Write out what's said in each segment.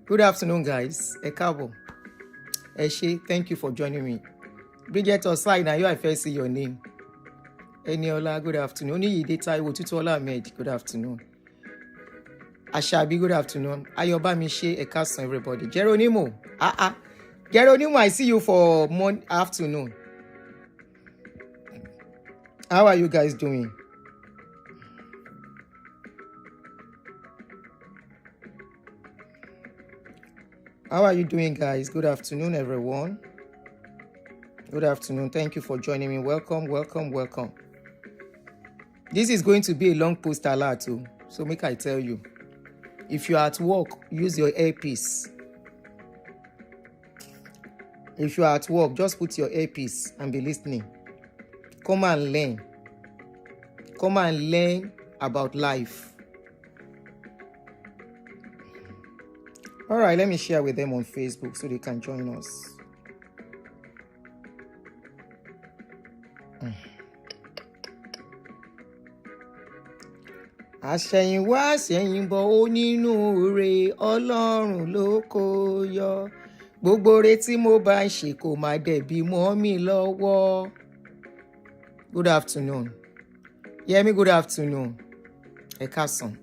Good afternoon, guys. Ekabo. Eshe, thank you for joining me. Bridget Osai, now you I first see your name. Eniola, good afternoon. Oniyide Taiwo Tutuola Ahmed, good afternoon. Ashabi, good afternoon. Ayoba Mishe, Ekason, everybody. Geronimo, Geronimo, I see you for afternoon. How are you guys doing? How are you doing, guys? Good afternoon, everyone. Good afternoon. Thank you for joining me. Welcome, welcome, welcome. This is going to be a long post alert too. So make I tell you. If you're at work, use your earpiece. If you're at work, just put your earpiece and be listening. Come and learn. Come and learn about life. All right, let me share with them on Facebook so they can join us. Àṣẹ̀yìnwá àṣẹ̀yìnbọ̀ onínúure Ọlọ́run ló kó yọ. Gbogbo re tí mo bá ń ṣe kò má dẹ̀bi mọ́ mi lọ́wọ́. Good afternoon. Yemi, good afternoon. Ẹ káàsán.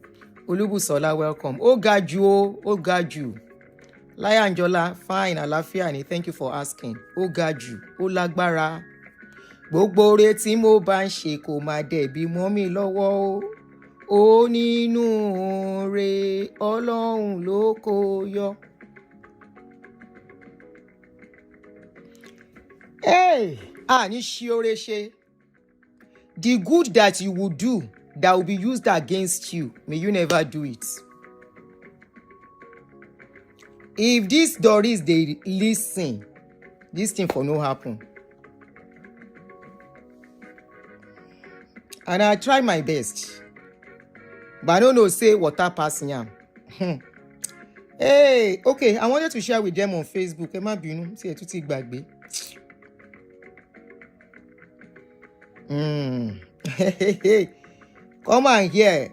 Olúbùsọ̀lá, welcome. Ó ga jù o, ó ga jù. Láyà Anjola, fine, àlàáfíà ni, thank you for asking. Ó ga jù, ó lágbára. Gbogbo re tí mo bá ń ṣe kò má dẹ̀bi mọ́ mi lọ́wọ́ o. Onínúure Ọlọ́run ló kó yọ. Hey, ní ṣí oore ṣe. The good that you will do that will be used against you, may you never do it. If this Doris they listen, this thing for no happen. And I try my best. But I don't know, say water passing yam. Hey, okay, I wanted to share with them on Facebook. Ẹ má bínú, tí ẹ tún ti gbàgbé. Come on here.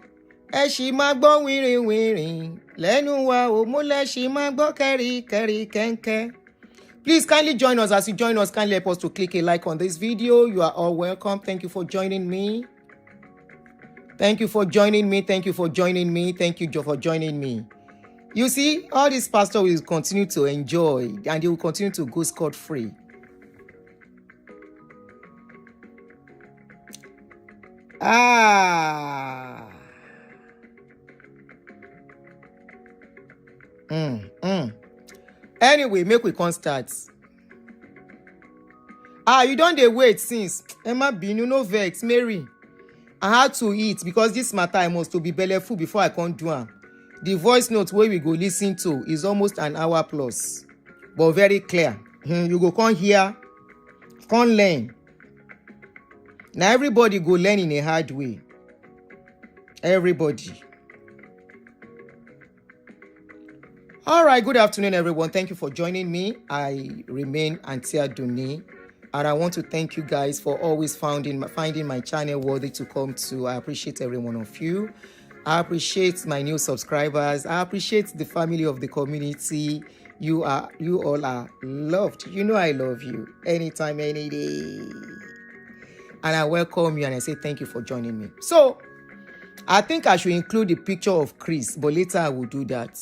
Ẹ ṣì máa gbọ́ wìrìwìrì lẹ́nu wa ò múlẹ̀ ṣì máa gbọ́ kẹ́ríkẹ́rí kẹ́ńkẹ́. Please kindly join us. As you join us, kindly help us to click a like on this video. You are all welcome. Thank you for joining me. Thank you for joining me. Thank you for joining me. Thank you for joining me. You see, all these pastors will continue to enjoy and they will continue to go scot-free. Anyway, make we come start. You don't dey wait since. Emma Binu, no vex, Mary. I had to eat because this matter I must to be belleful before I can't do am. The voice note where we go listen to is almost an hour plus, but very clear. You go come here, come learn. Now everybody go learn in a hard way. Everybody. All right, good afternoon, everyone. Thank you for joining me. I remain Aunty Aduni. And I want to thank you guys for always finding my channel worthy to come to. I appreciate every one of you. I appreciate my new subscribers. I appreciate the family of the community. You all are loved. You know I love you anytime, any day. And I welcome you and I say thank you for joining me. So, I think I should include the picture of Chris, but later I will do that.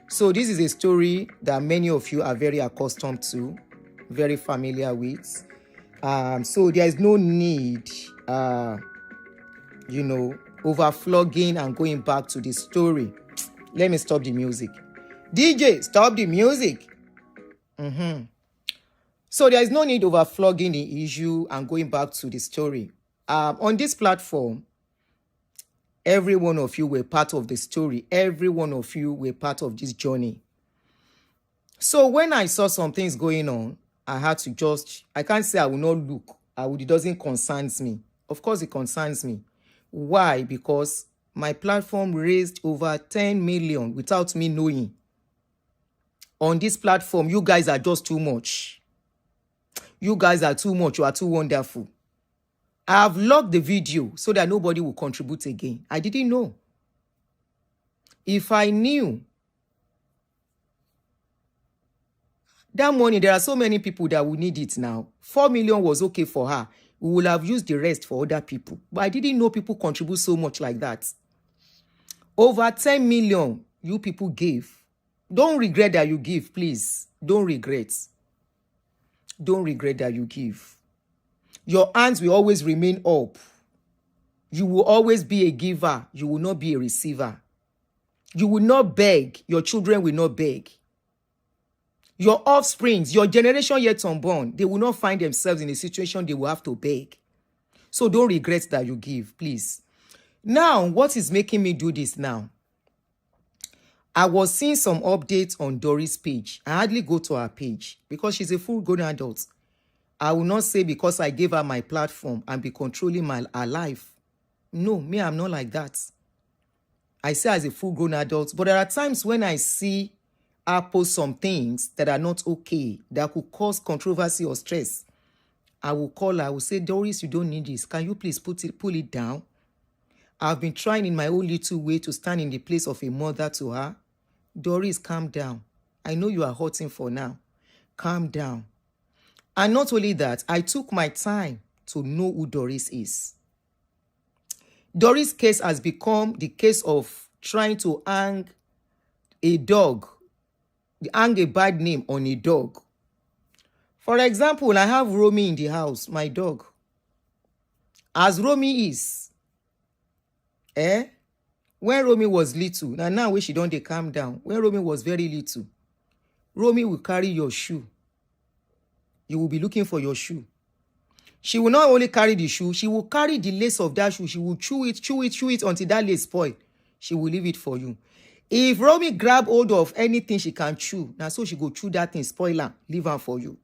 So, this is a story that many of you are very accustomed to, very familiar with. So there is no need, overflogging and going back to the story. Let me stop the music. DJ, stop the music. So there is no need overflogging the issue and going back to the story. On this platform, every one of you were part of the story. Every one of you were part of this journey. So when I saw some things going on, I had to I can't say I will not look. It doesn't concern me. Of course it concerns me. Why? Because My platform raised over 10 million without me knowing. On this platform, you guys are just too much. You guys are too much. You are too wonderful. I have logged the video so that nobody will contribute again. I didn't know. If I knew that money, there are so many people that will need it now. 4 million was okay for her. We will have used the rest for other people. But I didn't know people contribute so much like that. Over 10 million you people gave. Don't regret that you give, please. Don't regret. Don't regret that you give. Your hands will always remain up. You will always be a giver. You will not be a receiver. You will not beg. Your children will not beg. Your offsprings, your generation yet unborn, they will not find themselves in a situation they will have to beg. So don't regret that you give, please. Now, what is making me do this now? I was seeing some updates on Doris' page. I hardly go to her page because she's a full-grown adult. I will not say because I gave her my platform and be controlling her life. No, me, I'm not like that. I say as a full-grown adult, but there are times when I see her post some things that are not okay, that could cause controversy or stress. I will call her, I will say, Doris, you don't need this. Can you please pull it down? I've been trying in my own little way to stand in the place of a mother to her. Doris, calm down. I know you are hurting for now. Calm down. And not only that, I took my time to know who Doris is. Doris' case has become the case of trying to hang a dog, hang a bad name on a dog. For example, I have Romy in the house, my dog. As Romy is, when Romy was little, now when she don't dey calm down, when Romy was very little, Romy will carry your shoe. You will be looking for your shoe. She will not only carry the shoe, she will carry the lace of that shoe. She will chew it until that lace spoil. She will leave it for you. If Romy grab hold of anything she can chew, now so she go chew that thing, spoil her, leave her for you.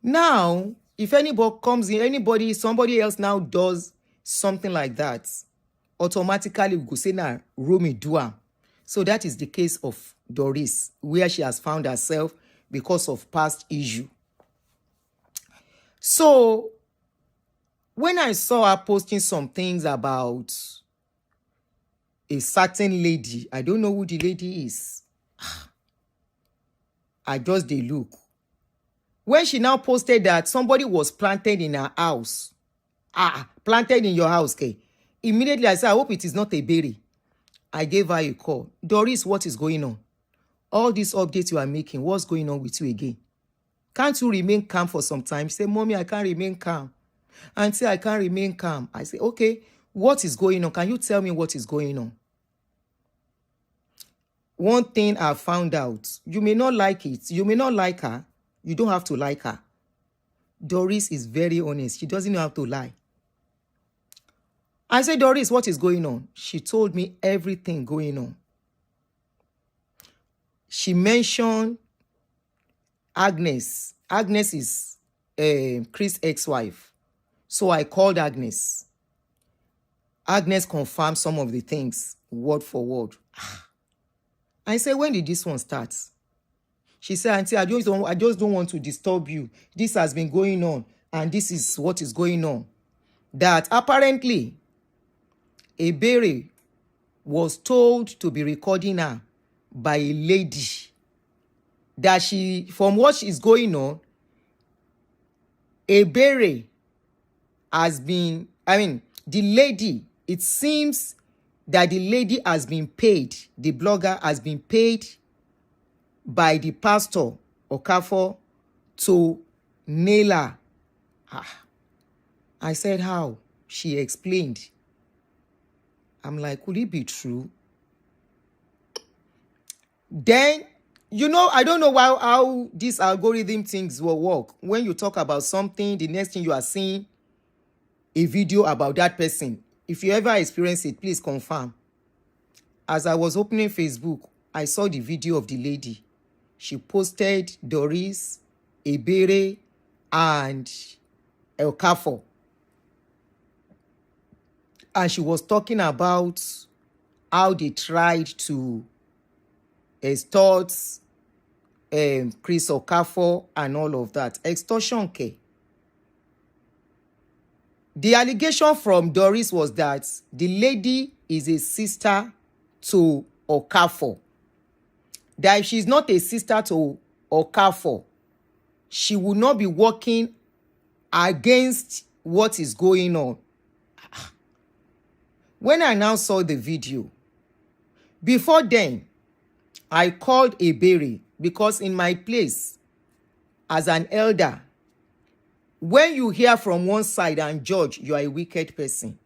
Now, if anybody comes in, somebody else now does something like that, automatically we go say, now, Romy do am. So that is the case of Doris, where she has found herself because of past issue. So, when I saw her posting some things about a certain lady, I don't know who the lady is. I just dey look. When she now posted that somebody was planted in her house. Planted in your house, okay? Immediately I said, I hope it is not Ebere. I gave her a call. Doris, what is going on? All these updates you are making, what's going on with you again? Can't you remain calm for some time? Say, Mommy, I can't remain calm. Auntie, I can't remain calm. I say, okay, what is going on? Can you tell me what is going on? One thing I found out, you may not like it. You may not like her. You don't have to like her. Doris is very honest. She doesn't know how to lie. I said, Doris, what is going on? She told me everything going on. She mentioned Agnes. Agnes is Chris' ex-wife. So I called Agnes. Agnes confirmed some of the things, word for word. I said, when did this one start? She said, Auntie, I just don't want to disturb you. This has been going on, and this is what is going on. That apparently, Ebere was told to be recording her by a lady. That from what is going on, Ebere has been, the lady, it seems that the lady has been paid, the blogger has been paid by the pastor, Okafo, to nail her. I said, how? She explained. I'm like, could it be true? Then, I don't know how these algorithm things will work. When you talk about something, the next thing you are seeing a video about that person. If you ever experience it, please confirm. As I was opening Facebook, I saw the video of the lady. She posted Doris, Ebere, and El Kafo. And she was talking about how they tried to extort Chris Okafor and all of that. Extortion K. The allegation from Doris was that the lady is a sister to Okafor. That if she's not a sister to Okafor, she will not be working against what is going on. When I now saw the video, before then, I called Ebere because in my place, as an elder, when you hear from one side and judge, you are a wicked person.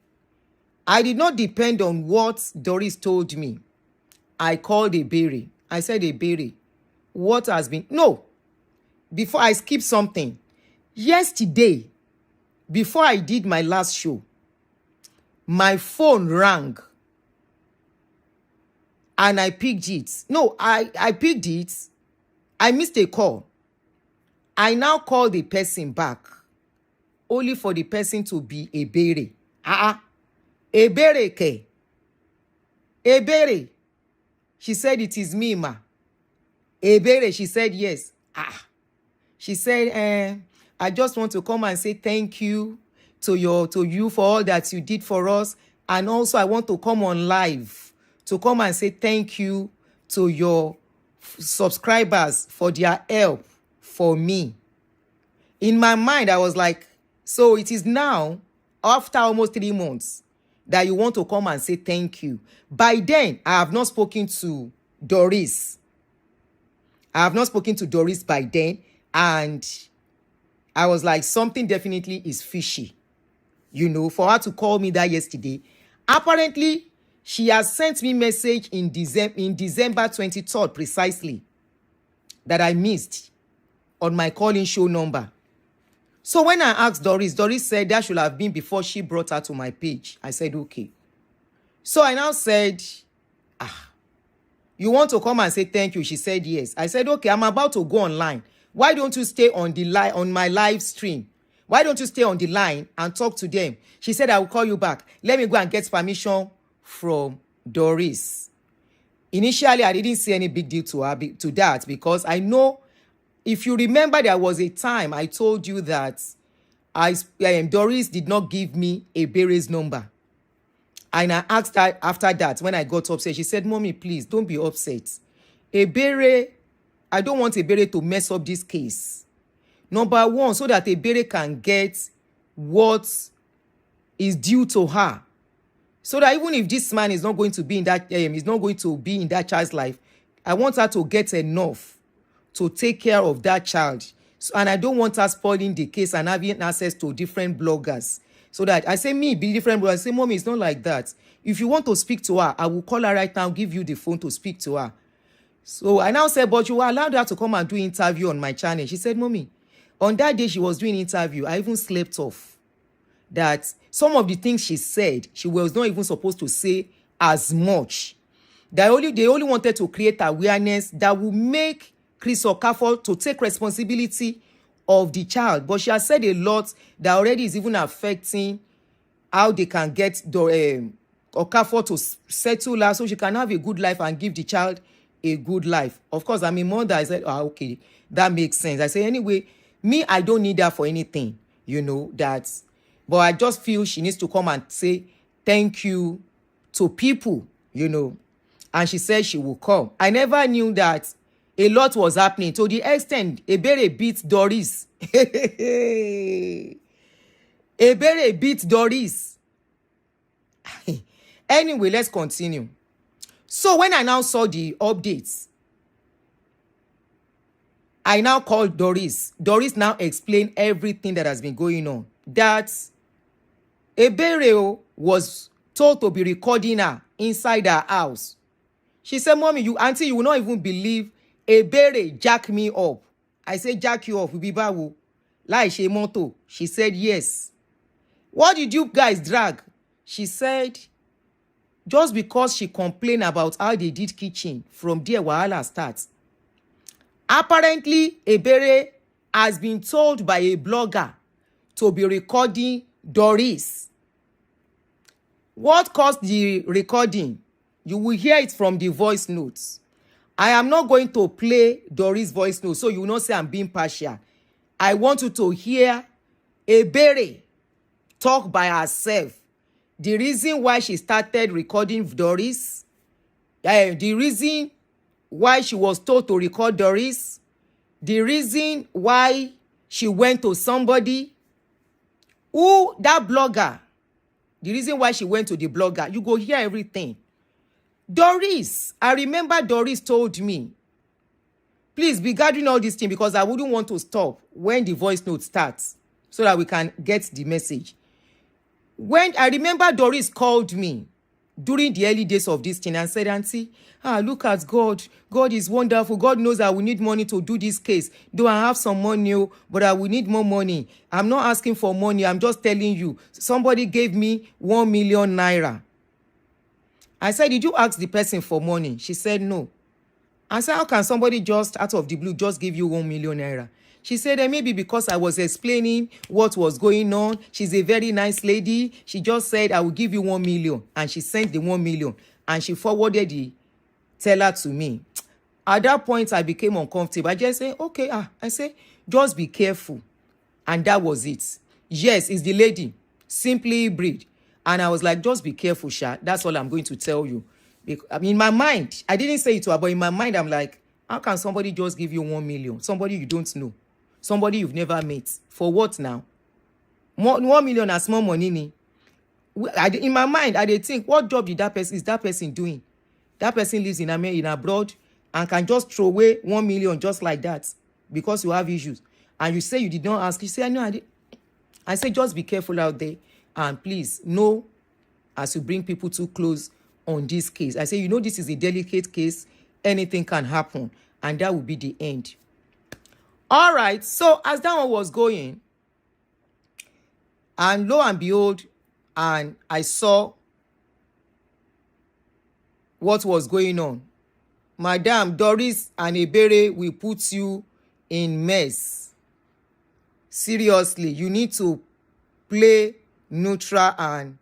I did not depend on what Doris told me. I called Ebere. I said, Ebere, what has been... No, before I skip something. Yesterday, before I did my last show, my phone rang. And I picked it. No, I picked it. I missed a call. I now called the person back. Only for the person to be Ebere. Ebere ke. Ebere. She said, it is me, ma. Ebere, she said, yes. She said, I just want to come and say thank you to you for all that you did for us. And also, I want to come on live to come and say thank you to your subscribers for their help for me. In my mind, I was like, so it is now, after almost 3 months, that you want to come and say thank you. By then, I have not spoken to Doris. I have not spoken to Doris by then. And I was like, something definitely is fishy. You know, for her to call me that yesterday. Apparently, she has sent me message in December 23rd precisely that I missed on my calling show number. So when I asked Doris, Doris said that should have been before she brought her to my page. I said, okay. So I now said, you want to come and say thank you? She said, yes. I said, okay, I'm about to go online. Why don't you stay on the line on my live stream? Why don't you stay on the line and talk to them? She said, I will call you back. Let me go and get permission from Doris. Initially, I didn't see any big deal to her, to that, because I know, if you remember, there was a time I told you that Doris did not give me Ebere's number. And I asked her after that, when I got upset, she said, Mommy, please, don't be upset. Ebere, I don't want Ebere to mess up this case. Number one, so that Ebere can get what is due to her. So that even if this man is not going to be in that, is not going to be in that child's life, I want her to get enough to take care of that child. So, and I don't want her spoiling the case and having access to different bloggers. So that I say, me, be different bloggers. I say, Mommy, it's not like that. If you want to speak to her, I will call her right now, give you the phone to speak to her. So I now said, but you allowed her to come and do interview on my channel. She said, Mommy, on that day she was doing interview, I even slept off. That some of the things she said, she was not even supposed to say as much. They only wanted to create awareness that will make Chris Okafor to take responsibility of the child. But she has said a lot that already is even affecting how they can get Okafor to settle her so she can have a good life and give the child a good life. Of course, I'm a mother. I said, okay, that makes sense. I say, anyway, me, I don't need her for anything, you know, that. But I just feel she needs to come and say thank you to people, you know. And she said she will come. I never knew that a lot was happening to the extent Ebere beat Doris. Ebere beat Doris. Anyway, let's continue. So when I now saw the updates, I now called Doris. Doris now explained everything that has been going on. That Ebere was told to be recording her inside her house. She said, Mommy, Aunty, you will not even believe Ebere jack me up. I said, jack you up, Bibawu. Lai she moto. She said, yes. What did you guys drag? She said, just because she complained about how they did kitchen, from there, wahala starts. Apparently, Ebere has been told by a blogger to be recording Doris. What caused the recording? You will hear it from the voice notes. I am not going to play Doris' voice notes, so you will not say I'm being partial. I want you to hear Ebere talk by herself. The reason why she started recording Doris, the reason why she was told to record Doris, the reason why she went to somebody, who that blogger, the reason why she went to the blogger. You go hear everything. Doris, I remember Doris told me, please be gathering all this thing because I wouldn't want to stop when the voice note starts so that we can get the message. When I remember Doris called me during the early days of this thing and said, Aunty, look at God. God is wonderful. God knows I will need money to do this case. Though I have some money, but I will need more money. I'm not asking for money. I'm just telling you. Somebody gave me 1 million naira. I said, did you ask the person for money? She said, no. I said, how can somebody just out of the blue just give you 1 million naira? She said, maybe because I was explaining what was going on. She's a very nice lady. She just said, I will give you 1 million. And she sent the 1 million. And she forwarded the teller to me. At that point, I became uncomfortable. I just said, okay. I said, just be careful. And that was it. Yes, it's the lady. Simply breed. And I was like, just be careful, Sha. That's all I'm going to tell you. In my mind, I didn't say it to her, but in my mind, I'm like, how can somebody just give you 1 million? Somebody you don't know. Somebody you've never met. For what now? 1 million is small money. In my mind, I did think, what job is that person doing? That person lives in abroad and can just throw away 1 million just like that because you have issues. And you say you did not ask. You say, no, I did. I say, just be careful out there. And please, know as you bring people too close on this case. I say, you know, this is a delicate case. Anything can happen. And that will be the end. All right, so as that one was going, and lo and behold, and I saw what was going on. Madam, Doris and Ebere will put you in mess. Seriously, you need to play neutral and...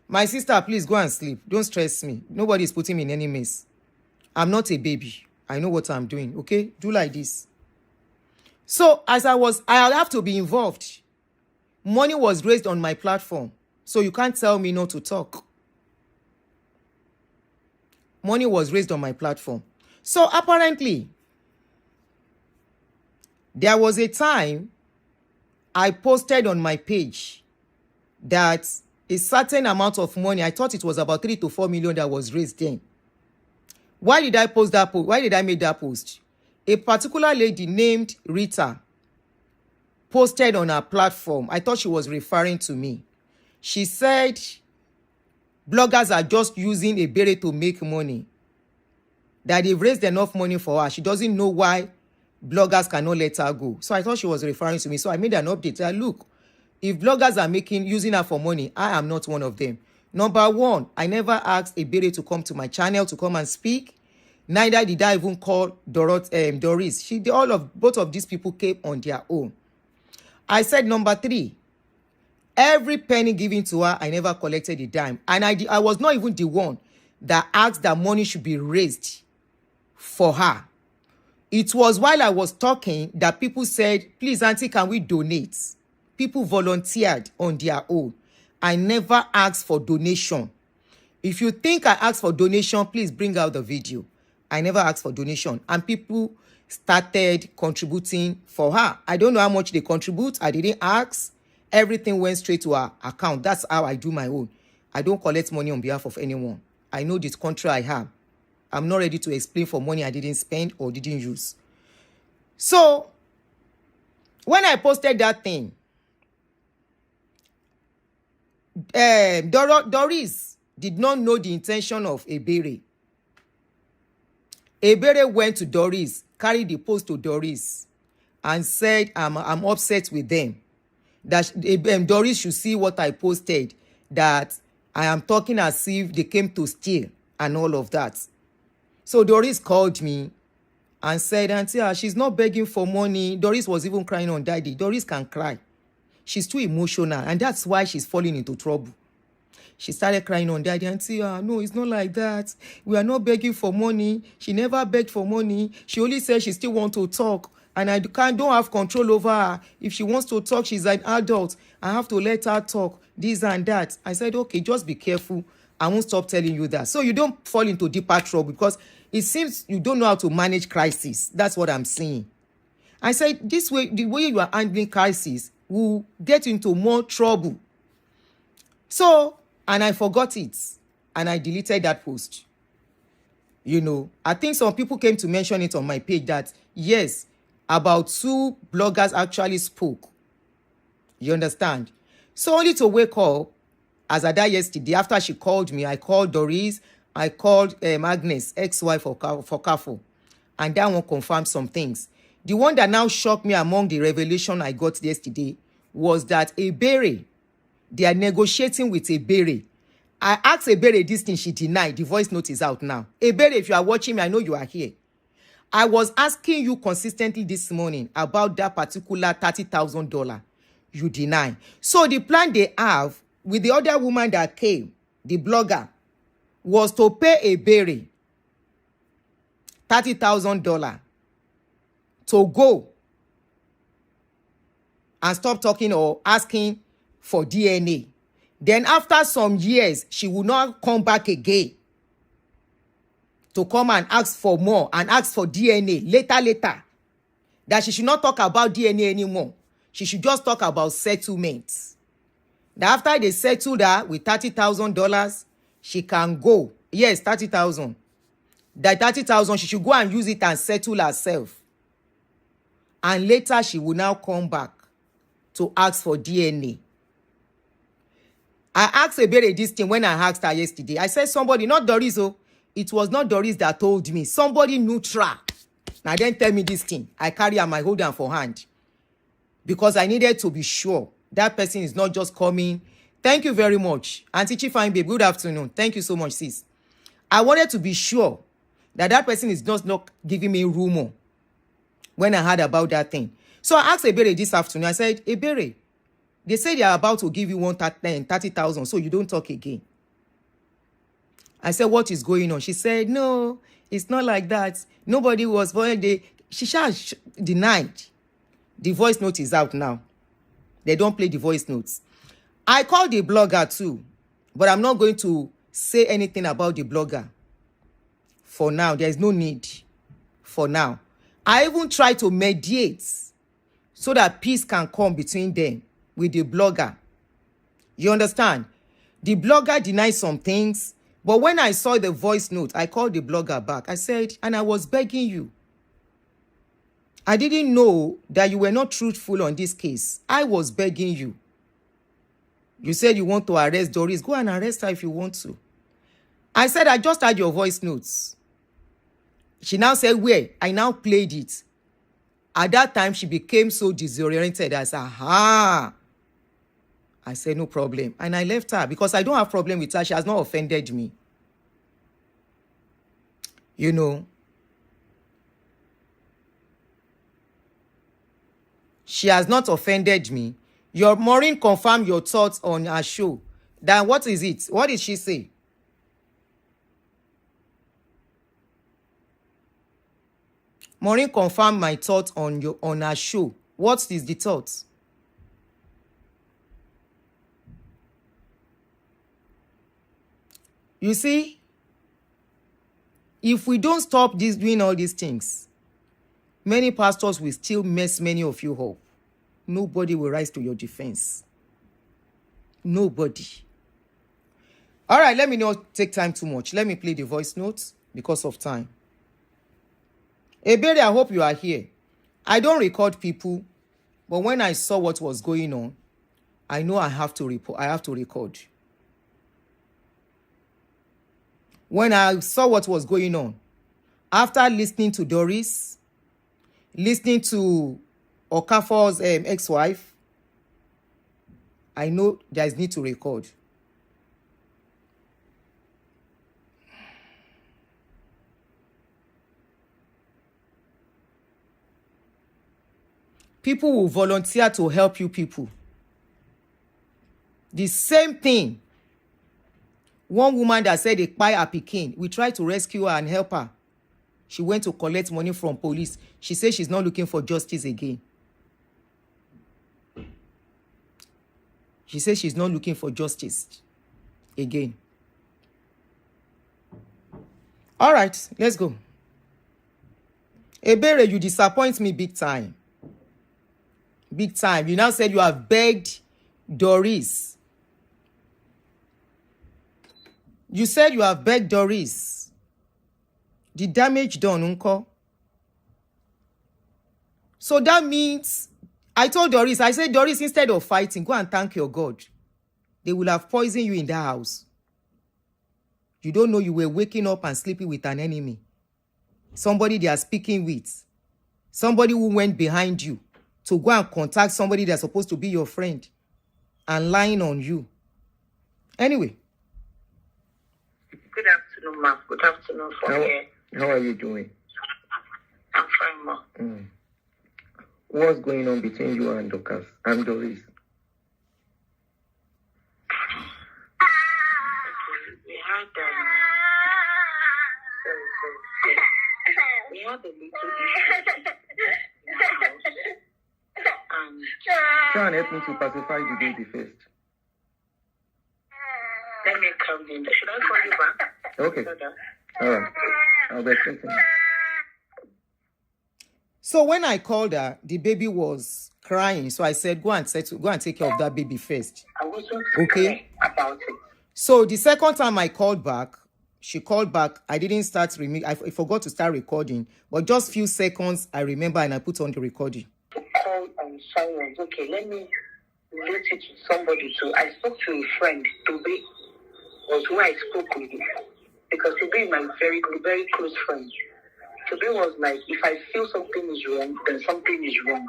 My sister, please go and sleep. Don't stress me. Nobody is putting me in any mess. I'm not a baby. I know what I'm doing, okay? Do like this. So, I have to be involved. Money was raised on my platform. So, you can't tell me not to talk. Money was raised on my platform. So, apparently, there was a time I posted on my page that a certain amount of money, I thought it was about 3 to 4 million that was raised then. Why did I post that post? Why did I make that post? A particular lady named Rita posted on her platform. I thought she was referring to me. She said, bloggers are just using Ebere to make money. That they've raised enough money for her. She doesn't know why bloggers cannot let her go. So I thought she was referring to me. So I made an update. I look, if bloggers are using her for money, I am not one of them. Number one, I never asked Ebere to come to my channel to come and speak. Neither did I even call Doris. Both of these people came on their own. I said number three, every penny given to her, I never collected a dime. And I was not even the one that asked that money should be raised for her. It was while I was talking that people said, please, Auntie, can we donate? People volunteered on their own. I never asked for donation. If you think I asked for donation, please bring out the video. I never asked for donation. And people started contributing for her. I don't know how much they contribute. I didn't ask. Everything went straight to her account. That's how I do my own. I don't collect money on behalf of anyone. I know this country I have. I'm not ready to explain for money I didn't spend or didn't use. So, when I posted that thing, Doris did not know the intention of Ebere. Ebere went to Doris, carried the post to Doris, and said, I'm upset with them. That Doris should see what I posted, that I am talking as if they came to steal and all of that. So Doris called me and said, Auntie, she's not begging for money. Doris was even crying on Daddy. Doris can cry. She's too emotional, and that's why she's falling into trouble. She started crying on Daddy. Aunty, no, it's not like that. We are not begging for money. She never begged for money. She only said she still wants to talk. And I don't have control over her. If she wants to talk, she's an adult. I have to let her talk, this and that. I said, okay, just be careful. I won't stop telling you that. So you don't fall into deeper trouble, because it seems you don't know how to manage crisis. That's what I'm saying. I said, this way, the way you are handling crisis will get into more trouble. So, and I forgot it. And I deleted that post. You know, I think some people came to mention it on my page that, yes, about 2 bloggers actually spoke. You understand? So only to wake up, as I died yesterday, after she called me, I called Doris, I called Agnes, ex-wife for Kafo, and that one confirmed some things. The one that now shocked me among the revelation I got yesterday was that Ebere, they are negotiating with Ebere. I asked Ebere this thing, she denied. The voice note is out now. Ebere, if you are watching me, I know you are here. I was asking you consistently this morning about that particular $30,000. You deny. So the plan they have with the other woman that came, the blogger, was to pay Ebere $30,000 to go and stop talking or asking for DNA. Then after some years, she will not come back again to come and ask for more and ask for DNA later. That she should not talk about DNA anymore. She should just talk about settlements. That after they settle that with $30,000, she can go. Yes, 30,000. That 30,000, she should go and use it and settle herself. And later she will now come back to ask for DNA. I asked Ebere this thing when I asked her yesterday. I said somebody, not Doris, oh. It was not Doris that told me. Somebody neutral. Now then tell me this thing. I carry her, my hold her for hand. Because I needed to be sure that person is not just coming. Thank you very much. Auntie Chifine Babe, good afternoon. Thank you so much, sis. I wanted to be sure that that person is just not giving me rumor when I heard about that thing. So I asked Ebere this afternoon. I said, Ebere, they say they are about to give you 30,000, so you don't talk again. I said, what is going on? She said, no, it's not like that. Nobody was violated. She denied. The voice note is out now. They don't play the voice notes. I called the blogger too, but I'm not going to say anything about the blogger. For now, there is no need. For now. I even tried to mediate so that peace can come between them with the blogger. You understand? The blogger denied some things, but when I saw the voice note, I called the blogger back. I said, and I was begging you. I didn't know that you were not truthful on this case. I was begging you. You said you want to arrest Doris. Go and arrest her if you want to. I said, I just had your voice notes. She now said, where? I now played it. At that time, she became so disoriented. I said, aha. I said, no problem. And I left her because I don't have problem with her. She has not offended me. You know. She has not offended me. Your Maureen confirmed your thoughts on her show. Then what is it? What did she say? Maureen confirmed my thoughts on her show. What is the thoughts? You see, if we don't stop doing all these things, many pastors will still mess many of you up. Nobody will rise to your defense. Nobody. All right, let me not take time too much. Let me play the voice notes because of time. Ebere, I hope you are here. I don't record people, but when I saw what was going on, I know I have to record. When I saw what was going on, after listening to Doris, listening to Okafor's ex-wife, I know there is need to record. People will volunteer to help you people. The same thing One woman that said they buy her pikin, we tried to rescue her and help her. She went to collect money from police. She says she's not looking for justice again. She says she's not looking for justice again. All right, let's go. Ebere, you disappoint me big time. Big time. You now said you have begged Doris. You said you have begged Doris. The damage done, uncle. So that means, I told Doris, I said, Doris, instead of fighting, go and thank your God. They will have poisoned you in that house. You don't know you were waking up and sleeping with an enemy. Somebody they are speaking with. Somebody who went behind you to go and contact somebody that's supposed to be your friend and lying on you. Anyway. Good afternoon, ma. Good afternoon from here. How are you doing? I'm fine, ma. What's going on between you and Doris? We had a little issue in the house. Try and help me to pacify the baby first. Let me come in. Should I call you back? Okay. All right. I'll be expecting you. So when I called her, the baby was crying. So I said, go and take care of that baby first. I wasn't okay about it. So the second time I called back, she called back. I didn't start I forgot to start recording, but just few seconds I remember and I put on the recording. Call on silence. Okay, let me relate it to somebody too. I spoke to a friend. Toby was who I spoke with, because Toby is my very close friend. Toby was like, if I feel something is wrong, then something is wrong.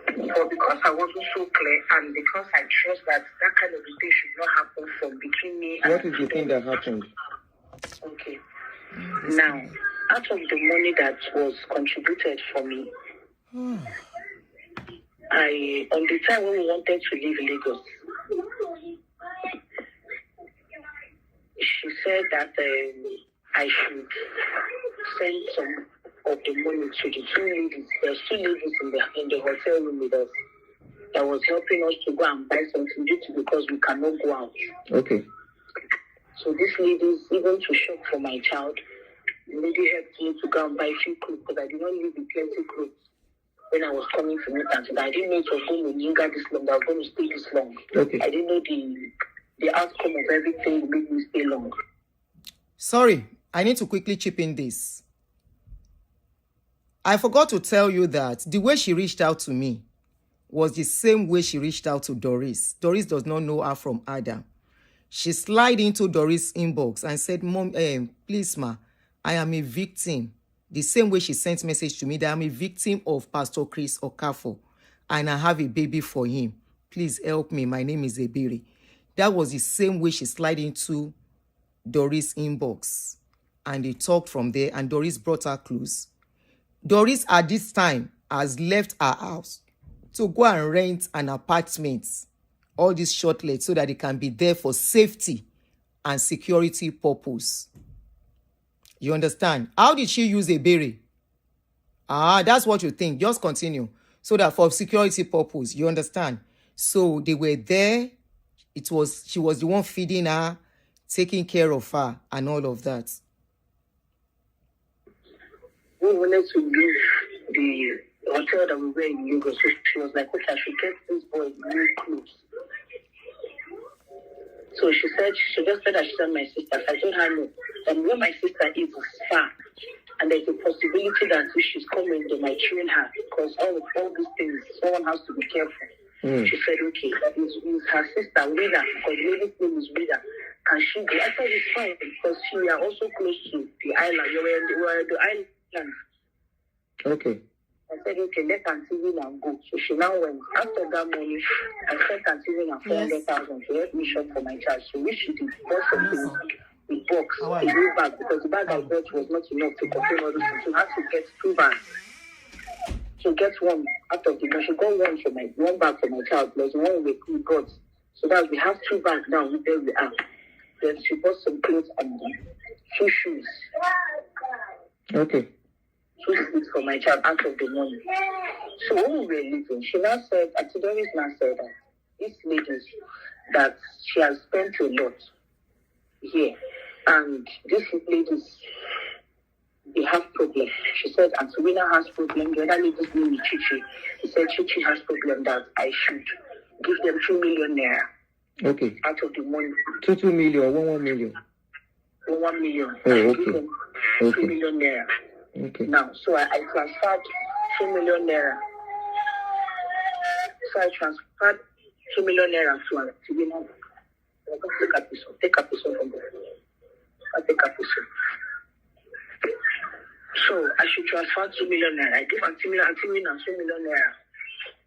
But because I wasn't so clear, and because I trust that kind of thing should not happen from between me and... What is the thing that happened? Okay. Now, out of the money that was contributed for me, on the time when we wanted to leave Lagos, she said that I should send some of the money to the two ladies. There's two ladies in the hotel room with us that was helping us to go and buy something because we cannot go out. Okay. So these ladies, even to shop for my child, the lady helped me to go and buy a few clothes, because I did not leave with plenty clothes when I was coming to meet Aunty. I didn't know it was going to linger this long, I was going to stay this long. Okay. I didn't know the outcome of everything made me stay long. Sorry, I need to quickly chip in this. I forgot to tell you that the way she reached out to me was the same way she reached out to Doris. Doris does not know her from Adam. She slid into Doris' inbox and said, Mom, please, ma, I am a victim. The same way she sent message to me that I'm a victim of Pastor Chris Okafo and I have a baby for him. Please help me. My name is Ebere. That was the same way she slid into Doris' inbox. And they talked from there, and Doris brought her clues. Doris at this time has left her house to go and rent an apartment, all this shortlet, so that it can be there for safety and security purpose. You understand? How did she use Ebere? That's what you think. Just continue. So that for security purpose, you understand? So they were there. She was the one feeding her, taking care of her, and all of that. We wanted to leave the hotel that we were in Lagos. So she was like, okay, I should get this boy new clothes. So she just said I should tell my sister. I told her no. And where my sister is far. And there's a possibility that if she's coming, they might train her. Because all these things, someone has to be careful. She said, okay, that is her sister, Rita, because the lady's name is Rita. Can she go? I thought it's fine, because we are also close to the island. We were at the island. Okay. I said, okay, let Aunty and go. So she now went. After that money, I sent Aunty and 400,000 to help me shop for my child. So which she did, bought something, the box, a new bag, because the bag I bought was not enough to contain all this. So I had to get 2 bags. So get one out of the bag. She got one bag for my child, plus one we got. So that we have 2 bags now, there we are. Then she bought some clothes and 2 shoes. Okay. 2 shoes for my child out of the money. So when we were leaving, she now said, Aunty Doris now said that this lady, that she has spent a lot here. And these ladies, they have problems. She said, Aunty Wina has problem. The other lady's name is Chichi. She said, Chichi has problem that I should give them 2 million naira. Okay. Out of the money. 2 million, 1 million. 1 million. Oh, I okay. give them 2 million naira. Okay. Now, so I transferred 2 million naira. So I transferred 2 million naira to her. Take a piece from there. I take a piece. So I should transfer 2 million naira. I give Aunty Mina 2 million naira.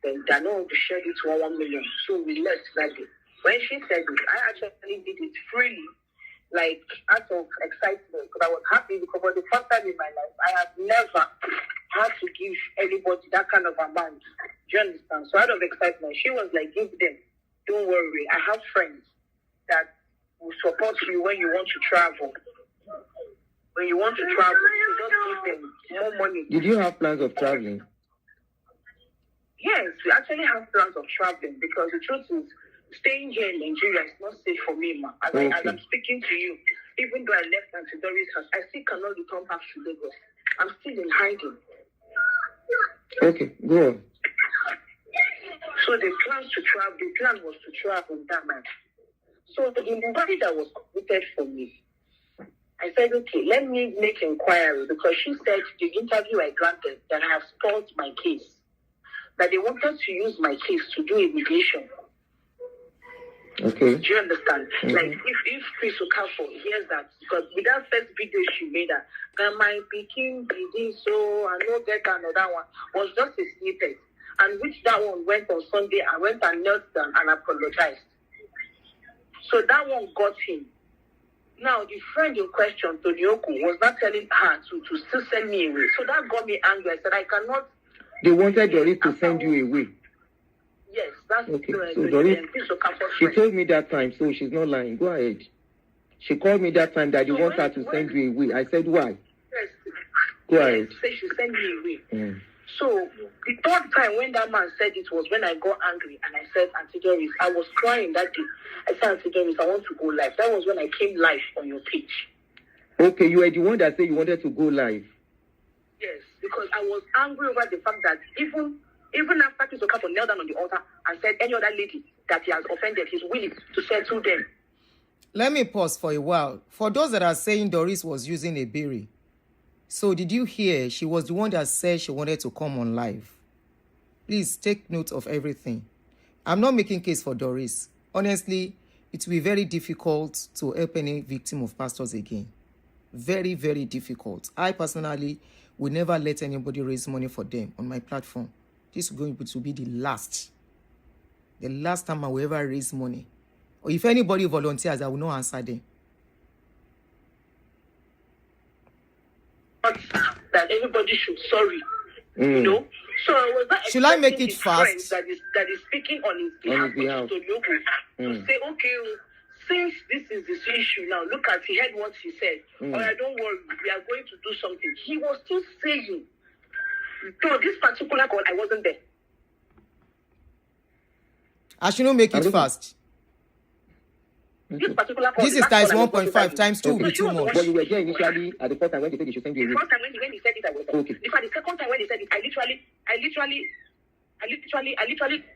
Then they know to share it to 1 million. So we left that day. When she said it, I actually did it freely, like out of excitement, because I was happy because for the first time in my life, I have never had to give anybody that kind of amount. Do you understand? So out of excitement, she was like, give them. Don't worry. I have friends that will support you when you want to travel. When you want to travel, you just give them more money. Did you have plans of traveling? Yes, we actually have plans of traveling because the truth is, staying here in Nigeria is not safe for me, ma. As I'm speaking to you, even though I left Aunty Doris' house, I still cannot return back to Lagos. I'm still in hiding. Okay, go on. So the plan was to travel that night. So the body that was committed for me, I said, okay, let me make inquiry because she said the interview I granted that I have stalled my case, that they wanted to use my case to do mediation. Okay. Do you understand? Mm-hmm. Like if Chris Okafor hears that, because with that first video she made that my picking did so and no get another one was just a snippet. And which that one went on Sunday, I went and knelt down and apologized. So that one got him. Now the friend in question, Tonyoku, was not telling her to still send me away. So that got me angry. I said I cannot. They wanted Doris to send you away. Yes, that's okay. So Doris, she told me that time, so she's not lying. Go ahead. She called me that time that they want her to send you away. I said, why? Yes. Go ahead. Say she sent me away. So the third time when that man said it was when I got angry and I said, Aunty Doris, I was crying that day. I said, Aunty Doris, I want to go live. That was when I came live on your page. Okay, you were the one that said you wanted to go live. Yes, because I was angry over the fact that even after Chris Okafor knelt down on the altar and said any other lady that he has offended, he's willing to settle them. Let me pause for a while. For those that are saying Doris was using Ebere, so did you hear she was the one that said she wanted to come on live? Please take note of everything. I'm not making case for Doris. Honestly, it will be very difficult to help any victim of pastors again. Very, very difficult. I personally will never let anybody raise money for them on my platform. This is going to be the last time I will ever raise money. Or if anybody volunteers, I will not answer them. That everybody should sorry, you know. So I was not should I make it fast? That is speaking on his behalf. To say, okay, since this is this issue now, look at he heard what he said. All right, don't worry, we are going to do something. He was still saying, so this particular call, I wasn't there. I should not make it fast. This particular call, this is times 1.5 times 2 will be too much. But you were there initially at the first time when they said they should send you away. The first time when he said it, I was there. Okay. In fact, the second time when they said it, I literally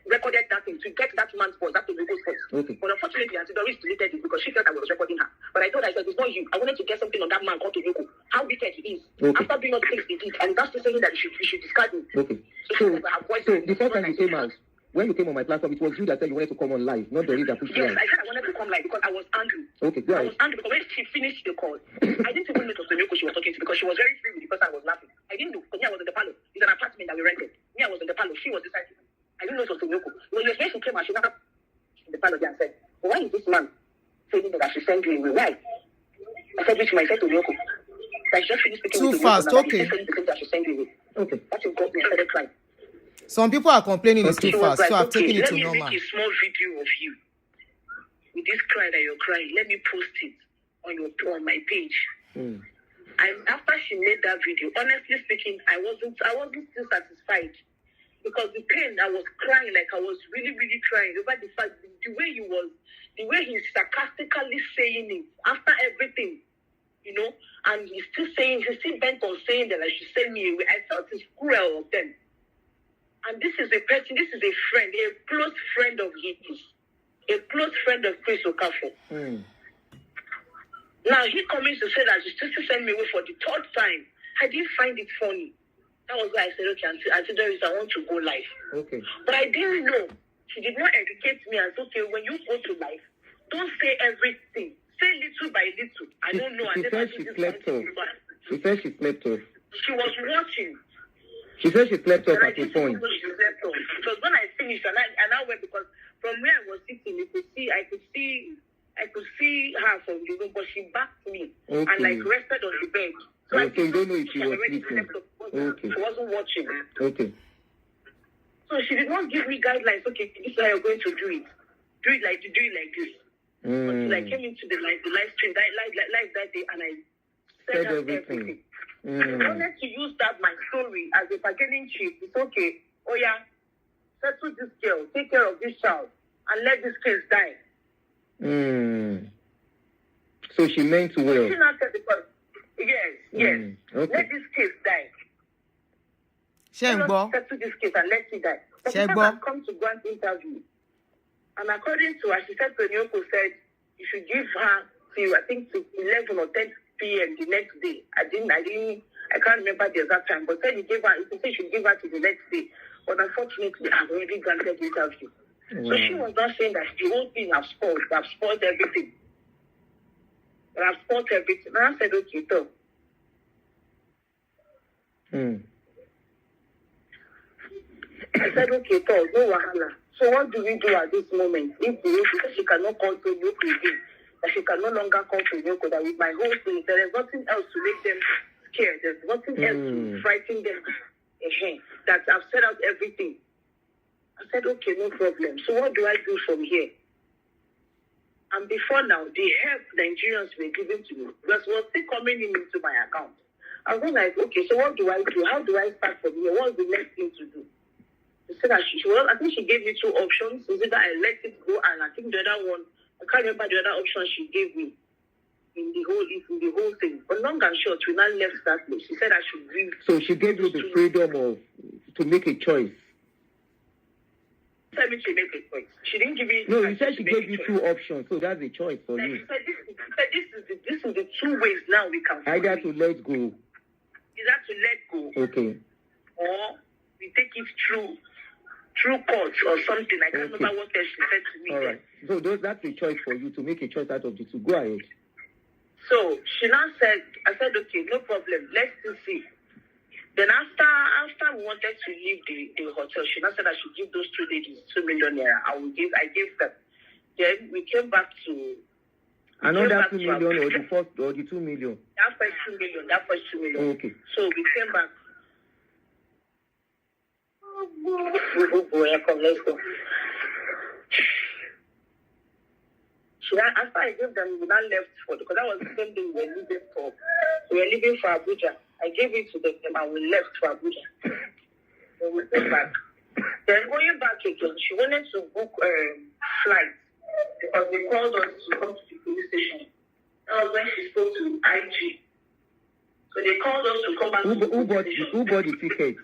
recorded that thing to get that man's voice, that to Google's voice. Okay. But unfortunately, Aunty Doris deleted it because she felt I was recording her. But I told her, I said, it's not you. I wanted to get something on that man called Toyoko. How wicked he is. Okay. After doing all the things he did, and that's the saying that you should discard him. Okay. So the first time you came out, when you came on my platform, it was you that said you wanted to come on live, not Doris that pushed you out. Yes, I said I wanted to come live because I was angry. Okay, go ahead. I was angry because when she finished the call, I didn't even know it was Toyoko she was talking to because she was very free with the person I was laughing. I didn't know because me, I was in the palace. It's an apartment that we rented. Me, I was in the palace. She was inside. I didn't know it was Toyoko. When she came out, she went up in the palace and said, why is this man saying that I should send you away? Why? I said, which might say Toyoko. I just finished speaking too fast, okay. I should send you away. Okay. That's what got me. I started crying. Some people are complaining it's too fast, so I've taken it to normal. normal. Let me make a small video of you. with this cry that you're crying, let me post it on my page. And after she made that video, honestly speaking, I wasn't still satisfied, because the pain, I was crying, like I was really, really crying over the fact, the way he's sarcastically saying it after everything, you know, and he's still bent on saying that I should send me away. I felt it's cruel of them. And this is a friend, a close friend of his, a close friend of Chris Okafo. Now he comes to say that she still send me away for the third time. I didn't find it funny. That was why I said, okay, Aunty Doris, I want to go live. Okay. But I didn't know. She did not educate me and say, okay, when you go to live, don't say everything. Say little by little. I don't know. She said she slept off. She said she slept off. She was watching. She said she slept off at a point. She slept off. Because when I finished, and I went, because from where I was sitting, I could see her from the room, but she backed me and like rested on the bed. So I don't know if she was sleeping. Okay. She wasn't watching. Okay. So she did not give me guidelines. Okay, this is how you're going to do it. Do it like this. Until I came into the live stream live that day, and I said everything. I wanted to use that my story as a bargaining chip. It's okay. Oh yeah, settle this girl, take care of this child, and let this case die. So she meant well. She not said because yes. Okay. Let this case die. Settle this case and let it die. But people have come to grant interview, and according to her, she said Nyoko said you should give her till I think to 11 or 10 p.m. the next day. I can't remember the exact time, but said you should give her to the next day. But unfortunately, I've already granted interview. So she was not saying that the whole thing I've spoiled everything. But I've spoiled everything. And I said, okay, so. I said, okay, so, no wahala. So what do we do at this moment? Because she cannot call to Yoko again, that she can no longer call to Yoko, that with my whole thing, there is nothing else to make them scared. There's nothing else to frighten them. That I've set out everything. I said, okay, no problem. So what do I do from here? And before now, the help Nigerians were giving to me was still coming into my account. I was like, okay, so what do I do? How do I start from here? What's the next thing to do? She said that I think she gave me two options. Is it that I let it go, and I think the other one, I can't remember the other option she gave me in the whole thing. But long and short, we now left that place. She said I should leave. So she gave you the freedom to make a choice. Tell me to make a choice. She didn't give me. No, you said she gave you two options, so that's a choice for you. She said this is the two ways now we can. Either to let go. Either to let go. Okay. Or we take it through courts or something. I can't remember what else she said to me. All right. So that's a choice for you to make a choice out of the two. Go ahead. So she now said, I said, okay, no problem. Let's still see. Then after we wanted to leave the hotel, she now said I should give those 2 ladies 2 million naira. I gave them. Then we came back to another 2 million or the 2 million. That first 2 million. Okay. So we came back. Let's go. After I gave them, we now left because that was the same thing we were leaving for. We were leaving for Abuja. I gave it to them and we left for Abuja. Then we came back. Then going back again, she wanted to book flights because they called us to come to the police station. That was when she spoke to IG. So they called us to come back to the police station. Who bought the ticket?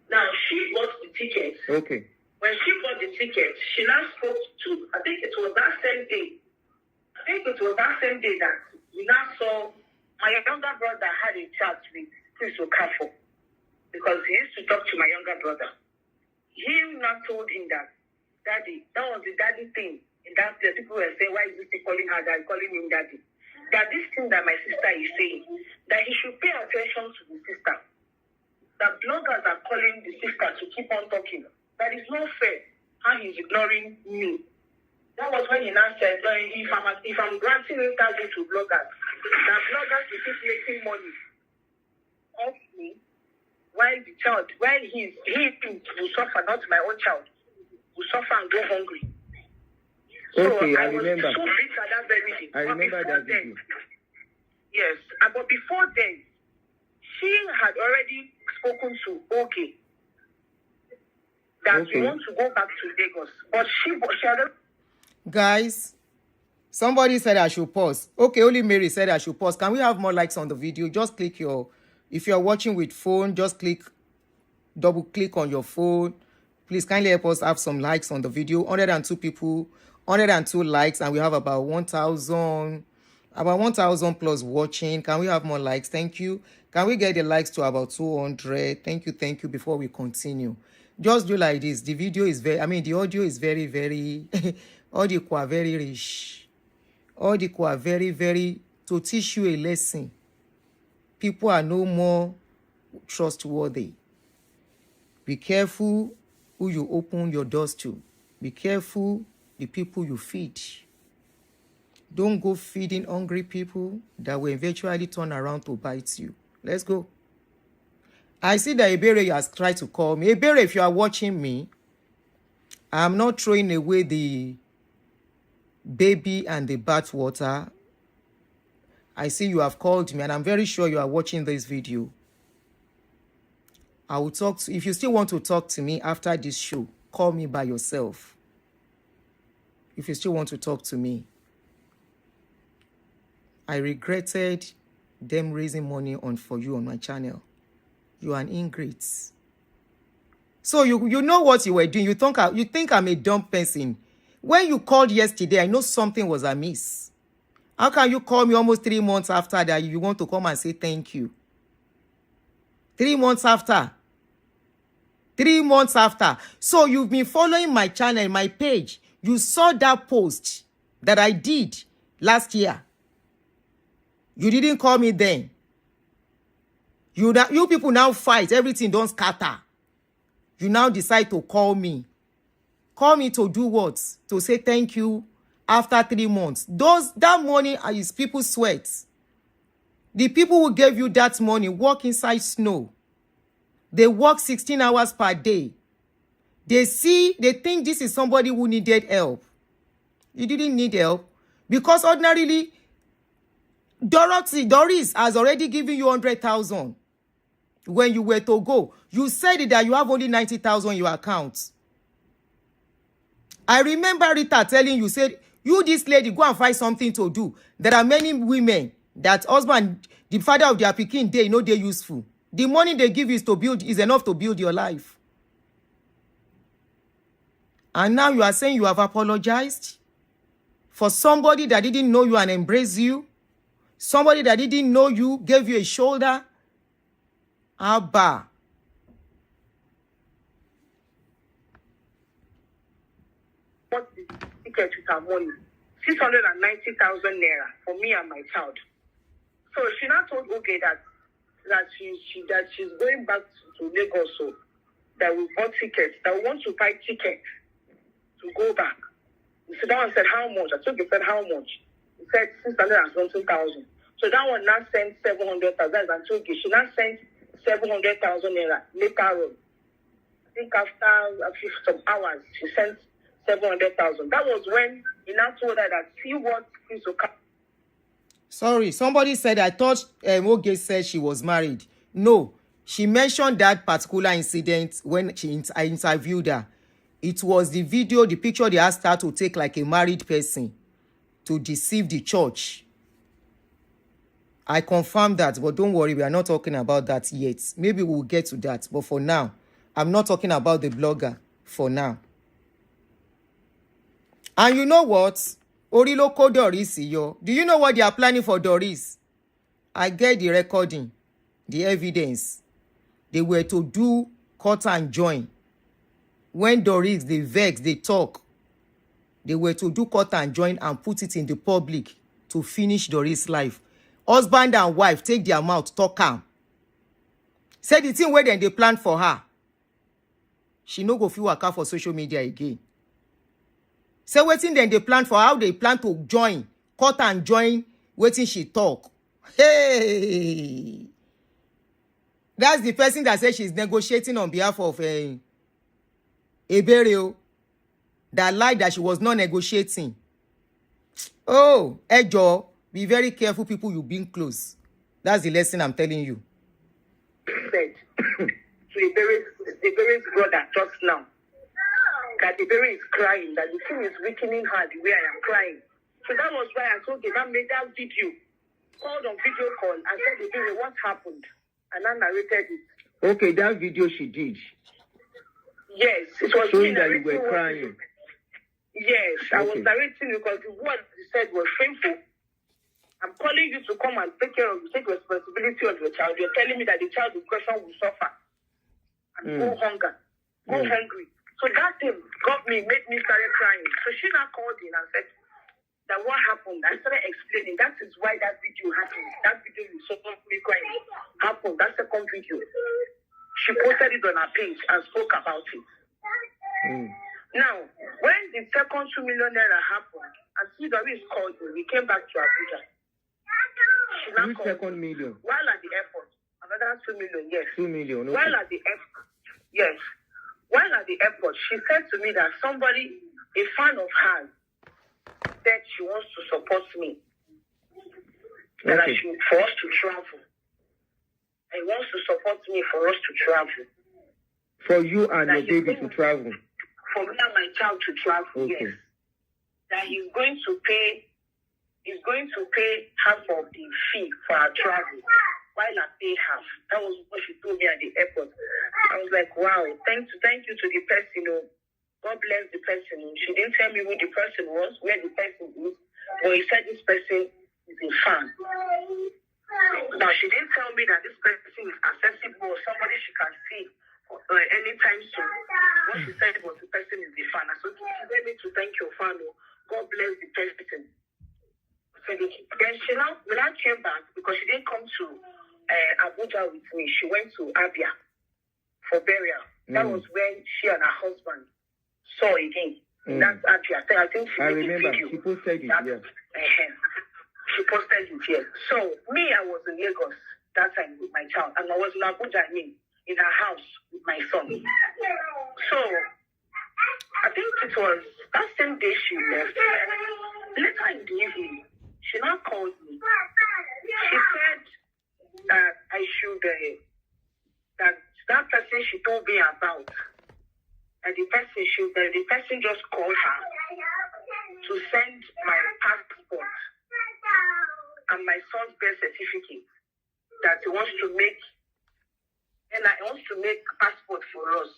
Now, she bought the ticket. Okay. When she bought the ticket, she now spoke to, I think it was that same day that we now saw my younger brother had a chat with Chris Okafo because he used to talk to my younger brother. He now told him that, Daddy, that was the daddy thing. In that place, people were saying, why is he calling her dad, calling him daddy? That this thing that my sister is saying, that he should pay attention to the sister. That bloggers are calling the sister to keep on talking. That is not fair how he's ignoring me. That was when he now said, if I'm granting interview to bloggers, that bloggers will keep making money off me while he will suffer, not my own child, will suffer and go hungry. Okay, I was remember. so bitter that very day. I remember that video. Yes, but before then, she had already spoken to Oge that we want to go back to Lagos. But she had... Guys, somebody said I should pause. Okay, only Mary said I should pause. Can we have more likes on the video? Just click your... If you're watching with phone, just double click on your phone. Please kindly help us have some likes on the video. 102 people, 102 likes, and we have about 1,000 plus watching. Can we have more likes? Thank you. Can we get the likes to about 200? Thank you before we continue. Just do like this. The video is the audio is very, very audio are very rich. Audio are very, very to teach you a lesson. People are no more trustworthy. Be careful who you open your doors to. Be careful the people you feed. Don't go feeding hungry people that will eventually turn around to bite you. Let's go. I see that Ebere has tried to call me. Ebere, if you are watching me, I'm not throwing away the baby and the bath water. I see you have called me, and I'm very sure you are watching this video. I will talk to, if you still want to talk to me after this show, call me by yourself. If you still want to talk to me. I regretted them raising money for you on my channel. You are an ingrate. So you know what you were doing. You think I'm a dumb person. When you called yesterday, I know something was amiss. How can you call me almost 3 months after that you want to come and say thank you? 3 months after. 3 months after. So you've been following my channel, my page. You saw that post that I did last year. You didn't call me then. You people now fight. Everything don't scatter. You now decide to call me. Call me to do what? To say thank you after 3 months. That money is people's sweat. The people who gave you that money work inside snow. They work 16 hours per day. They think this is somebody who needed help. You didn't need help. Because ordinarily, Doris has already given you 100,000 when you were to go. You said that you have only 90,000 in your account. I remember Rita telling you, said, you, this lady, go and find something to do. There are many women that husband, the father of their pikin, they know they're useful. The money they give is enough to build your life. And now you are saying you have apologized for somebody that didn't know you and embrace you. Somebody that didn't know you gave you a shoulder. Abba. What is the ticket with her money? 690,000 naira for me and my child. So she now told Oge that she's going back to Lagos, so that we bought tickets, that we want to buy tickets to go back. So that one said, how much? I told you, said, how much? He said, 620,000. So that one now sent 700,000. And so she now sent 700,000 naira later on. I think after some hours, she sent 700,000. That was when he now told her that, see what is to come. Sorry, somebody said, I thought Oge said she was married. No, she mentioned that particular incident when I interviewed her. It was the video, the picture they asked her to take like a married person to deceive the church. I confirmed that, but don't worry, we are not talking about that yet. Maybe we'll get to that, but for now, I'm not talking about the blogger for now. And you know what? Oriloko Doris, yo. Do you know what they are planning for Doris? I get the recording, the evidence. They were to do cut and join. When Doris, they vex, they talk. They were to do cut and join and put it in the public to finish Doris' life. Husband and wife take their mouth, talk am. Say the thing where then they plan for her. She no go fit waka for social media again. Say wetin then they plan for how they plan to join, cut and join, wetin she talk. Hey! That's the person that says she's negotiating on behalf of Ebere, that lied that she was not negotiating. Oh, Ejo, be very careful, people you being close. That's the lesson I'm telling you. Said to Ebere's brother just now that Ebere is crying, that the thing is weakening her the way I am crying. So that was why I told him I made that video, called on video call, and said, Ebere, what happened? And I narrated it. Okay, that video she did. Yes, it was showing that you were crying. Yes, okay. I was narrating because what you said was shameful. I'm calling you to come and take responsibility of your child. You're telling me that the child in question will suffer and go hungry. So that thing made me start crying. So she now called in and said that what happened. I started explaining. That is why that video happened. That video you saw me crying happened. That second video. She posted it on her page and spoke about it. Now, when the second 2 million naira happened, and Doris called me, we came back to Abuja. Which second million? While at the airport. Another 2 million, yes. 2 million, okay. While at the airport, yes. While at the airport, she said to me that somebody, a fan of hers, said she wants to support me. That for us to travel. He wants to support me for us to travel. For you and your baby to travel? For me and my child to travel, okay. Yes. That he's going to pay half of the fee for our travel while I pay half. That was what she told me at the airport. I was like, wow, thank you to the person, God bless the person. She didn't tell me who the person was, where the person is, but he said this person is a fan. Now, she didn't tell me that this person is accessible or somebody she can see anytime soon. What she said was the person is a fan. So she said me to thank your fan. God bless the person. So then when I came back, because she didn't come to Abuja with me, she went to Abia for burial. That was when she and her husband saw again. That's Abia. I think she made a video. She posted it, yeah. She posted it here. So me, I was in Lagos that time with my child, and I was in Abuja, in her house with my son. So I think it was that same day she left. Later in the evening, she now called me. She said that I should that person she told me about, and the person just called her to send my passport and my son's birth certificate, that he wants to make, and I want to make passport for us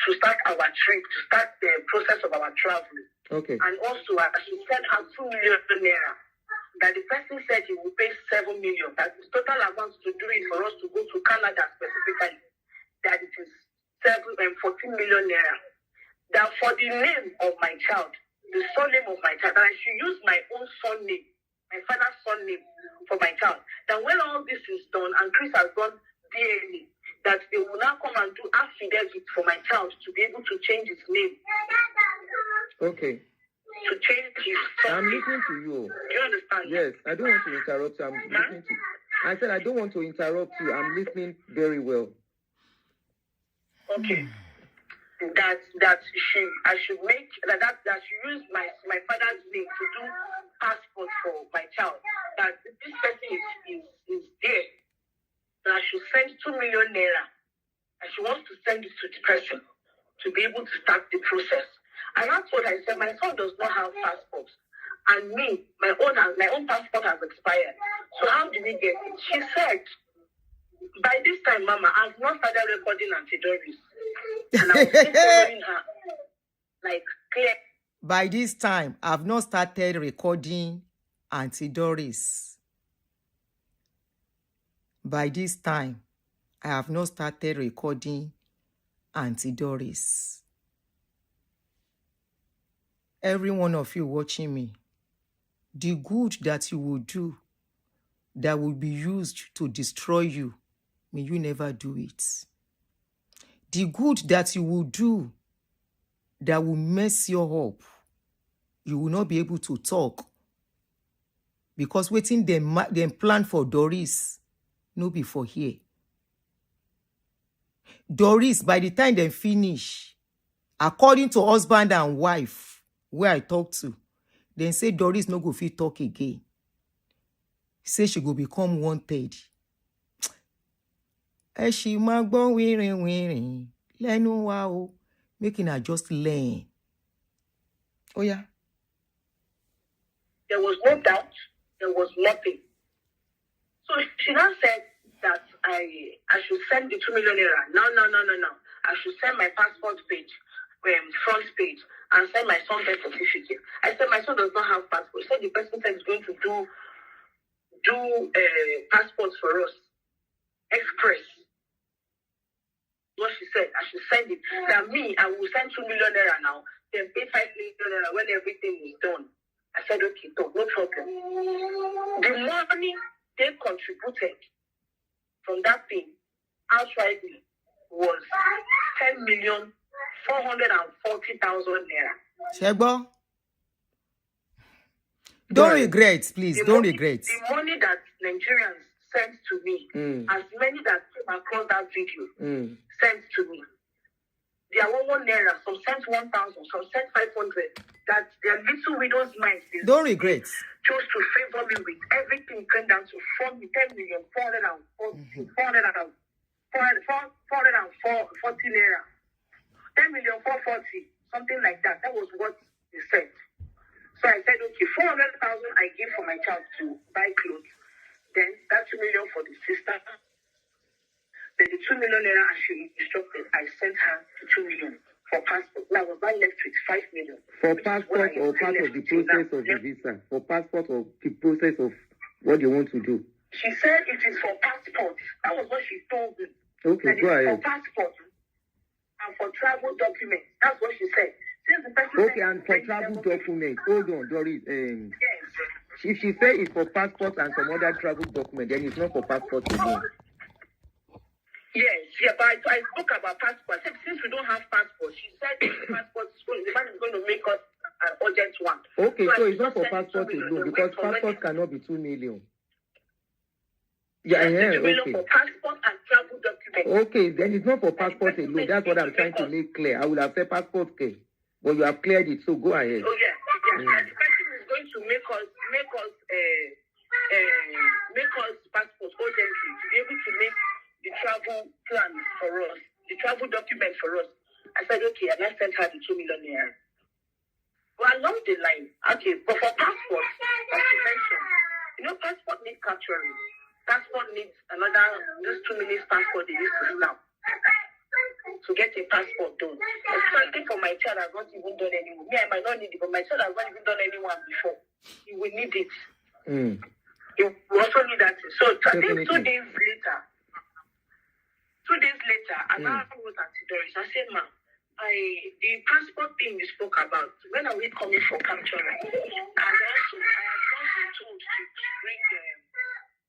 to start our trip, to start the process of our travel. Okay. And also, I should send her 2 million naira. That the person said he will pay 7 million. That the total amount to do it for us to go to Canada specifically, that it is 14 million naira. That for the name of my child, the surname of my child, that I should use my own surname, my father's surname for my child. That when all this is done and Chris has done DNA, that they will now come and do affidavit for my child to be able to change his name. Okay. To change his surname. I'm listening to you. Do you understand? Yes, I don't want to interrupt you. I'm listening to you. I said I don't want to interrupt you. I'm listening very well. Okay. That she use my father's name to do passport for my child. That this person is there. That I should send 2 million naira. And she wants to send it to the person to be able to start the process. And that's what I said. My son does not have passport. And me, my own passport has expired. So how did we get it? She said, by this time, Mama, I've not started recording Aunty Doris. And I was following her. Like, clear. By this time, I've not started recording Aunty Doris. By this time, I have not started recording Aunty Doris. Every one of you watching me, the good that you will do that will be used to destroy you, may you never do it. The good that you will do that will mess you up, you will not be able to talk. Because waiting them plan for Doris, no be for here. Doris, by the time they finish, according to husband and wife, where I talk to, Then say Doris no go fit talk again. Say she go become wanted. She ma gbọ́ wìrìn lẹ́nu wa o. Making her just learn. Oh yeah. There was no doubt. There was nothing. So she now said that I should send the 2 million naira. No. I should send my passport page, front page, and send my son birth certificate. I said my son does not have passport. She said the person said he's going to do passports for us. Express. What she said, I should send it. Now me, I will send 2 million naira now. Then pay 5 million naira when everything is done. I said, okay, no problem. The money they contributed from that thing outrightly was 10,440,000 naira. Shegbo. Don't regret, please. Don't regret. The money that Nigerians sent to me, as many that came across that video, sent to me. There were 1 naira, some sent 1,000, some sent 500. That their little widow's minds. Don't regret. Chose to favor me with everything came down to 10,440,000 naira. 10,440,000, something like that. That was what they said. So I said, okay, 400,000 I give for my child to buy clothes. Then that 2 million for the sister. Then the 2 million naira as she instructed, I sent her to 2 million for passport. Now I was not left with 5 million. For passport or part of the process of the visa? For passport or the process of what you want to do? She said it is for passport. That was what she told me. Okay, go ahead. For passport and for travel documents. That's what she said. Since the person okay, and for travel documents. Hold on, Doris. Yes. If she said it's for passport and some other travel document, then it's not for passport alone. Yes, yeah, but I spoke about passport. Since we don't have passport, she said the man is going to make us an urgent one. Okay, so it's not for passport alone, because passport cannot be 2 million. Yeah, yes, 2 million okay. For passport and travel documents. Okay, then it's not for passport alone. That's what I'm trying to make clear. I would have said passport case, but you have cleared it, so go ahead. Oh yeah. The person is going to make us passport urgently to be able to make the travel plan for us, the travel document for us. I said, okay, and I sent her the 2 million naira. Well, along the line, okay, but for passport, as you mentioned, passport needs capturing. Passport needs this 2 minutes passport they used to snap to get a passport done. Especially for my child, I've not even done anyone. Me, I might not need it, but my child has not even done anyone before. He will need it. He will also need that. So I think 2 days later, I now wrote Aunty Doris. I said, ma'am, the passport thing you spoke about, when are we coming for capturing? And also, I have not been told to bring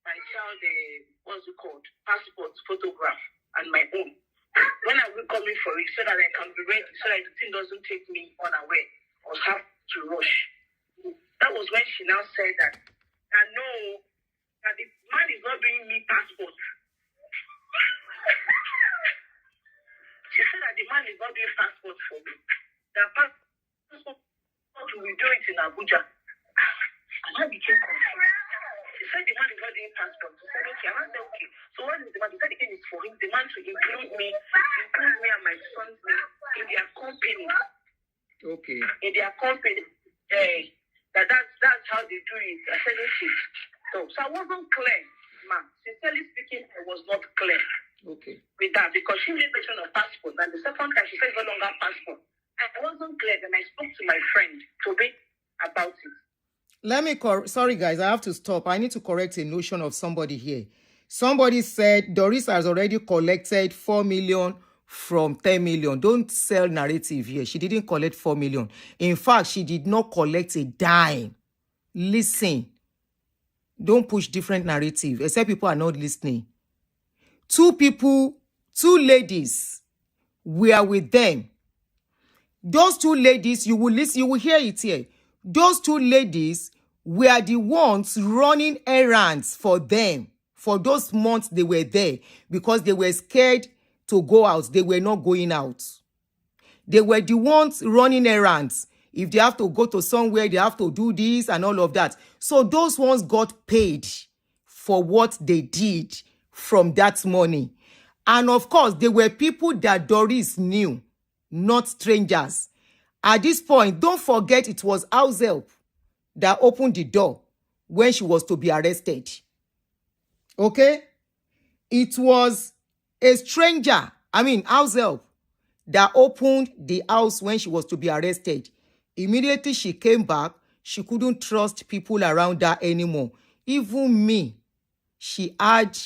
my child, what's it called, passport photograph and my own. When are we coming for it so that I can be ready, so that the thing doesn't take me unaware or have to rush? That was when she now said that no, that the man is not doing me passport. She said that the man is not doing passport for me. The passport will do it in Abuja. And I became confused. She said the man is not doing passport. She said, okay. And I said, okay. So what is the man? She said the thing is for him, the man to include me and my son's name in their company. Okay. In their company. That's how they do it. I said, okay. So I wasn't clear, ma'am. Sincerely speaking, I was not clear. Okay. With that, because she made mention of passport, and the second time she said no longer passport. I wasn't clear, then I spoke to my friend Toby about it. Let me sorry guys, I have to stop. I need to correct a notion of somebody here. Somebody said Doris has already collected 4 million from 10 million. Don't sell narrative here. She didn't collect 4 million. In fact, she did not collect a dime. Listen. Don't push different narrative, except people are not listening. 2 ladies were with them. Those 2 ladies, you will listen, you will hear it here. Those 2 ladies were the ones running errands for them for those months they were there, because they were scared to go out. They were not going out. They were the ones running errands. If they have to go to somewhere, they have to do this and all of that. So those ones got paid for what they did from that money. And of course, they were people that Doris knew, not strangers. At this point, don't forget it was house help that opened the door when she was to be arrested. Okay? It was a stranger, house help, that opened the house when she was to be arrested. Immediately she came back, she couldn't trust people around her anymore. Even me, she had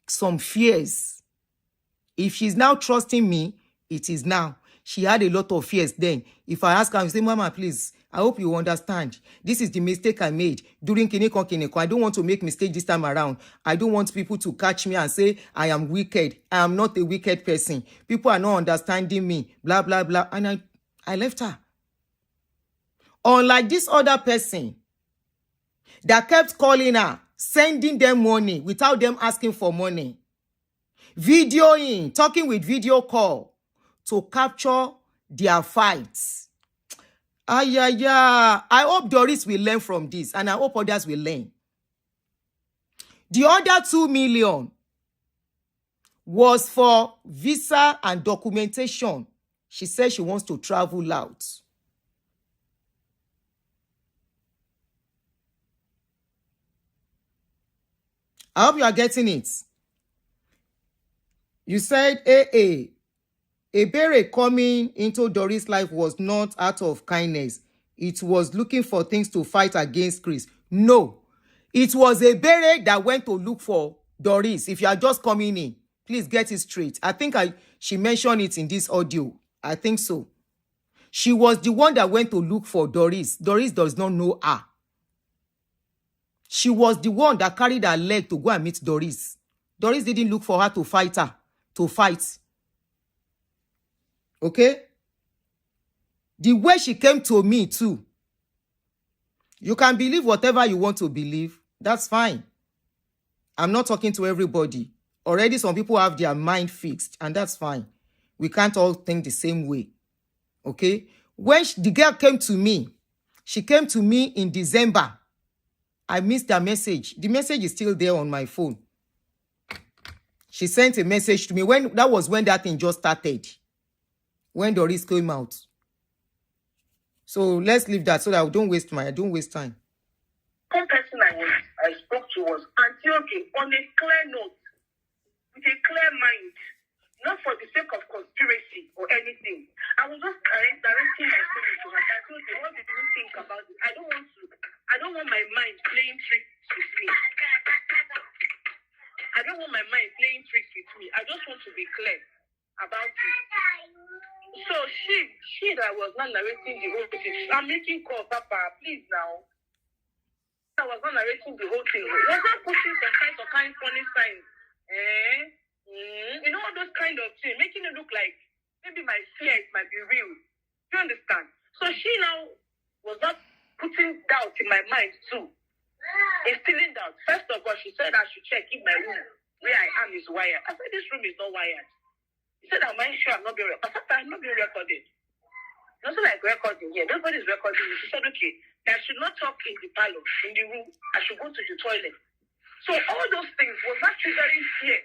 some fears. If she's now trusting me, it is now. She had a lot of fears then. If I ask her, I say, Mama, please, I hope you understand. This is the mistake I made during Kiniko. I don't want to make mistake this time around. I don't want people to catch me and say I am wicked. I am not a wicked person. People are not understanding me. Blah, blah, blah. And I left her. Unlike this other person that kept calling her, sending them money without them asking for money. Videoing, talking with video call to capture their fights. I hope Doris will learn from this, and I hope others will learn. The other 2 million was for visa and documentation. She said she wants to travel out. I hope you are getting it. You said, Ebere coming into Doris' life was not out of kindness. It was looking for things to fight against Chris. No. It was Ebere that went to look for Doris. If you are just coming in, please get it straight. I think she mentioned it in this audio. I think so. She was the one that went to look for Doris. Doris does not know her. She was the one that carried her leg to go and meet Doris. Doris didn't look for her to fight her. To fight. Okay? The way she came to me too. You can believe whatever you want to believe. That's fine. I'm not talking to everybody. Already some people have their mind fixed, and that's fine. We can't all think the same way. Okay? When the girl came to me, she came to me in December. I missed her message. The message is still there on my phone. She sent a message to me. That was when that thing just started. When Doris came out. So let's leave that so that I don't waste time. One person I spoke to was Aunty on a clear note, with a clear mind, not for the sake of conspiracy or anything. I was just directing my feelings to her. I told her, what did you think about it? I don't want my mind playing tricks with me. I don't want my mind playing tricks with me. I just want to be clear about it. So she that was not narrating the whole thing. I'm making call, Papa, please now. I was not narrating the whole thing. Was not putting some kind funny signs. You know, all those kind of things, making it look like maybe my fears might be real. Do you understand? So she now was not putting doubt in my mind too. Instilling doubt. First of all, she said I should check if my room where I am is wired. I said this room is not wired. He said, am I sure I'm not being recorded? I said, I'm not being recorded. Nothing like recording here. Nobody's recording. She said, okay, I should not talk in the parlor, in the room. I should go to the toilet. So all those things was not triggering fear.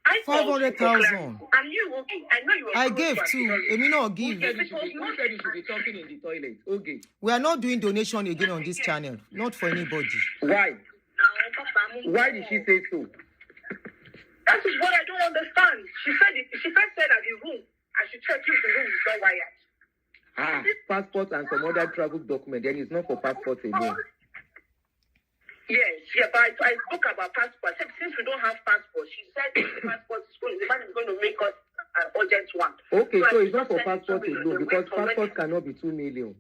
I 500,000. And you, okay. I know you were. I gave too. Emi not give. Who said you should be talking in the toilet? Okay. We are not doing donation again on this channel. Not for anybody. Why? Why did she say so? That is what I don't understand. She first said that the room, I should check if the room is not wired. Passport and some other travel document. Then it's not for passport alone. Yes, but I spoke about passport. Since we don't have passport, she said the passport the man is going to make us an urgent one. Okay, so it's not for passport alone because passport cannot be 2 million.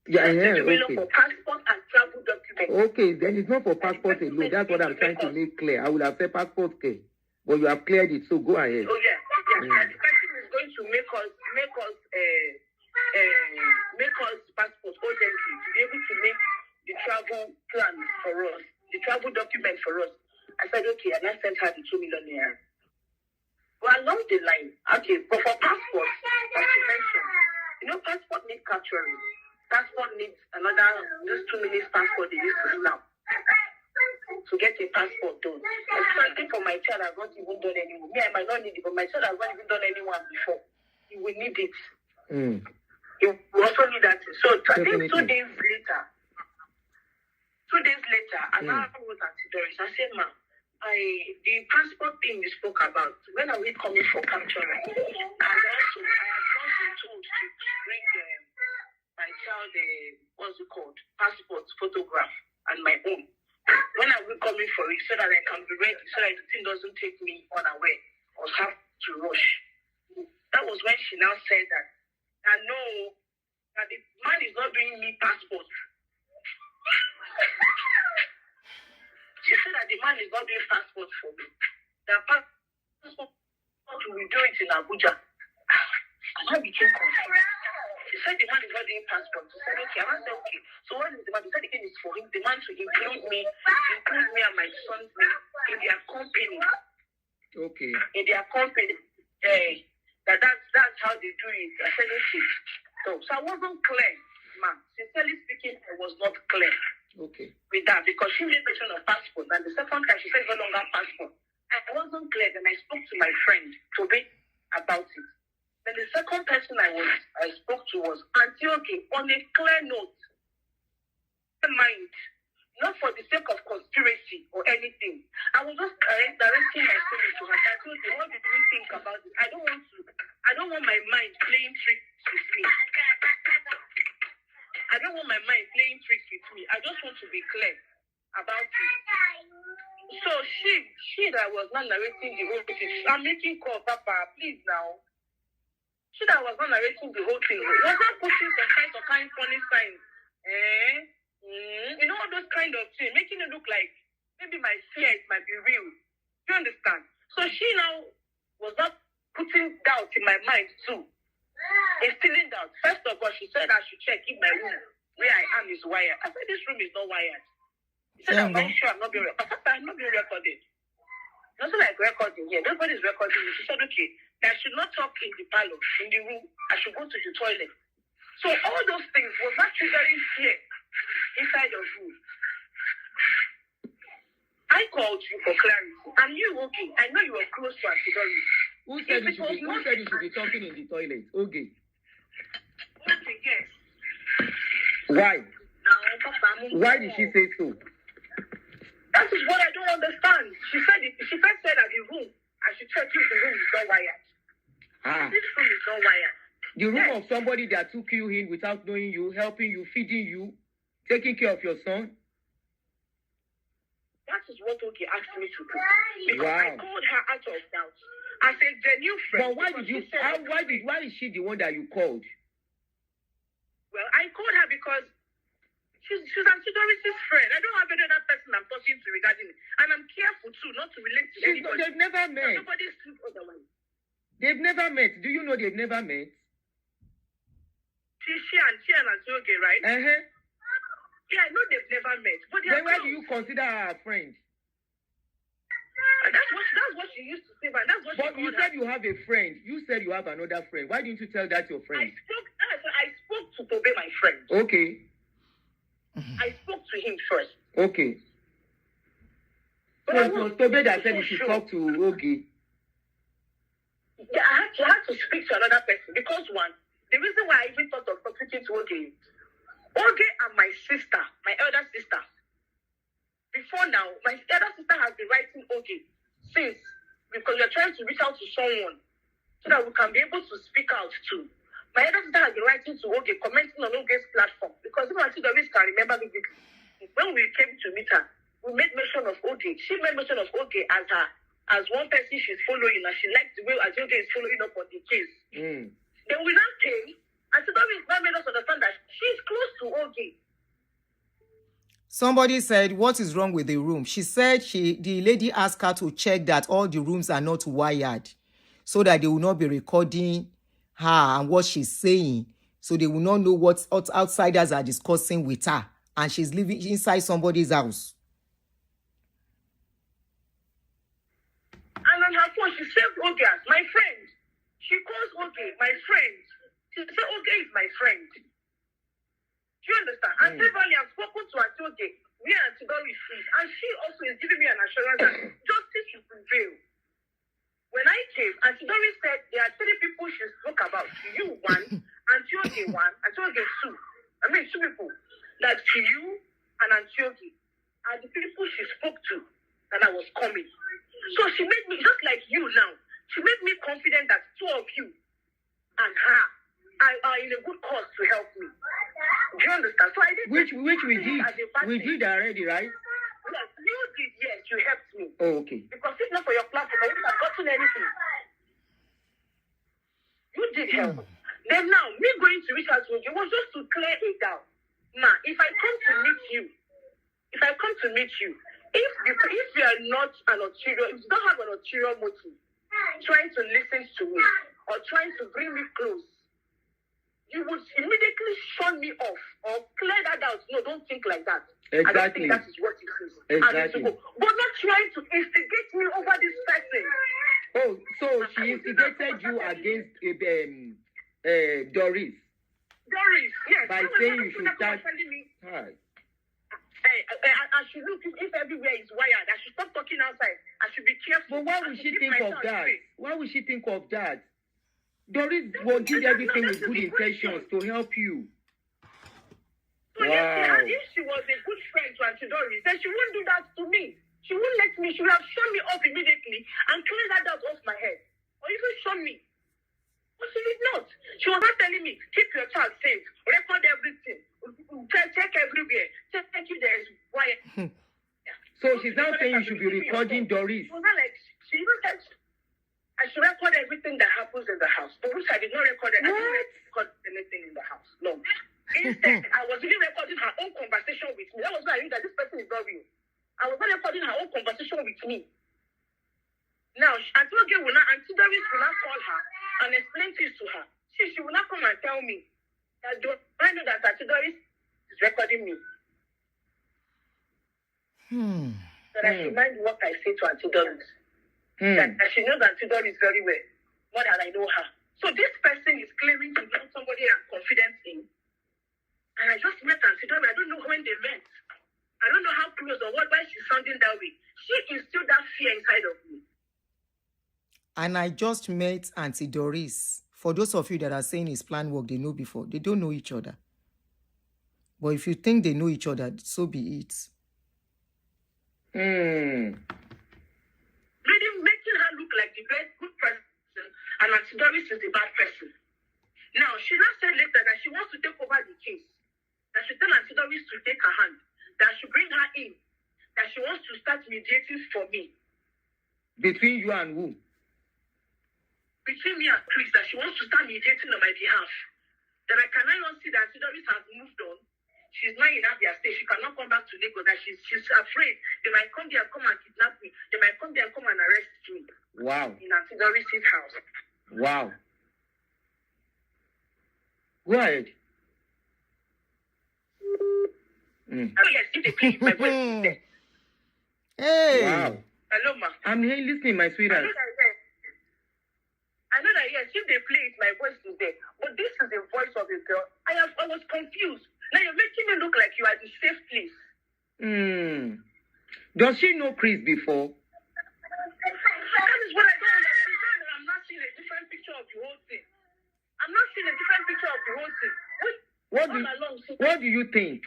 Yeah, okay. For passport and travel documents. Okay, then it's not for passport alone. That's what I'm trying to make clear. I would have said passport clear, but you have cleared it, so go ahead. Oh yeah. And the person is going to make us passport urgently to be able to make the travel plan for us, the travel document for us. I said, okay, and I sent her the 2 million naira. Well, along the line, okay, but for passport, as you mentioned, you know, passport needs capturing. Passport needs just 2 minutes passport they used to snap to get a passport done. Especially for my child, I've not even done anyone. Me, I might not need it, but my child has not even done anyone before. He will need it. He will also need that. So I think 2 days later, I now wrote Aunty Doris. I said, "Ma, the passport thing you spoke about, when are we coming for capturing? And also, I have not been told to bring my child, what's it called, passport photograph and my own. When are we coming for it so that I can be ready, so that the thing doesn't take me unaware or have to rush?" That was when she now said that, I know that the man is not doing me passport. She said that the man is not doing passport for me. The passport will do it in Abuja. And I became confused. She said the man is not doing passport. She said, okay. I said, okay. So what is the man? She said the thing is for him. The man to include me and my son's name in their company. Okay. In their company. That's how they do it. I said, okay. So I wasn't clear, ma'am. Sincerely speaking, I was not clear. Okay. With that, because she made mention of passport, and the second time she said no longer passport. I wasn't clear. Then I spoke to my friend Toby about it. Then the second person I spoke to was Aunty, okay, on a clear note. Mind, not for the sake of conspiracy or anything. I was just directing my story to her. I told her, what did you think about it? I don't want my mind playing tricks with me. I don't want my mind playing tricks with me. I just want to be clear about it. So she that was not narrating the whole thing. I'm making call, Papa, please now. She that was not narrating the whole thing. Was not putting some kind funny signs. You know, all those kind of things, making it look like maybe my fear it might be real. Do you understand? So she now was not putting doubt in my mind too. Instilling doubt. First of all, she said I should check if my room where I am is wired. I said this room is not wired. She said, I'm not sure I'm not being recorded. I'm not being recorded. Nothing like recording here. Nobody's recording me. She said, okay, I should not talk in the parlor, in the room. I should go to the toilet. So all those things was not triggering fear inside of you. I called you for clarity. And you, okay, I know you were close to Aunty Doris. Who said you should be talking in the toilet? Okay. Okay, yes. Why? Now, Papa, Why did she say so? That is what I don't understand. She first said that the room, I should check if the room is not wired. This room is not wired. The room of somebody that took you in without knowing you, helping you, feeding you, taking care of your son. That is what Ogi asked me to do. Because I called her out of doubt. I said, genuine friend. But why is she the one that you called? Well, I called her because she's Aunty Doris' friend. I don't have any other person I'm talking to regarding it. And I'm careful too, not to relate to anybody. They've never met. Nobody's too otherwise. They've never met. Do you know they've never met? She and Aunty Oge, right? Yeah, I know they've never met. But then why do you consider her a friend? That's what she used to say, but that's what But you said you have a friend. You said you have another friend. Why didn't you tell that your friend? I spoke to Tobe, my friend. Okay. I spoke to him first. Okay. So it was Tobe that said you should talk to Oge. Yeah, I had to speak to another person because the reason why I even thought of speaking to Oge and my sister, my elder sister. Before now, my elder sister has been writing Oge since, because we're trying to reach out to someone so that we can be able to speak out too. My elder sister has been writing to Oge, commenting on Oge's platform, because if Aunty Doris can remember vividly, when we came to meet her, we made mention of Oge. She made mention of Oge as one person she's following, and she likes the way Aunty Oge is following up on the case. Then we now came, Aunty Doris now made us understand that she's close to Oge. Somebody said, what is wrong with the room? She said the lady asked her to check that all the rooms are not wired so that they will not be recording her and what she's saying. So they will not know what outsiders are discussing with her. And she's living inside somebody's house. And on her phone, she served Oge as my friend. She calls Oge my friend. She said Oge is my friend. Do you understand? And severally, I've spoken to Aunty Oge. Me and Aunty Doris is, and she also is giving me an assurance that justice should prevail. When I came, Aunty Doris said there are 3 people she spoke about. You one, Aunty Oge one, Aunty Oge two. I mean 2 people. Like to you and Aunty Oge are the people she spoke to that I was coming. So she made me, just like you now, she made me confident that 2 of you and her are in a good cause to help me. Do you understand? So I did. Which we did. We did already, right? Yes, you did. Yes, you helped me. Oh, okay. Because if not for your platform, I wouldn't have gotten anything. You did help. Then now, me going to reach out to you was just to clear it down. Ma, if I come to meet you, if you are not an ulterior, if you don't have an ulterior motive, trying to listen to me or trying to bring me close, you would immediately shun me off or clear that out. No, don't think like that. Exactly. I don't think that is what it is. Exactly. But not trying to instigate me over this person. Oh, so she instigated you against Doris. Doris, yes. By saying you should start. Hi. I should look if everywhere is wired. I should stop talking outside. I should be careful. But why would she think of that? Why would she think of that? Doris did everything with good intentions to help you. So yes, if she was a good friend to Aunty Doris, then she wouldn't do that to me. She wouldn't let me. She would have shun me off immediately and clear that out off my head. Or even shun me. But she did not. She was not telling me, keep your child safe, record everything, check everywhere, check if there is wire. So she's now saying you should be recording Doris. She was not like, she even said, I should record everything that happens in the house. But which I did not record it. I didn't record anything in the house. No. Instead, I was really recording her own conversation with me. That was why I knew that this person is not real. I was not recording her own conversation with me. Now, Aunty Doris will not call her and explain things to her. She will not come and tell me that I know that Aunty Doris is recording me. So that she mind what I say to Aunty Doris. That she knows Aunty Doris very well, more than I know her. So this person is claiming to know somebody I'm confident in. And I just met Aunty Doris. I don't know when they met. I don't know how close or why she's sounding that way. She instilled that fear inside of me. And I just met Aunty Doris. For those of you that are saying it's plan work, they know before. They don't know each other. But if you think they know each other, so be it. Making her look like the best good person, and Aunty Doris is the bad person. Now, she now said later that she wants to take over the case. That she tell Aunty Doris to take her hand. That she bring her in. That she wants to start mediating for me. Between you and who? Between me and Chris, that she wants to start mediating on my behalf. That I cannot even see that Aunty Doris has moved on. She's not in Abia State. She cannot come back to Lagos. That she's afraid. They might come there and come and kidnap me. They might come there and come and arrest me. Wow. In Aunty Doris' house. Wow. Go ahead. Oh yes, if they play my voice is there. Hey. Wow. Hello, ma. I'm here listening, my sweetheart. I know that yes, if they play it, my voice is there. But this is the voice of a girl. I was confused. Now you're making me look like you are the safe place. Does she know Chris before? That is what I don't understand. I'm not seeing a different picture of the whole thing. I'm not seeing a different picture of the whole thing. What do you think?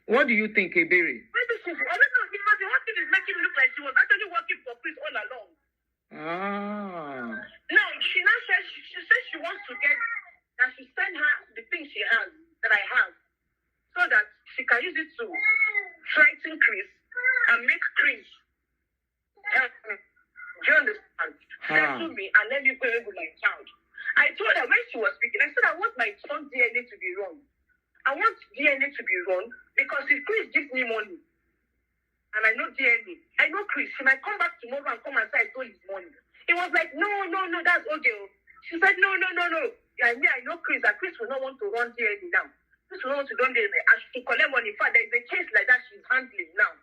What do you think, Ebere? Maybe I don't know, because the whole thing is making me look like she was actually working for Chris all along. No, she now says she wants to get that she send her the thing she has that I have, so that she can use it to frighten Chris and make Chris help me. Do you understand? Settle me and let me go with my child. I told her when she was speaking, I said I want my son's DNA to be wrong. I want DNA to be wrong because if Chris gives me money and I know DNA, I know Chris, she might come back tomorrow and come and say I stole his money. It was like, no, that's okay. She said, no. I know Chris, that Chris will not want to run DNA now. Chris will not want to run DNA. And she collect money. In fact, there is a case like that she's handling now.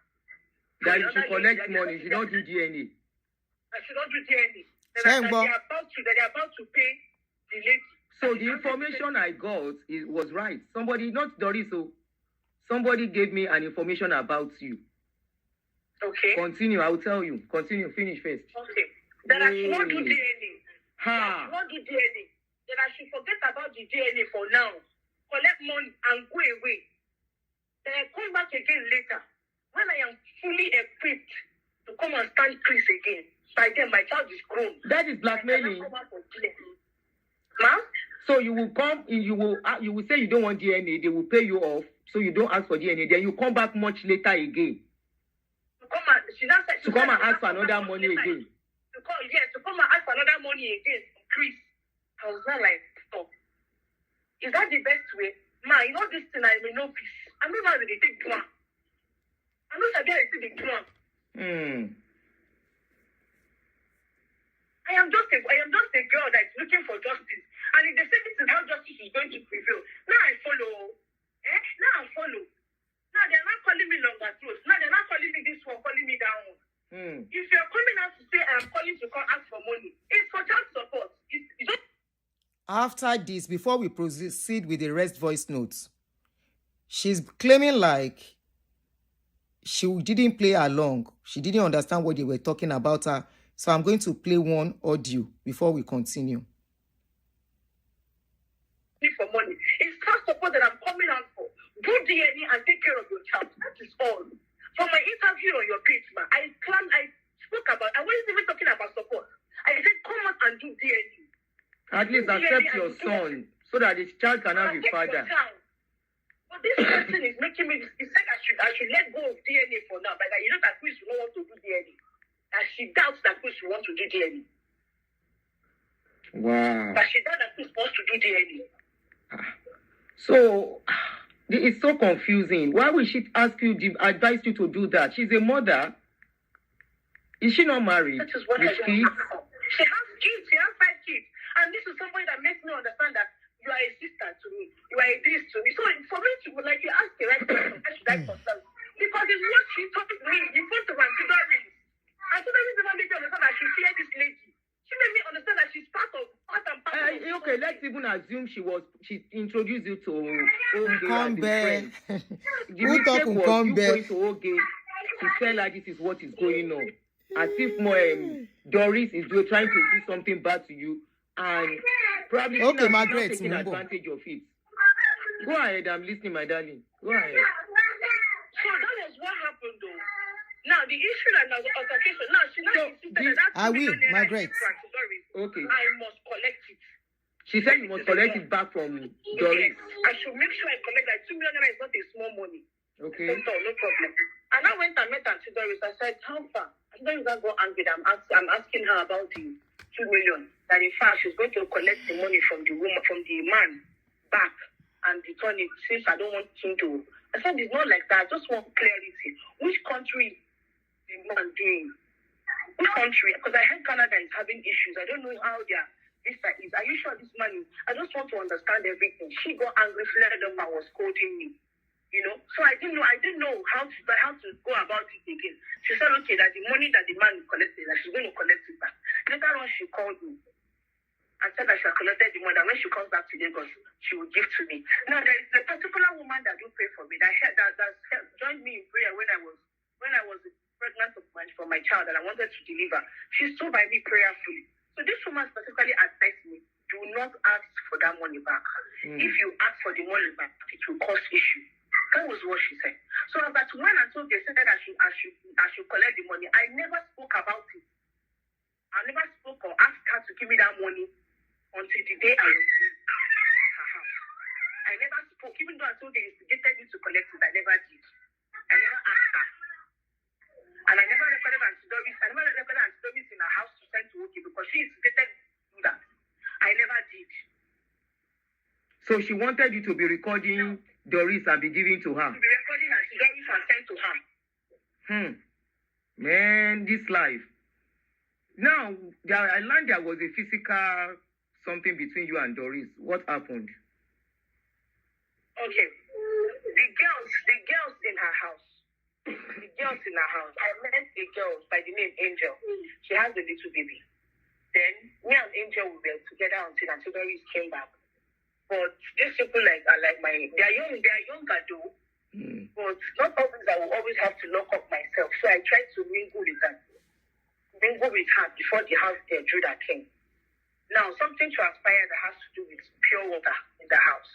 That she collects money, she don't do DNA. She don't do DNA. They're about to pay the lady. So the information I got was right. Somebody, not Doris, so somebody gave me an information about you. Okay. Continue, I will tell you. Continue, finish first. Okay. Then I should not do DNA. Ha. I should not do DNA. Then I should forget about the DNA for now. Collect money and go away. Then I come back again later. When I am fully equipped to come and stand Chris again. By then my child is grown. That is blackmailing. Ma'am? So you will come, you will say you don't want DNA, they will pay you off, so you don't ask for DNA. Then you come back much later again. To come and ask for another money again. To come and ask for another money again from Chris. I was not like, stop. Is that the best way? Ma, you know this thing, I may know peace. I know how they take plan. I know how they take plan. I am just a girl that's looking for justice. And if they say this is how justice is going to prevail, now I follow. Now I follow. Now they're not calling me longer throats. Now they're not calling me this one, calling me that one. If you're coming out to say I'm calling to come ask for money, it's for child support. It's just... After this, before we proceed with the rest voice notes, she's claiming like she didn't play along. She didn't understand what they were talking about her. So I'm going to play one audio before we continue. For money. It's child support that I'm coming out for. Do DNA and take care of your child. That is all. For my interview on your page, man, I spoke about, I wasn't even talking about support. I said, come out and do DNA. At least accept your son so that his child can have his father. But this person is making me, he said I should let go of DNA for now, but you know that Chris will not want to do DNA. And she doubts that Chris will want to do DNA. Wow. But she doubts that Chris wants to do DNA. So, it's so confusing. Why would she advise you to do that? She's a mother. Is she not married? That is what with I kids? She has kids. She has 5 kids. And this is somebody that makes me understand that you are a sister to me. You are a this to me. So for me to, like, you ask the right question, why should I consult? Because it's what she told me in front of Aunty Doris. Aunty Doris never made me understand that she feared this lady. She made me understand that she's part and parcel. Okay, let's even assume she introduced you to Come Who talk you going to Oge to tell her this is what is going on. As if Doris is trying to do something bad to you and probably Margaret, taking advantage of it. Go ahead, I'm listening, my darling. Go ahead. So that was what happened though. Now the issue that was altercation. Now she insisted that I will, Margaret. Okay. I must collect it. She said you must collect it back from Doris. Yes. I should make sure I collect like 2 million is not a small money. Okay. No problem. And I went and met Aunty Doris. I said, how far? Aunty Doris got angry. I'm asking her about the 2 million. That in fact she's going to collect the money from the woman, from the man back and return it since I don't want him to. I said it's not like that. I just want clarity. Which country is the man doing? Which country? Because I heard Canada is having issues. I don't know how their visa is. Are you sure this man is? I just want to understand everything. She got angry, flared up, and was scolding me. You know, so I didn't know how to go about it again. She said, okay, that the money that the man collected, that she's going to collect it back. Later on, she called me and said that she had collected the money. And when she comes back to Lagos, she will give to me. Now, there is a particular woman that do pray for me that joined me in prayer when I was pregnant for my child and I wanted to deliver. She stood by me prayerfully. So this woman specifically advised me, do not ask for that money back. If you ask for the money back, it will cause issue. That was what she said. So as that when I told they said that I should collect the money, I never spoke about it. I never spoke or asked her to give me that money until the day I was leaving her house. I never spoke, even though I told they instigated me to collect it, I never did. I never asked her. And I never recorded Aunty Doris in her house to send to Oki because she instigated me to do that. I never did. So she wanted you to be recording Doris and be giving to her. To be recording Aunty Doris and sent to her. Man, this life. Now, I learned there was a physical something between you and Doris. What happened? Okay. The girls in her house. I met a girl by the name Angel. She has a little baby. Then me and Angel we were together until Doris came back. But these people are like they are younger though. But not always I will always have to lock up myself. So I tried to mingle with her before the house girl drew that came. Now something transpired that has to do with pure water in the house.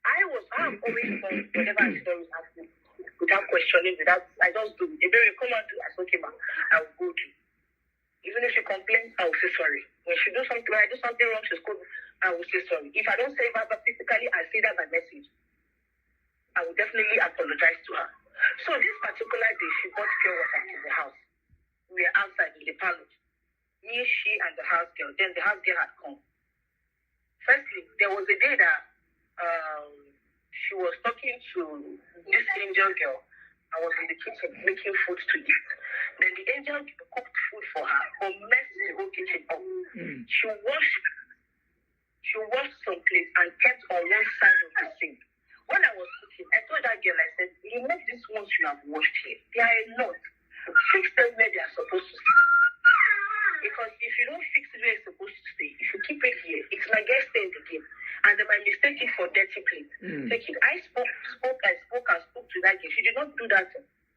I'm always for whatever Doris asked me without questioning, I just do it. If they come and do, I say, okay, ma, I will go do. Even if she complains, I will say sorry. When she do something, when I do something wrong, she's called, I will say sorry. If I don't say verbal physically, I say that by message. I will definitely apologize to her. So this particular day, she brought pure water to the house. We were outside in the parlor. Me, she, and the house girl. Then the house girl had come. Firstly, there was a day that she was talking to this angel girl. I was in the kitchen making food to eat. Then the angel cooked food for her, but messed the whole kitchen up. She washed some plates and kept on one side of the sink. When I was cooking, I told that girl, I said, remove these ones you have washed here. They are not. Fix them where they are supposed to stay. Because if you don't fix it where it's supposed to stay, if you keep it here, it's like get stained again. And they might mistake it for dirty plate. Take it. I spoke to that girl. She did not do that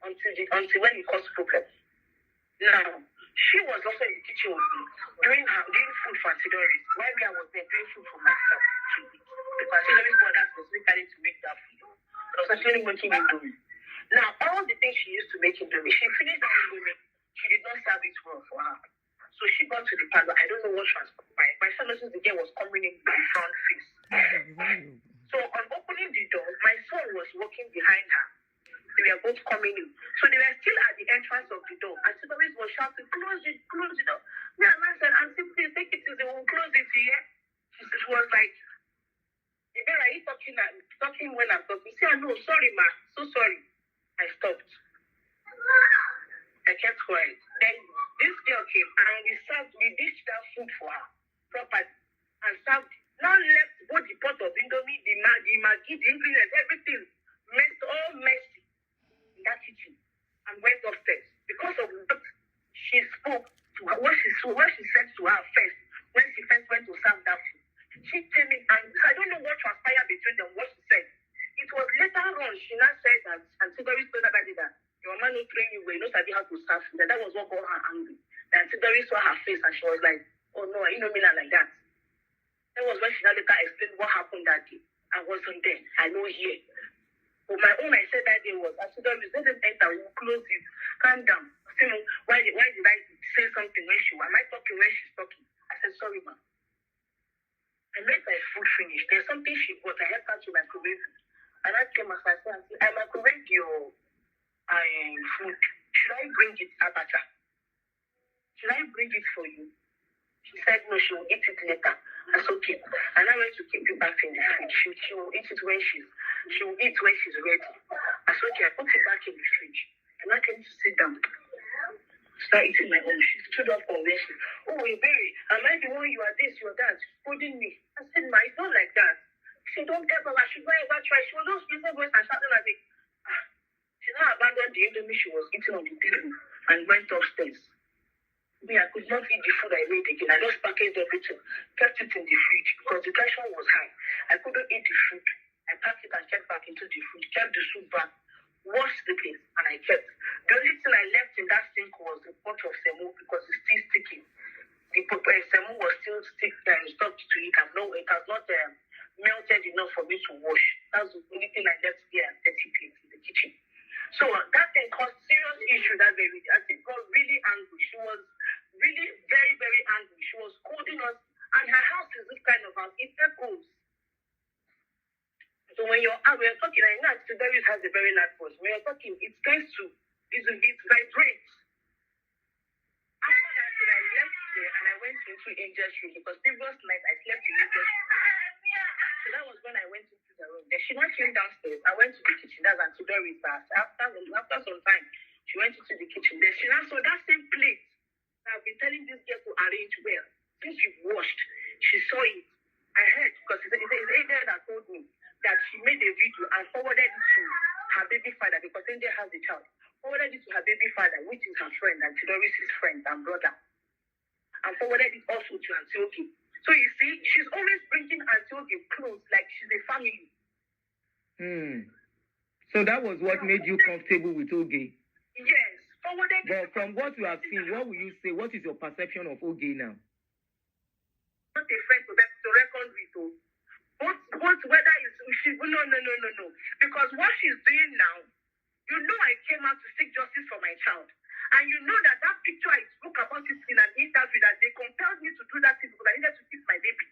until when it caused problems. Now, she was also in the kitchen with me, doing food for Aunty Doris. While I was there doing food for myself to eat. Because Aunty Doris brought that specifically to make that food. I was actually making Indomie. Now, all the things she used to make Indomie, she finished that Indomie. She did not serve it well for her. So she got to the parlor. I don't know what transpired. My son noticed the girl was coming in with front face. So on opening the door, my son was walking behind her. They were both coming in. So they were still at the entrance of the door. And Doris was shouting, close it door. Me and I said, Aunty, please take it easy. We'll close it here. She was like, Ebere, are you talking when I'm talking? She said, no, sorry, ma. So sorry. I stopped. I kept quiet. Then this girl came and we dished that food for her properly and served. Now left both the pot of Indomie, the Maggi, the ingredients, everything messy in that kitchen and went upstairs because of what she spoke to her, what she said to her first when she first went to serve that food. She came in and I don't know what transpired between them, what she said. It was later on she now said that Aunty Doris told her that your man will train you well, you know how to serve food. That was what got her angry. And Aunty Doris saw her face and she was like, oh no, you know me not like that. That was when she now later explained what happened that day. I wasn't there. I know here. But my own I said that day was, Aunty Doris, let them enter, we'll close it. Calm down. Why did I say something when am I talking when she's talking? I said, sorry, ma'am. I made my food finish. There's something she bought. I helped her to microwave it. And I came as I said, I microwaved your food. Should I bring it, Abacha? Should I bring it for you? She said, no, she will eat it later. I said, okay. And I went to keep it back in the fridge. She will eat it when she's ready. I said, okay, I put it back in the fridge. And I came to sit down. Start eating my own. She stood up from where Ebere, am I the one you are this, you are that? She's holding me. I said, ma, it's not like that. She don't ever, I should not ever try. She was just using voice and shouting at me. She now abandoned the Indomie she was eating on the table and went upstairs. Me, I could not eat the food I made again. I just packaged everything, kept it in the fridge because the tension was high. I couldn't eat the food. I packed it and kept back into the fridge, kept the soup back, washed the plate, and I kept. The only thing I left in that sink was the pot of semo because it's still sticking. The semo was still stuck to it. It has not melted enough for me to wash. That's the only thing I left there and 30 plates in the kitchen. So that thing caused serious issue that very day. I think got really angry. She was really very, very angry. She was scolding us. And her house is this kind of house. It echoes. So when we're talking, I know Aunty Doris has a very loud voice. When you're talking, it tends to, it vibrates. After that, I left there and I went into Angel's room because previous night I slept in Angel's room. So that was when I went into the room. Then she now came downstairs. I went to the kitchen. That's Aunty Doris. After some time, she went into the kitchen. Then she now saw that same plate that I've been telling this girl to arrange well. Since you've washed, she saw it. I heard because it's Angel that told me that she made a video and forwarded it to her baby father because Angel has a child. Forwarded it to her baby father, which is her friend, Aunty Doris' friend and brother. And forwarded she's always bringing Aunty clothes like she's a family. So that was what made you comfortable with Oge? Yes. But from what you have seen, what will you say? What is your perception of Oge now? Not a friend to reckon with. But whether she no. Because what she's doing now, you know I came out to seek justice for my child. And you know that picture I spoke about it in an interview that they compelled me to do that thing because I needed to keep my baby.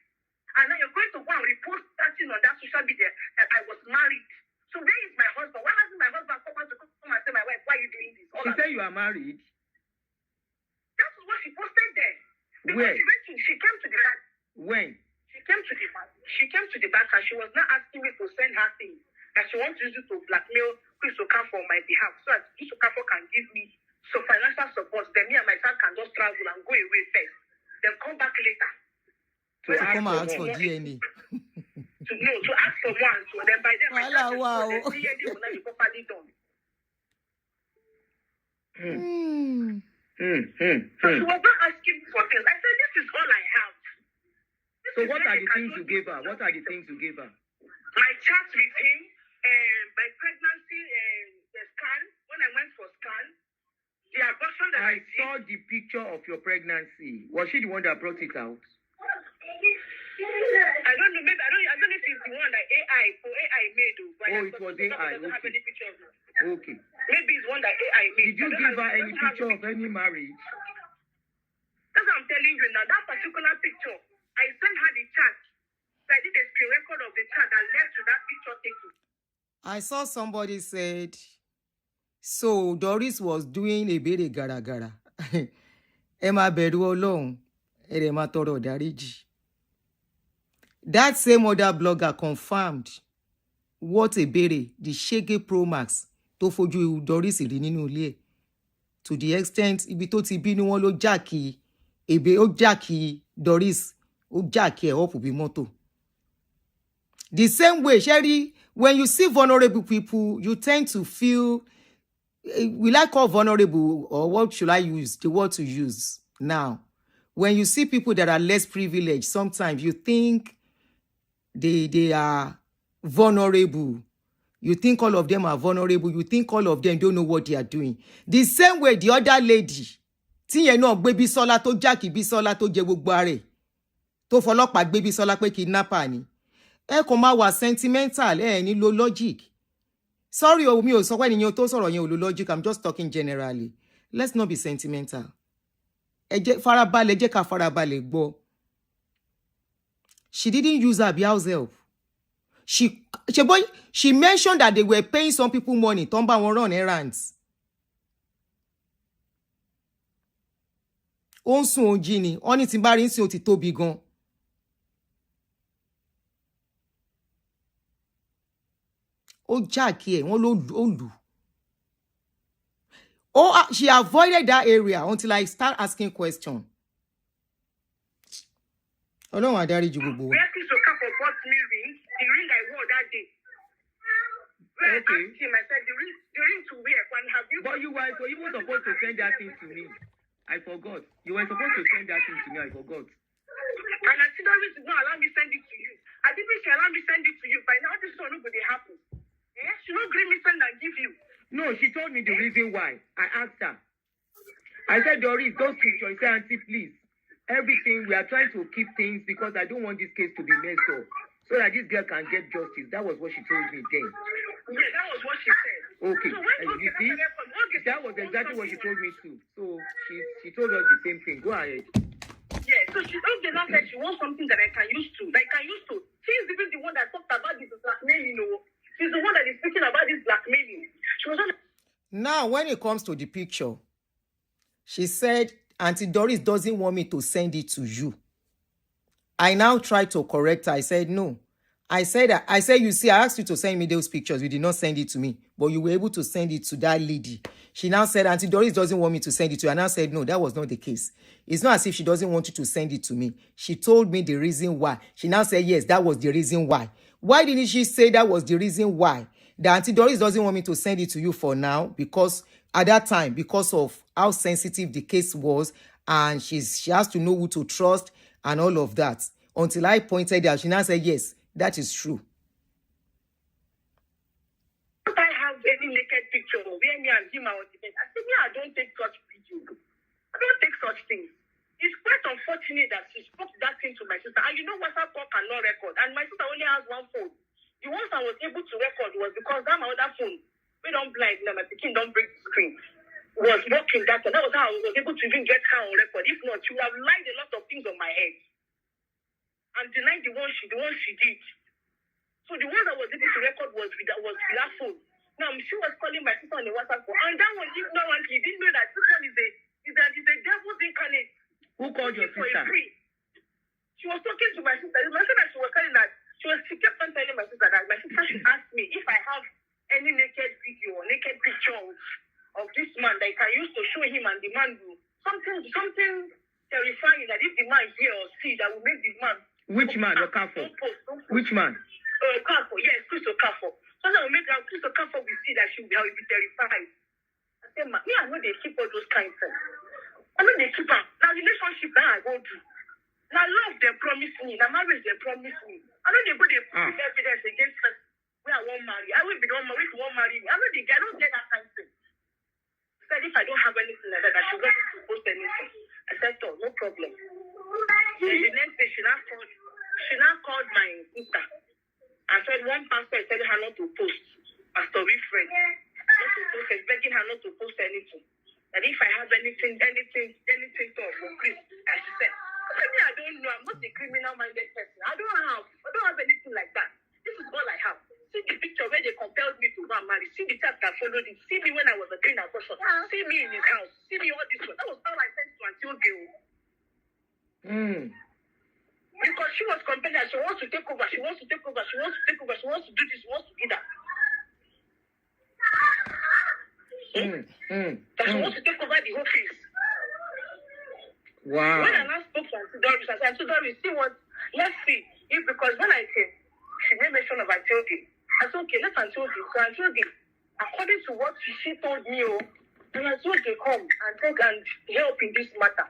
And now you're going to go and repost that thing on that social media that I was married. So where is my husband? Why hasn't my husband come out to come and say, my wife, why are you doing this? She said you are married. That was what she posted there. Because Where? She came to the bank. When? She came to the bank and she was not asking me to send her things. And she wants to use it to blackmail Chris Okafor on my behalf. So that Chris Okafor can give me some financial support. Then me and my son can just travel and go away first. Then come back later. To come and ask for DNA. To ask for one. So then by then, my son wow. the DNA will not be properly done. So she was not asking for things. I said, this is all I have. So what are the things you gave her? What are the things you gave her? My chat with him, my pregnancy, the scan, when I went for scan, the abortion that I saw the picture of your pregnancy. Was she the one that brought it out? I don't know. Maybe I don't know if it's the one that AI made. It was AI. Okay. Maybe it's one that AI made. Did you give her any picture of any marriage? That's what I'm telling you now. That particular picture, I sent her the chat. So I did a screen record of the chat that led to that picture taking. I saw somebody said, so Doris was doing Ebere gara gara. Emma beru Ọlọ́run, ere ma tọrọ dáríjì. That same other blogger confirmed what Ebere, the Shege Pro Max, tó fojú Doris rí nínú ilé. To the extent ibi tó ti bínú wọn ló jákì Ebere, ó jákì Doris, ó jákì ẹ̀ up bí mọ́tò. The same way, Sherry, when you see vulnerable people, you tend to feel, will I call vulnerable, or what should I use, the word to use now? When you see people that are less privileged, sometimes you think they are vulnerable. You think all of them are vulnerable. You think all of them don't know what they are doing. The same way the other lady, tíyẹn náà gbé Bísọ́lá tó jákì Bísọ́lá tó jẹ gbogbo are, tó fọlọ́pàá gbé Bísọ́lá pé kidnapper ni. Ẹ kò máa wà sentimental, ní lo logic. Sorry, mi ò sọ pé ènìyàn tó sọ̀rọ̀ yẹn ò lo logic. I'm just talking generally. Let's not be sentimental. Ẹ jẹ́ farabalẹ̀, jẹ́ ká farabalẹ̀ gbọ́. She didn't use her house help. She mentioned that they were paying some people money. Tó ń bá wọn run errands. Ó ń sùn ó jí ni. Ó ní tí bá rí ń sìn ó ti tóbi gan. Ó jákì ẹ̀, wọ́n ló lù. She avoided that area until I start asking questions. Ọlọ́run á dáríjì gbogbo. Where Chris Okafor bought me ring, the ring I wore that day. When I asked him, I said, the ring to wear, when have you... But you were even supposed to send that thing to me. I forgot. You were supposed to send that thing to me. I forgot. And I said, Doris did not allow me send it to you. I didn't say allow me send it to you. By now, this one nobody happen. She not agree me send and give you. No, she told me the reason why. I asked her. I said, Doris, those pictures. She said, Aunty, please. Everything, we are trying to keep things because I don't want this case to be messed up. So that this girl can get justice. That was what she told me then. Yeah, that was what she said. Okay. So when You see, that was exactly what she told me too. So she told us the same thing. Go ahead. Yeah, so she told the now that she wants something that I can use to. She's even the one that talked about this blackmailing, She's the one that is speaking about this blackmailing. She was on. Now, when it comes to the picture, she said, Aunty Doris doesn't want me to send it to you. I now tried to correct her. I said, no. I said, you see, I asked you to send me those pictures. You did not send it to me, but you were able to send it to that lady. She now said, Aunty Doris doesn't want me to send it to you. And I said, no, that was not the case. It's not as if she doesn't want you to send it to me. She told me the reason why. She now said, yes, that was the reason why. Why didn't she say that was the reason why? That Aunty Doris doesn't want me to send it to you for now because at that time, because of how sensitive the case was, and she has to know who to trust and all of that. until I pointed out. She now said, yes, that is true. If I have any naked picture where me and him are on the bed, I said, I don't take such videos. I don't take such things. It's quite unfortunate that she spoke that thing to my sister. And you know WhatsApp call cannot record. And my sister only has one phone. The ones I was able to record was because that my other phone, we don't blind now, my picking don't break the screen, was working that. And that was how I was able to even get her on record. If not, she would have lied a lot of things on my head and denied the one she did. So the one I was able to record was with that phone. Now she was calling my sister on the WhatsApp call, and that one ignorantly didn't know that this one is a devil's incarnate. Who called your sister? She was talking to my sister. My sister, she was telling that she kept on telling my sister that my sister should ask me if I have any naked video or naked picture of this man that I can use to show him and the man do something terrifying, that if the man hear or see, that will make the man. Which man? Your Kafo? Which man? Kafo, yes, Crystal Kafo. So that will make Crystal Kafo will see that she will be terrified. I said, I know they keep all those kinds of things. I know they keep up. Now relationship now I go through. Now love they promise me. Now marriage they promise me. I know they put evidence against us where I won't marry. I will be the one married who won't marry me. I know I don't get that kind of thing. I said if I don't have anything like that, I should not to post anything. I said, oh, no problem. So the next day she now called my sister and said one pastor is telling her not to post. Pastor Wilfred. Not to post, is begging her not to post anything. That if I have anything to for Chris, as she said, I don't know. I'm not a criminal-minded person. I don't have anything like that. This is all I have. See the picture where they compelled me to go and marry. See the chat that followed it. See me when I was a clean abortion. See me in his house. See me all this one. That was all I sent to Aunty Ogala. Because she was compelled that she wants to take over. She wants to do this. She wants to do that. That she wants to take over the whole case. Wow. When I last spoke to Aunty Doris, I said, Aunty Doris, see what? Let's see. If because when I came, she made mention of Aunty Ogala. I said, okay, let's Aunty Ogala. So Aunty Ogala, according to what she told me, and Aunty Ogala come and take and help in this matter.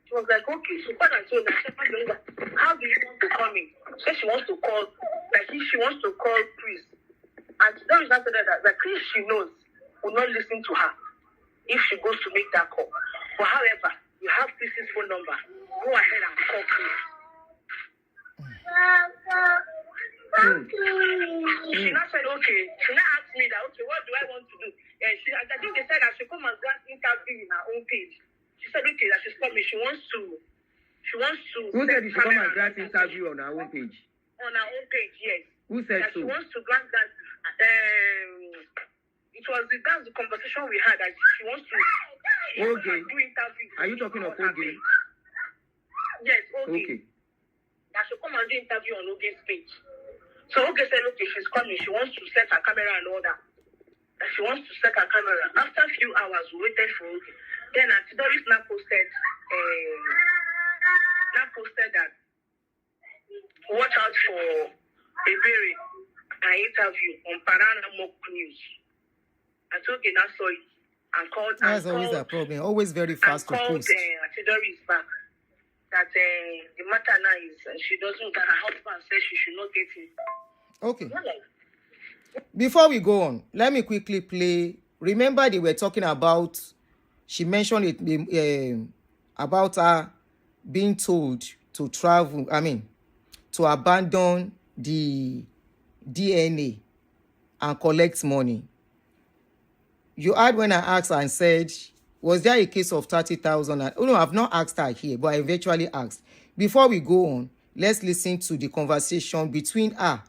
She was like, okay. So what Aunty Ogala, how do you want to come in? So she wants to call, she wants to call Chris. And Doris answered that Chris she knows will not listen to her if she goes to make that call. But however, you have Chris's phone number. Go ahead and call Chris. She now said, okay. She now asked me that, okay, what do I want to do? I think they said I should come and grant interview in her own page. She said, okay, that she's coming. She wants to. Who said she should come and grant interview on her own page? On her own page, yes. Who said that so? She wants to grant that. That's the conversation we had. That she wants to. Okay. Do interview. Are you talking of Ogala? Yes, okay. That she come and do interview on Ogala's page. So Ogala said, okay, she's coming. She wants to set her camera and all that. She wants to set her camera. After a few hours, we waited for Ogala. Then Aunty Doris now posted that watch out for Ebere, an interview on Parana Mock News. I told you now saw it and called. That's always a problem. Always very fast to post. Aunty Doris back. That the matter now is she doesn't. Her husband says she should not get it. Okay. Before we go on, let me quickly play. Remember they were talking about. She mentioned it about her being told to travel. To abandon the DNA and collect money. You heard when I asked her and said, was there a case of 30,000? Oh no, I've not asked her here, but I eventually asked. Before we go on, let's listen to the conversation between her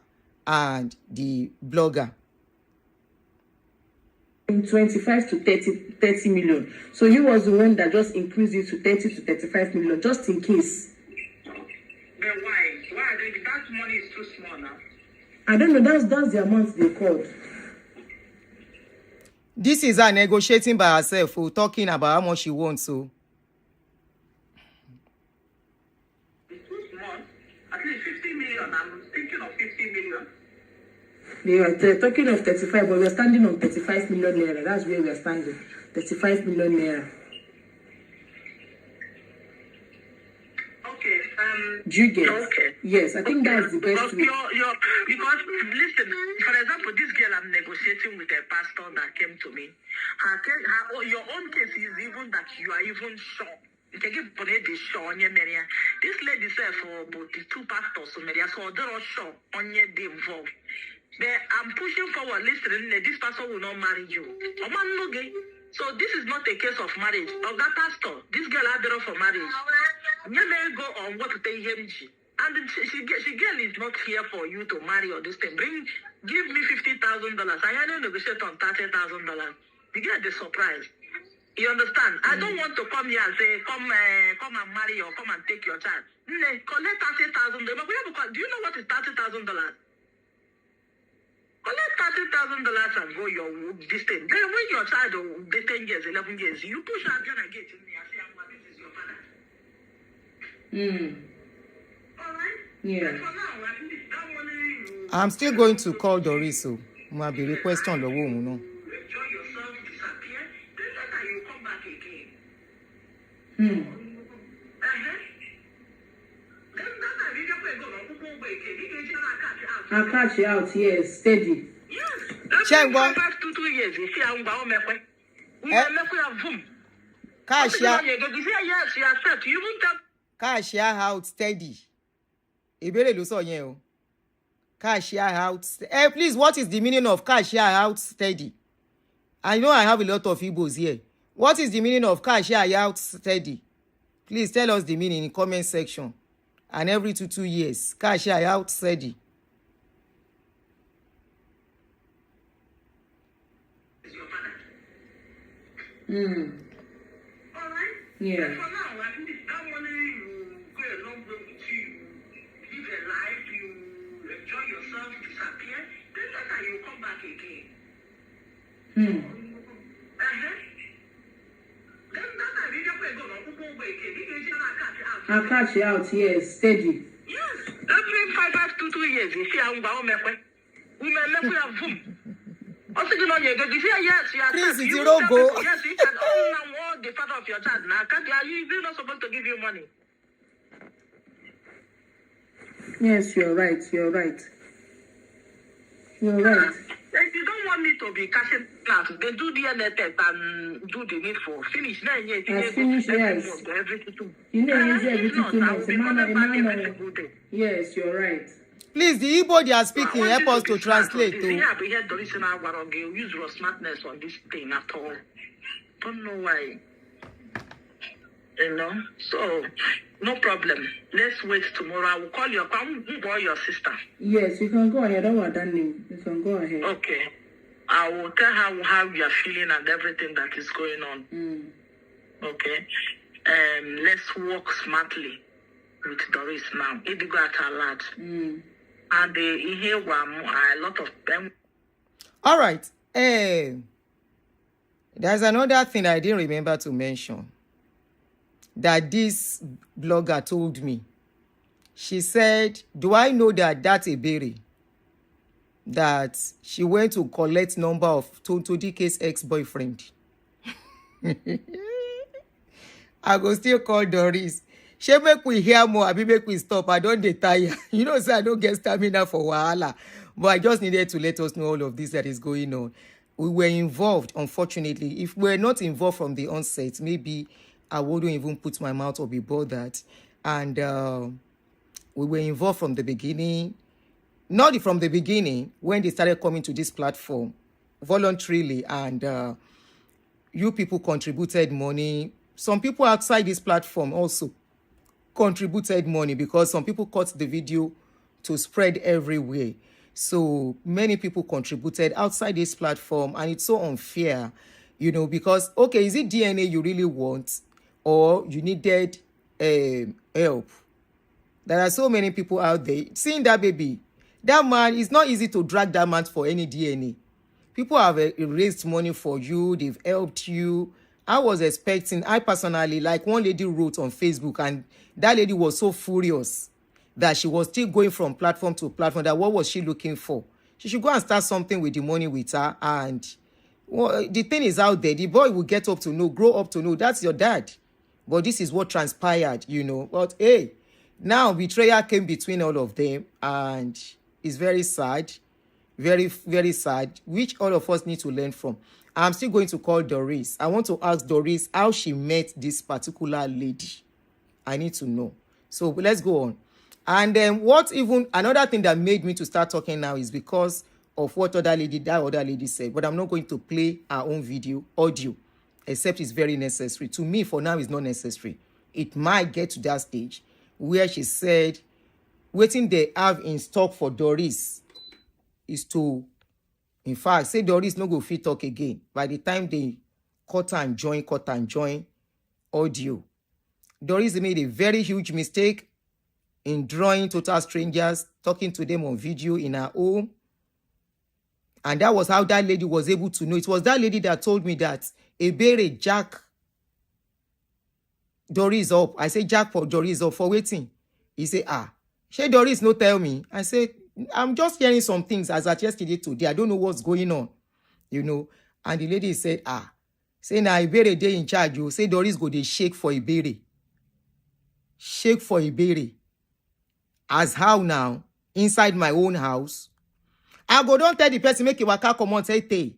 and the blogger. 25 to 30 million. So you was the one that just increased it to 30 to 35 million, just in case. Then why? Why? That money is too small now. I don't know. That's the amount they called. This is her negotiating by herself, talking about how much she wants. So it's too small. At least 50 million. I'm thinking of 50 million. They were talking of 35, but we're standing on 35 million naira. That's where we're standing. 35 million naira. Okay. Do you get? Okay. Yes, I think that's the best way. Because listen, for example, this girl I'm negotiating with a pastor that came to me. Your own case is even that you are even sure. You can give the show on your Maria. This lady said for both the two pastors, so Maria, so they're all sure on your day involved. I'm pushing forward, listening, this pastor will not marry you. So this is not a case of marriage. Oga pastor, this girl had better for marriage. You may go on what to take him. And she girl is not here for you to marry or this thing. Give me $50,000. I had to negotiate on $30,000. You get the surprise. You understand? I don't want to come here and say, come and marry or come and take your child. Collect $30,000. Do you know what is $30,000? Collect $30,000 and go your this thing. Then when your child will be 10 years, 11 years, you push her again and get in there. Say, this is your father. All right? Yeah. But for now, I think that money I'm still going to call Doris. So, might be request on the woman. No. enjoy yourself, disappear. Then later you come back again. Then that time you just go on Google again. I'll catch you out, yes, steady. Yes. Check one. 5 to 2 years. You see, I'm going to Cash yes, you accept. You won't tell. cash out steady. Ebere ló sọ yẹn o. Cash out. Please, what is the meaning of cash out steady? I know I have a lot of Igbos here. What is the meaning of cash out steady? Please tell us the meaning in the comment section. And every 2 years, cash out steady. All right? Yeah. For now, I think that money you go a long way with you. Live a life, you enjoy yourself, disappear. Then later you come back again. Then that time you just go on Google again. You can I'll catch you out, yes, steady. yes. Every 5 to 2 years, you see, I'm going to make also, you know, yes, you are Please, you zero go. Yes, you can own the father of your child. Now, you're not supposed to give you money. Yes, you're right. You're right. You're right. If you don't want me to be cashing out, then do the DNA test and do the needful. Finish 9 years. As finished, yes. You know, it's every 2 months. Yes, you're right. Please, the Igbo they are speaking, help us to translate. Yeah, but here Doris and I use your smartness on this thing at all. Don't know why. You know, so no problem. Let's wait tomorrow. I will call your sister. Yes, you can go ahead. I don't want that name. You can go ahead. Okay. I will tell her how you are feeling and everything that is going on. Okay. Let's work smartly with Doris now. It got a lot. And here were a lot of them. All right. There's another thing I didn't remember to mention that this blogger told me. She said, do I know that that's Ebere? That she went to collect number of Todike's ex-boyfriend. I go still call Doris. She make we hear more, I make we stop. I don't dey tire. You know, so I don't get stamina for wahala. But I just needed to let us know all of this that is going on. We were involved, unfortunately. If we were not involved from the onset, maybe I wouldn't even put my mouth or be bothered. And we were involved from the beginning. Not from the beginning, when they started coming to this platform voluntarily, and you people contributed money. Some people outside this platform also contributed money because some people cut the video to spread everywhere. So many people contributed outside this platform, and it's so unfair, you know, because, okay, is it DNA you really want, or you needed help? There are so many people out there. Seeing that baby, that man, it's not easy to drag that man for any DNA. People have raised money for you. They've helped you. I was expecting, I personally, like one lady wrote on Facebook, and that lady was so furious that she was still going from platform to platform, that what was she looking for? She should go and start something with the money with her. And well, the thing is out there. The boy will get up to know, grow up to know, that's your dad. But this is what transpired, you know. But hey, Now, betrayal came between all of them, and it's very sad. Very, very sad, which all of us need to learn from. I'm still going to call Doris. I want to ask Doris how she met this particular lady. I need to know. So let's go on. And then what even another thing that made me to start talking now is because of what that other lady said. But I'm not going to play our own audio, except it's very necessary. To me, for now, it's not necessary. It might get to that stage where she said, waiting they have in stock for Doris is to, in fact, say Doris no go fit talk again. By the time they cut and join audio, Doris made a very huge mistake in drawing total strangers, talking to them on video in her home. And that was how that lady was able to know. It was that lady that told me that Ebere jack Doris up. I say jack for Doris up for waiting. He say, she Doris no tell me. I said, I'm just hearing some things as at yesterday today. I don't know what's going on, And the lady said, say now Ebere dey in charge. You say Doris go dey shake for Ebere. Shake for Ebere. As how now? Inside my own house. I go don't tell the person make a waka come on say tay.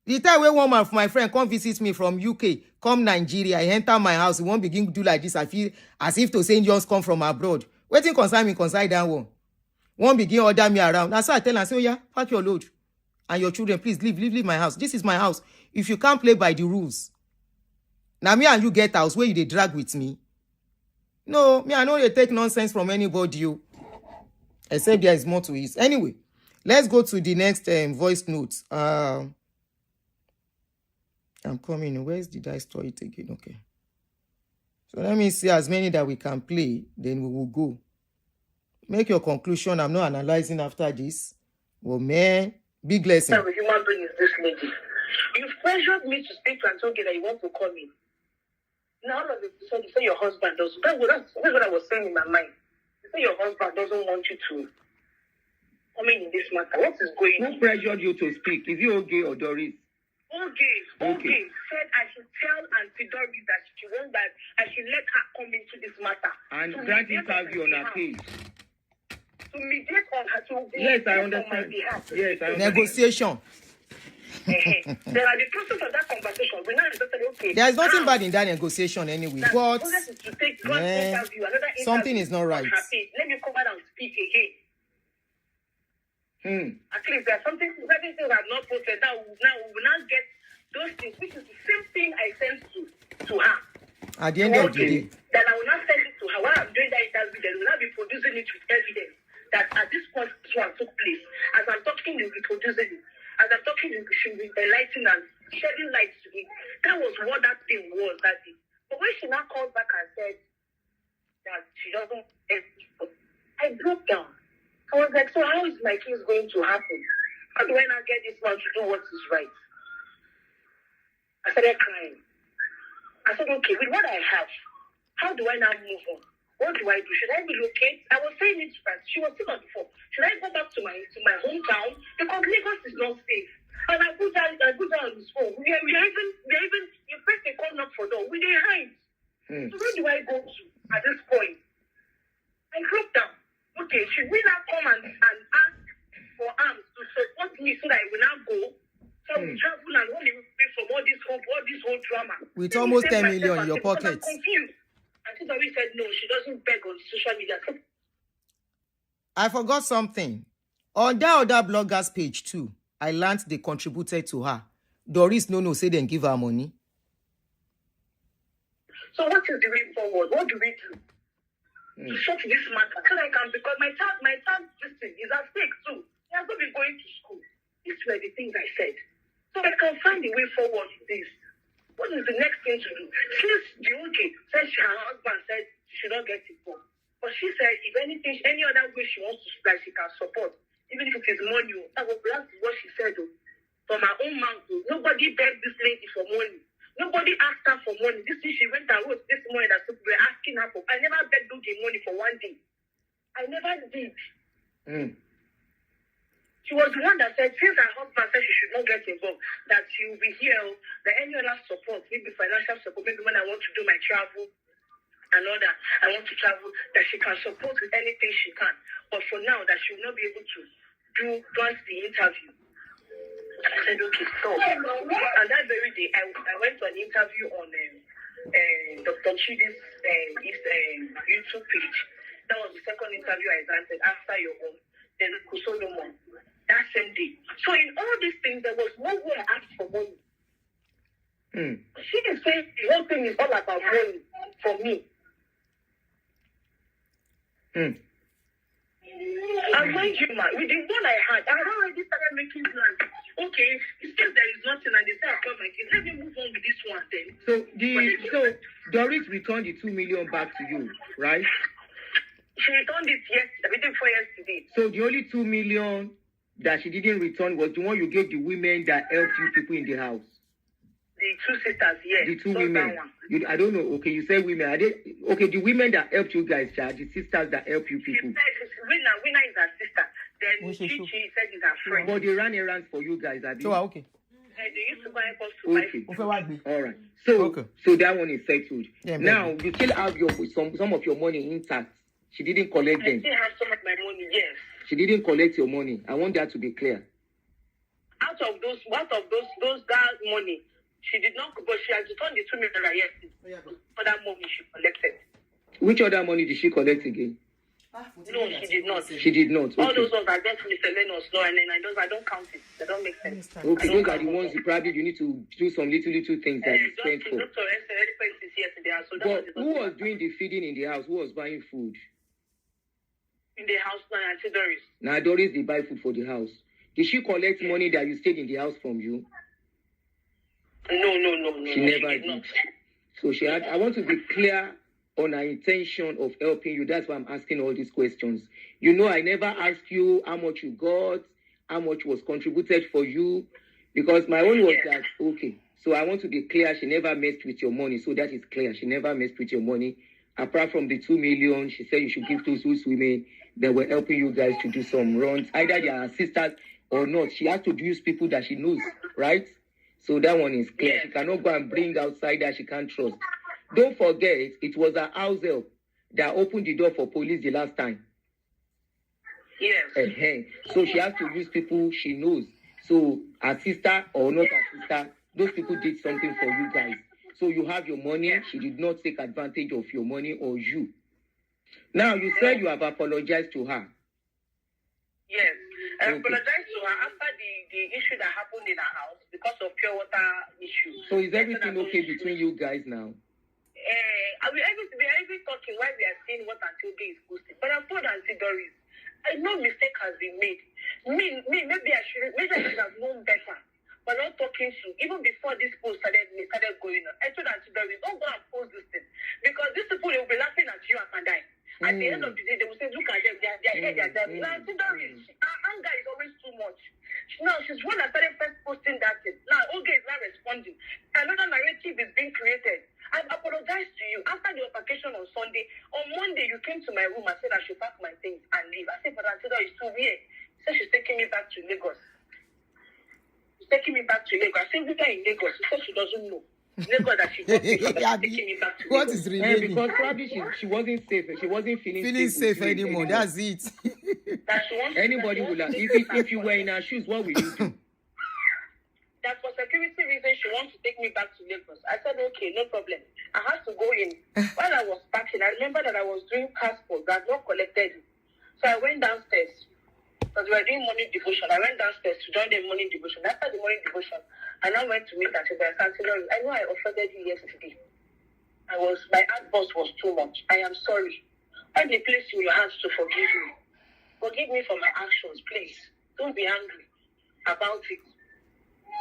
The time when one of my friend come visit me from UK, come Nigeria, I enter my house, he won't begin to do like this. I feel as if to say just come from abroad. Waiting concern me, concern that one. Won't begin order me around. That's why I tell her, say, oh yeah, pack your load. And your children, please leave my house. This is my house. If you can't play by the rules, now me and you get house where you they drag with me. No, me I know they take nonsense from anybody. Except there is more to it. Anyway, let's go to the next voice notes. I'm coming. Where did I store it again? Okay. So let me see as many that we can play. Then we will go. Make your conclusion. I'm not analyzing after this. Well, man, big lesson. What type of human being is this lady? You've pressured me to speak to Aunty that you want to call me. Now, all of it, so you say your husband does. That's what I was saying in my mind. You say your husband doesn't want you to come in this matter. What is going on? Who pressured you to speak? Is it okay or Doris? Okay. Said I should tell Aunty Doris that she wants that I should let her come into this matter. And grant interview on her case. To mediate on her to yes, I understand. Yes, I understand. Negotiation. There are the process of that conversation. We now decided, okay. There is nothing bad in that negotiation anyway. But to take one interview, another interview, something is not right. Let me come out and speak again. At least there are certain things I've not posted. Now we will not get those things, which is the same thing I sent to her. At the end of the day. Then I will not send it to her. While I'm doing that interview, then we will not be producing it with evidence that at this point this one took place. As I'm talking, you'll be producing it. As I'm talking, she'll be enlightening and shedding light to it. That was what that thing was that day. But when she now called back and said that she doesn't, I broke down. I was like, so how is my case going to happen? How do I now get this man to do what is right? I started crying. I said, okay, with what I have, how do I now move on? What do I do? Should I relocate? I was saying it first. She was still on the phone. Should I go back to my hometown? Because Lagos is not safe. And I put down on his phone. We are even you press the call knock for door. We they hide. So where do I go to at this point? I broke down. Okay, should we now come and ask for arms to support me so that I will now go? So we travel and only pay from all this whole drama. With almost 10 million in your pocket. I'm confused. Aunty Doris said no, she doesn't beg on social media. I forgot something. On that other blogger's page too, I learned they contributed to her. Doris no say then give her money. So what is the way forward? What do we do? To shut this matter. So I can, because my child this thing is at stake too. He has not been going to school. These were the things I said. So I can find a way forward with this. What is the next thing to do? Since the OJ said her husband said she should not get involved. But she said if anything, any other way she wants to supply, she can support. Even if it is money. That's what she said though. From her own mouth. Nobody begged this lady for money. Nobody asked her for money. This thing she went and wrote this morning that people were asking her for. I never begged OJ money for one day. I never did. She was the one that said, since her husband said she should not get involved, that she will be here, that any other support, maybe financial support, maybe when I want to do my travel, and all that. I want to travel, that she can support with anything she can. But for now, that she will not be able to do once the interview. I said, okay, so. And that very day, I went to an interview on Dr. Chidi's YouTube page. That was the second interview I granted after your own. Then Solomon. That same day. So in all these things, there was no way I asked for money. She is saying the whole thing is all about money for me. And mind you, man, with the one I had already started making plans. Okay, since there is nothing and they say I've got my kids, let me move on with this one then. So Doris returned the 2 million back to you, right? She returned it yesterday, before yesterday. So the only 2 million that she didn't return was the one you gave the women that helped you people in the house. The two sisters, yes. The two women. I don't know. Okay, you said women. Are they okay? The women that helped you guys, the sisters that help you people. She said Winner is her sister. Then she said is her friend. But they ran errands for you guys, are they? Okay. They used to buy us to buy. Okay. All right. So that one is settled. Yeah, now you still have some of your money intact. She didn't collect them. I still have some of my money. Yes. She didn't collect your money. I want that to be clear. Out of those that money, she did not. But she has returned the 2 million yesterday. For that money she collected. Which other money did she collect again? No, she did not. She did not. Okay. All those ones are just miscellaneous. No, and then I don't count it. They don't make sense. Okay, those are the ones you need to do some little things that you spend for. But who was doing the feeding in the house? Who was buying food? In the house, now, Aunty Doris. Now, Doris, they buy food for the house. Did she collect money that you stayed in the house from you? No. She never did. Not. So I want to be clear on her intention of helping you. That's why I'm asking all these questions. You know, I never asked you how much you got, how much was contributed for you, because my own was that, okay. So I want to be clear, she never messed with your money. So that is clear. She never messed with your money. Apart from the 2 million, she said you should give to those women that were helping you guys to do some runs. Either they are sisters or not. She has to use people that she knows, right? So that one is clear. She cannot go and bring outside that she can't trust. Don't forget, it was her house help that opened the door for police the last time. Yes. So she has to use people she knows. So her sister or not her sister, those people did something for you guys. So you have your money. She did not take advantage of your money or you. Now, you said you have apologized to her. Yes. I apologized to her after the issue that happened in her house because of pure water issue. So is everything okay between you guys now? We are talking while we are seeing what Aunty is posting. But I told Aunty Doris, no mistake has been made. Maybe I should have known better. But not talking to, even before this post started going on, I told Aunty Doris, don't go and post this thing. Because these people, they will be laughing at you and I. At the end of the day, they will say, look at them, they're Aunty Doris, her anger is always too much. Now, she's one that started first posting that thing. Now, Oga is not responding. Another narrative is being created. I've apologized to you. After the altercation on Sunday, on Monday, you came to my room and said I should pack my things and leave. I said, but Aunty Doris, it's too weird. She said she's taking me back to Lagos. Taking me back to Lagos. I said, we are in Lagos. She said she doesn't know. Lagos that she got taking me back to Lagos. What is remaining? Because probably she wasn't safe. She wasn't feeling safe anymore. That's it. Anybody would have. If you were in her shoes, what would you do? That for security reasons, she wants to take me back to Lagos. I said, okay, no problem. I had to go in. While I was packing, I remember that I was doing passport that not collected. So I went downstairs. Because we were doing morning devotion. I went downstairs to join the morning devotion. After the morning devotion, I now went to meet Aunty Doris. I know I offended you yesterday. My outburst was too much. I am sorry. Find a place in your hands to forgive me. Forgive me for my actions, please. Don't be angry about it.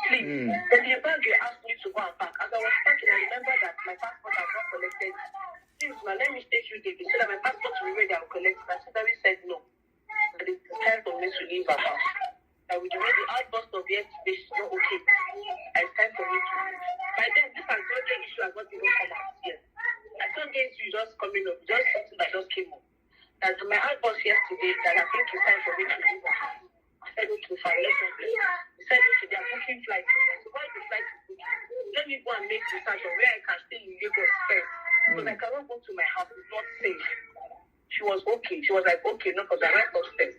Please. Then the bag you asked me to go and pack. As I was packing, I remember that my passport has not collected. Please, man, let me take you there. They said that my passport will be ready and collect it. Aunty Doris said no. But it's time for me to leave her house. And with the way the outburst of yesterday, she's not okay. And it's time for me to leave. By then, this Antonio issue has not even come out yet. Antonio issue is just coming up, just something that just came up. And my outburst yesterday, that I think it's time for me to leave her house. I said, okay, fine, let's go. He said, okay, they are booking flights. So why the flight is booking? Let me go and make research on where I can stay in Lagos first. Because I cannot go to my house. It's not safe. She was okay. She was like, okay, no, because I went upstairs.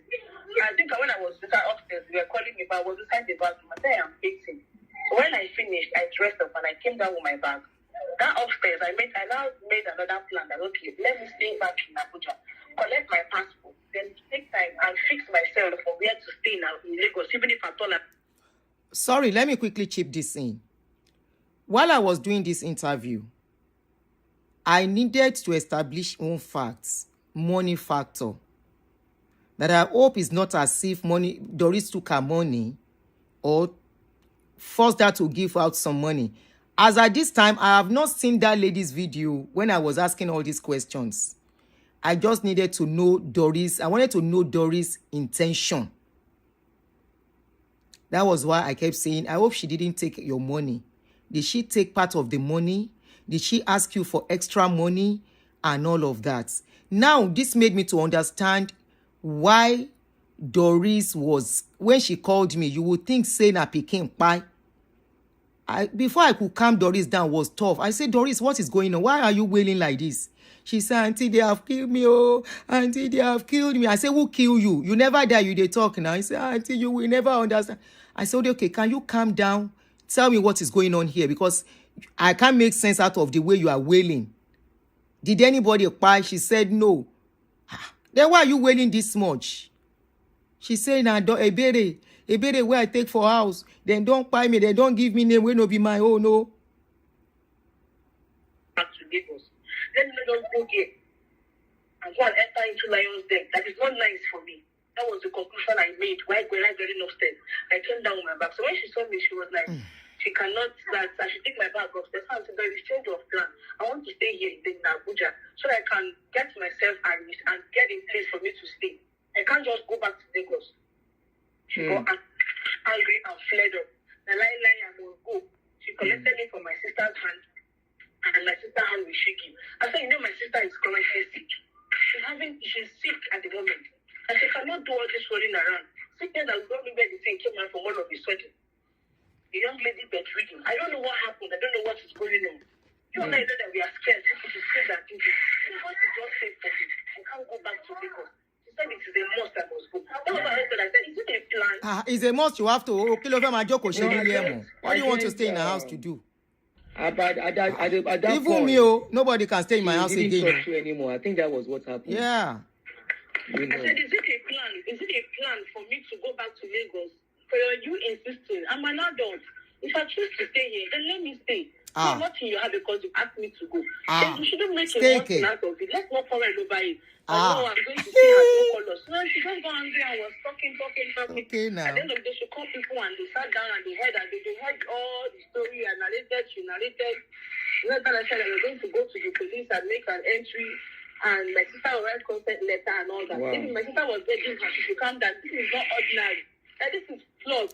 I think when I was upstairs, they were calling me, but I was inside the bathroom. I said, I'm fixing. So when I finished, I dressed up and I came down with my bag. That upstairs, I now made another plan that, okay, let me stay back in Abuja, collect my passport, then take time and fix myself for where to stay now in Lagos, even if at all. Sorry, let me quickly chip this in. While I was doing this interview, I needed to establish one facts, money factor. That I hope is not as if Doris took her money or forced her to give out some money. As at this time, I have not seen that lady's video when I was asking all these questions. I just needed to know Doris. I wanted to know Doris' intention. That was why I kept saying, I hope she didn't take your money. Did she take part of the money? Did she ask you for extra money? And all of that. Now, this made me to understand why Doris was, when she called me, you would think saying I became pie. Before I could calm Doris down was tough. I said, Doris, what is going on? Why are you wailing like this? She said, Aunty, they have killed me. Oh, Aunty, they have killed me. I said, who killed you? You never die, you they talk now. I said, Aunty, you will never understand. I said, okay, can you calm down? Tell me what is going on here, because I can't make sense out of the way you are wailing. Did anybody cry? She said, no. Then why are you wailing this much? She said, nah, Ebere, where I take for house, then don't buy me, they don't give me name, will not be my own, no. Back to Lagos. Let me just go there and go and enter into Lion's Den. That is not nice for me. That was the conclusion I made while going upstairs. I came down with my bag. So when she saw me, she was like, she cannot, that I should take my bag upstairs. I said, there is change of plan. I want to stay here in Abuja so that I can get myself and get a place for me to stay. I can't just go back to Lagos. She got angry and fled up. The lie, I will go. She collected me from my sister's hand, and my sister's hand was shaking. I said, my sister is currently sick. She's sick at the moment. And she cannot do all this running around. Sickness that we don't know where the thing came out from all of a sudden. The young lady bedridden. I don't know what happened. I don't know what is going on. You and I know that we are scared. People should say that thing. What is just safe for me? I can't go back to Lagos. She said it is a must that must go. That was what I said. I said, is it a plan? It's a must. You have to. What do you want to stay in the house to do? At that Even point, me, nobody can stay in my house didn't again. trust you anymore. I think that was what happened. Yeah. I said, is it a plan? Is it a plan for me to go back to Lagos? For you insisting, I'm an adult. If I choose to stay here, then let me stay. It's nothing you have because you asked me to go. Then you shouldn't make a monster out of it. Let's not quarrel over it. No, I'm going to see her two colors. No, she just got angry and was talking. Okay, now. And then they should call people and they sat down and they heard all the story and she narrated. Then I said I was going to go to the police and make an entry. And my sister will write consent letter and all that. Wow. My sister was begging her to calm down. This is not ordinary. This is flawed.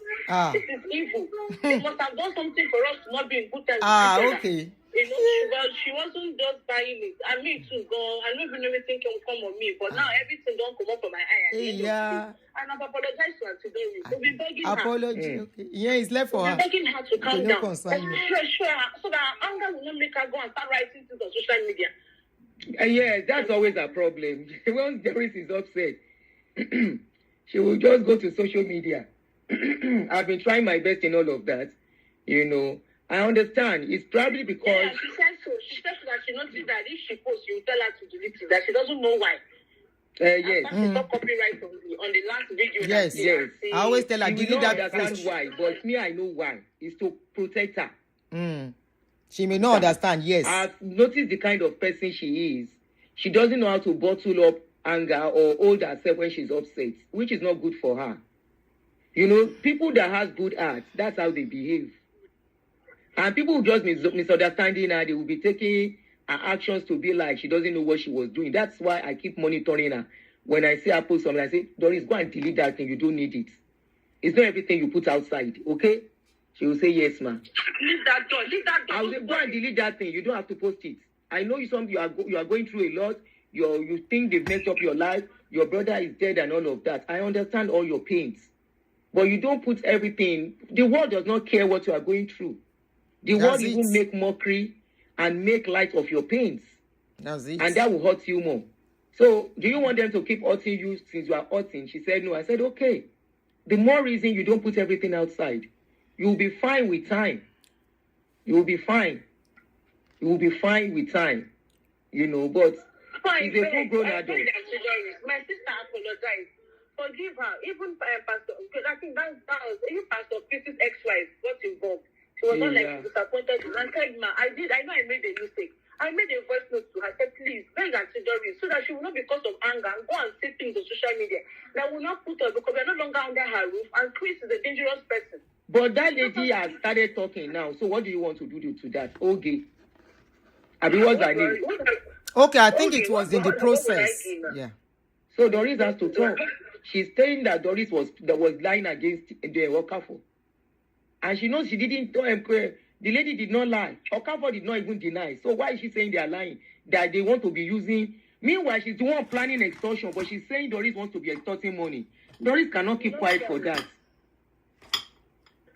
This is evil. They must have done something for us to not be in good time. Okay. She wasn't just buying it. And me too, I don't even everything can come on me. But now everything don't come up on my eye. And I've apologized to her today. We'll be begging her. Apology. Okay. Yeah, it's left for her. We'll be begging her to calm down. Sure. So that anger will not make her go and start writing things on social media. Yes, that's always a problem. Once Doris is upset, she will just go to social media. I've been trying my best in all of that. I understand. It's probably because... Yeah, she said so. She said that she noticed that if she posts, you tell her to delete it, that she doesn't know why. Yes. She got copyright on the last video. Yes. I always tell her, delete that post. Why, but me, I know why. It's to protect her. She may not understand, yes. I've noticed the kind of person she is. She doesn't know how to bottle up anger or hold herself when she's upset, which is not good for her. People that have good hearts, that's how they behave. And people who just misunderstanding her, they will be taking her actions to be like she doesn't know what she was doing. That's why I keep monitoring her. When I see her post something, I say, Doris, go and delete that thing. You don't need it. It's not everything you put outside, okay? She will say, yes, ma'am. Leave that door. I will say, go and delete that thing. You don't have to post it. I know you are going through a lot. You think they've messed up your life. Your brother is dead and all of that. I understand all your pains. But you don't put everything. The world does not care what you are going through. The world even make mockery and make light of your pains. That's it. And that will hurt you more. So, do you want them to keep hurting you since you are hurting? She said, no. I said, okay. The more reason you don't put everything outside. You will be fine with time. You will be fine. You will be fine with time. You know, but she's a full-grown adult. My sister apologized. Forgive her. Even Pastor, I think that was even Pastor Chris's ex-wife got involved. She was not like disappointed. And said, ma, I know I made a mistake. I made a voice note to her. I said, please, beg Aunty Doris, so that she will not, because of anger, and go and say things on social media that will not put her, because we are no longer under her roof, and Chris is a dangerous person. But that lady has started talking now. So what do you want to do to that? Okay. Abi, what's her name? Okay, I think it was in the process. Yeah. So Doris has to talk. She's saying that Doris was lying against the Okafor. And she knows she didn't tell him. The lady did not lie. Okafor did not even deny. So why is she saying they are lying? That they want to be using. Meanwhile, she's the one planning extortion, but she's saying Doris wants to be extorting money. Doris cannot keep quiet for that.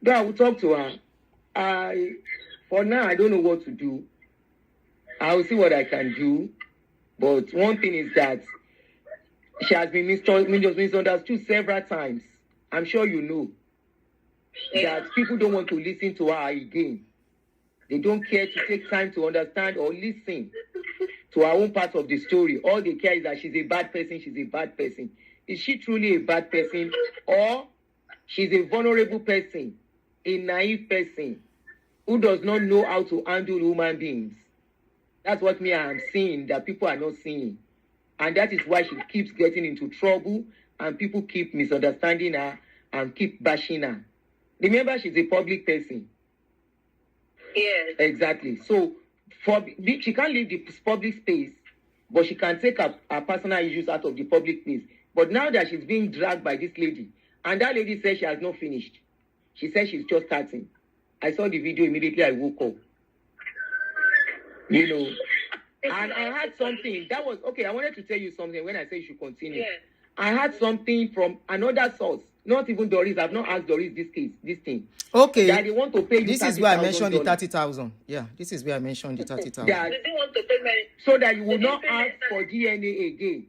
Though I will talk to her. For now, I don't know what to do. I will see what I can do. But one thing is that she has been misunderstood several times. I'm sure you know that people don't want to listen to her again. They don't care to take time to understand or listen to her own part of the story. All they care is that she's a bad person, she's a bad person. Is she truly a bad person, or she's a vulnerable person, a naive person who does not know how to handle human beings? That's what I am seeing that people are not seeing. And that is why she keeps getting into trouble and people keep misunderstanding her and keep bashing her. Remember, she's a public person. Yes. Exactly. So she can't leave the public space, but she can take her personal issues out of the public place. But now that she's being dragged by this lady, and that lady says she has not finished. She says she's just starting. I saw the video immediately I woke up. You know. And I had something that was okay. I wanted to tell you something when I said you should continue. Yes. I had something from another source. Not even Doris. I've not asked Doris this thing. Okay. That they want to pay you. This is where I mentioned the 30,000. Yeah, this is where I mentioned the 30,000. They don't want to pay money. So that you will not ask for DNA again.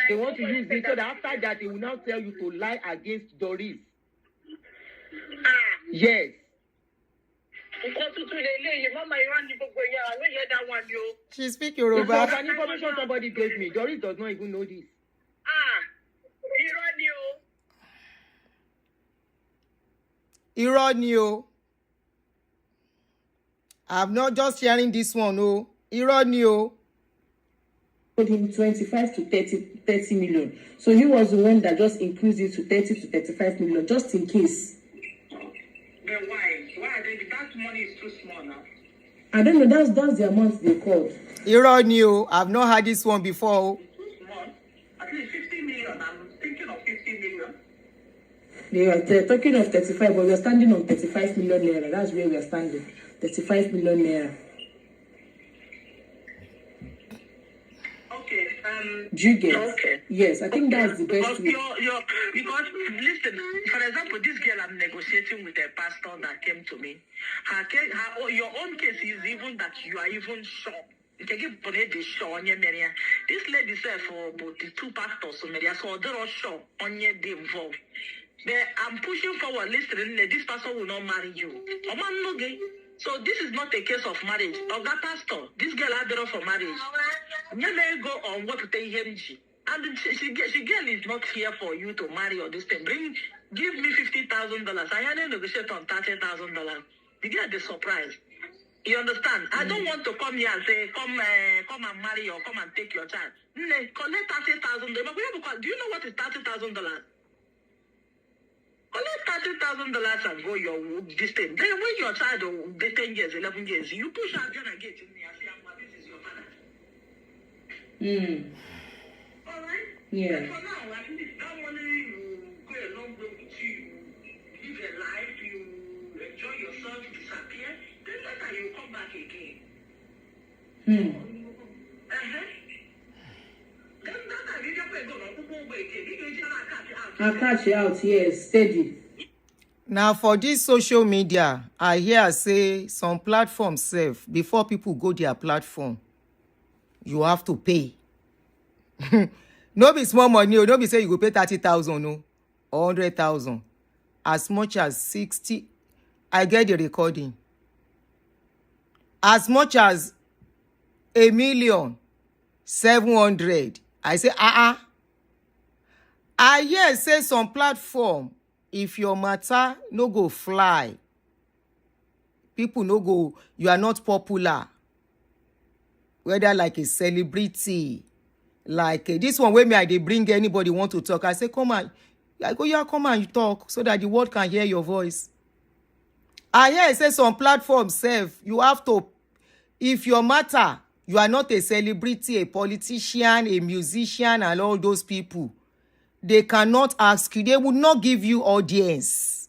They want to use it so that after that they will now tell you to lie against Doris. Yes. She speak It's Yoruba. an information somebody gave me. Doris does not even know this. Irọ́ ni o. I'm not just sharing this one, no. Irọ́ ni o. Told him 25 to 30 million. So he was the one that just increased it to 30 to 35 million, just in case. Then why? Why? That money is too small now. I don't know. That's the amount they called. Irọ́ ni o. I've not had this one before. Too small. At least 50 million. I'm thinking of 50 million. They are talking of 35, but we are standing on 35 million naira. That's where we are standing. 35 million naira. Okay. Do you get? Okay. Yes, I think that's the best way. Because listen, for example, this girl I'm negotiating with a pastor that came to me. Your own case is even that you are even sure. This lady said for both the two pastors, so they're all sure on your day involved. But I'm pushing forward, listening, this pastor will not marry you. So this is not a case of marriage. Oga pastor, this girl had her for marriage. You may go on what to tell him. And she girl is not here for you to marry or this thing. Give me $50,000. I had to negotiate on $30,000. The girl is surprised. You understand? I don't want to come here and say, come and marry or come and take your child. Collect $30,000. Do you know what is $30,000? Collect $30,000 and go your this thing. Then when your child the 10 years, 11 years, you push out John and get in there and say, this is your father. All right? Yeah. And for now, I think that money you go a long way with you, live a life, you enjoy yourself, disappear, then later you come back again. I'll catch you out, yes, steady. Now for this social media, I hear say some platforms serve before people go their platform. you have to pay. No be small money, no be say you go pay 30,000, no, or 100,000. As much as 60, I get the recording. As much as 1,700,000. I say, I hear say some platform, if your matter no go fly, people no go, you are not popular. Whether like a celebrity, like this one where me I dey bring anybody want to talk, I say come on, I go yeah, come on, you talk so that the world can hear your voice. I hear say some platforms serve, you have to, if your matter, you are not a celebrity, a politician, a musician, and all those people, they cannot ask you, they would not give you audience.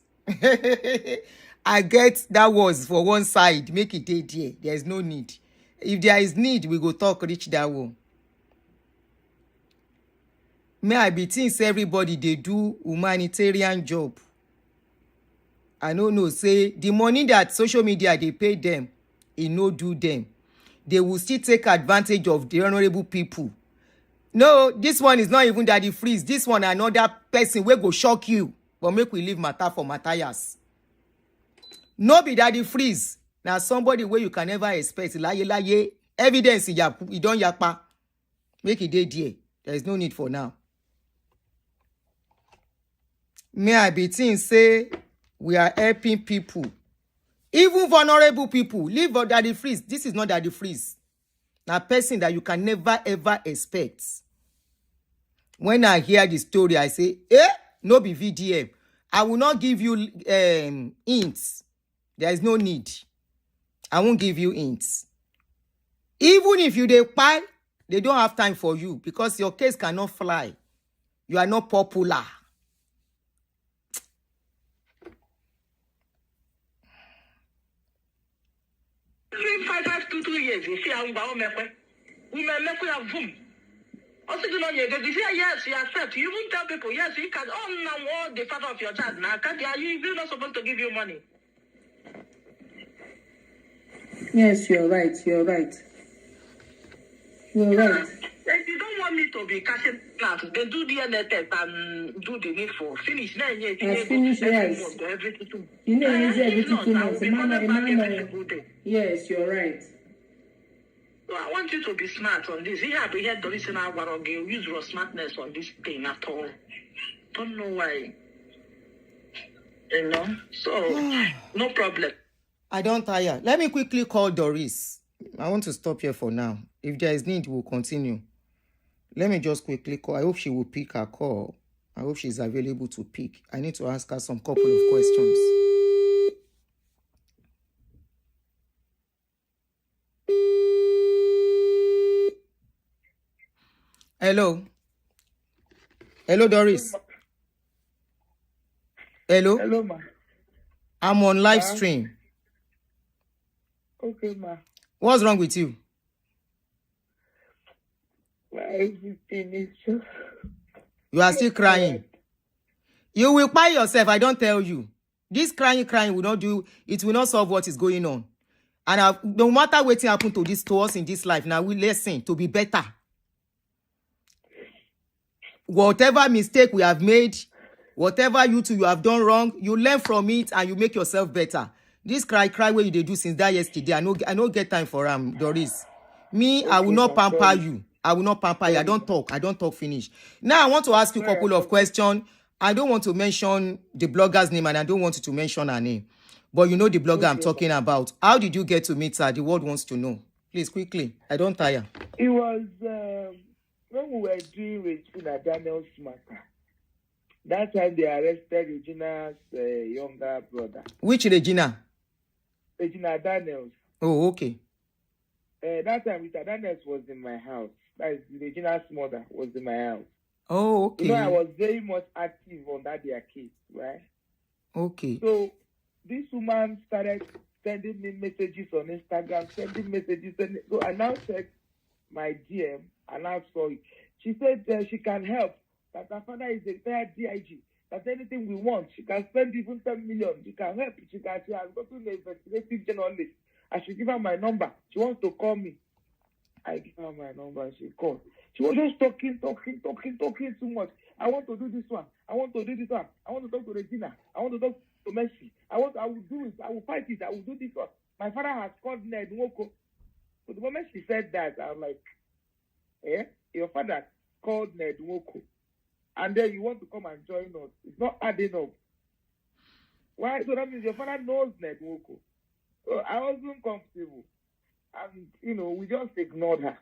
I get that was for one side, make it dead here. There is no need. If there is need, we go talk reach that one. May I be things everybody they do humanitarian job. I don't know, say the money that social media they pay them, it no do them. They will still take advantage of the honorable people. No, this one is not even Daddy Freeze. This one another person will go shock you. But make we leave matter for Matthias. No be Daddy Freeze. Now somebody where you can never expect. Lie. Evidence you don't yakpa. Make it dead here. There is no need for now. May I be think say we are helping people. Even vulnerable people. Leave Daddy Freeze. This is not Daddy Freeze. Now person that you can never ever expect. When I hear the story, I say, no be VDM. I will not give you hints. There is no need. I won't give you hints. Even if you dey pile, they don't have time for you because your case cannot fly. You are not popular. Five, 2 years. You see how we make boom. Also, you know, you say yes, you accept. You even tell people yes, you can. Oh, now the father of your child. Now, can't you not supposed to give you money? Yes, you're right. You're right. If you don't want me to be cashing out, then do the DNA test and do the needful. Finish. Then yes. Finish, yes. You know, every 2 months. Yes, you're right. So I want you to be smart on this. Yeah, we had Doris and I use your smartness on this thing at all. Don't know why. You know? So, no problem. I don't tire. Let me quickly call Doris. I want to stop here for now. If there is need, we'll continue. Let me just quickly call. I hope she will pick her call. I hope she's available to pick. I need to ask her some couple of questions. Hello. Hello, Doris. Hello. Hello, ma. I'm on live stream. Okay, ma. What's wrong with you? Everything is just... You are still crying. You will cry yourself, I don't tell you. This crying will not do, it will not solve what is going on. And no matter what happened to us in this life, now we listen to be better. Whatever mistake we have made, whatever you have done wrong, you learn from it and you make yourself better. This cry where you do since that yesterday, I no get time for Doris. Me, okay, I will not pamper you. I will not pamper you. I don't talk finish. Now I want to ask you a couple of questions. I don't want to mention the blogger's name and I don't want you to mention her name. But you know the blogger I'm talking about. How did you get to meet her? The world wants to know. Please, quickly. I don't tire. It was when we were doing Regina Daniels' matter. That time they arrested Regina's younger brother. Which Regina? Regina Daniels. Oh, okay. That time Mr. Daniels was in my house. That is Regina's mother was in my house. Oh, okay. You know, I was very much active on that their case, right? Okay. So this woman started sending me messages on Instagram, So I now checked my DM and I saw it. She said she can help, that her father is a retired DIG, that anything we want, she can spend even 10 million. She can help. She has gotten an investigative journalist. I should give her my number. She wants to call me. I give her my number. She called. She was just talking too much. I want to do this one. I want to do this one. I want to talk to Regina. I want to talk to Messi. I will do it. I will fight it. I will do this one. My father has called Ned Nwoko. So the moment she said that, I was like, your father called Ned Nwoko. And then you want to come and join us. It's not adding up. Why? So that means your father knows Ned Nwoko. So I wasn't comfortable. And, we just ignored her.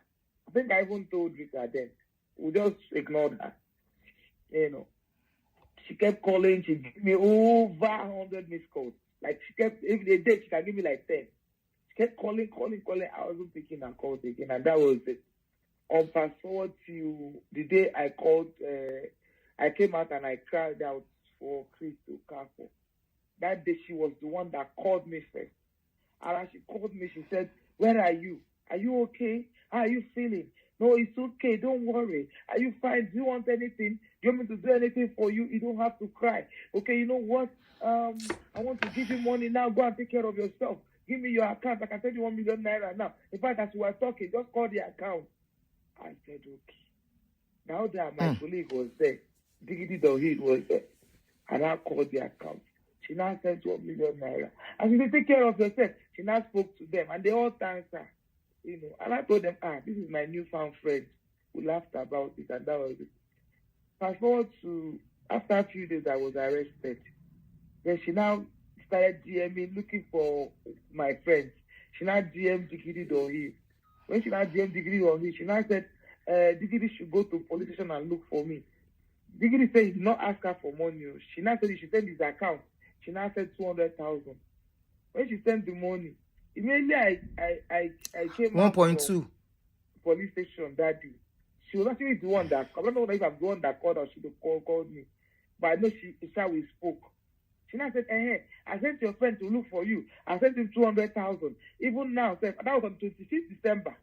I think I even told Rita then. We just ignored her. She kept calling. She gave me over 100 missed calls. Like, she kept, if they did, she can give me like 10. She kept calling. I wasn't picking her calls again. And that was it. On fast forward to the day I called, I came out and I cried out for Chris to come for. That day, she was the one that called me first. And as she called me, she said, "Where are you? Are you okay? How are you feeling? No, it's okay. Don't worry. Are you fine? Do you want anything? Do you want me to do anything for you? You don't have to cry. Okay, you know what? I want to give you money now. Go and take care of yourself. Give me your account. I can send you 1 million naira now. In fact, as we were talking, just call the account." I said, okay. Now that my colleague was there, Diggity Doris was there, and I called the account. She now sent 1 million naira. And she said, "Take care of yourself." She now spoke to them, and they all thanked her. And I told them, this is my newfound friend. We laughed about it, and that was it. Fast forward to, after a few days, I was arrested. Then she now started DMing, looking for my friends. She now DM'd Diggity Doris. When she now DM'd Diggity Doris, she now said, Diggity should go to police station and look for me. Diggity said he did not ask her for money. She now said he should send his account. She now said 200,000. When she sent the money, immediately I came 1.2 police station that day. She was actually the one that, I don't know if I'm the one that called or she called me, but I know we spoke. She now said, I sent your friend to look for you. I sent him 200,000. Even now, that was on 26th December.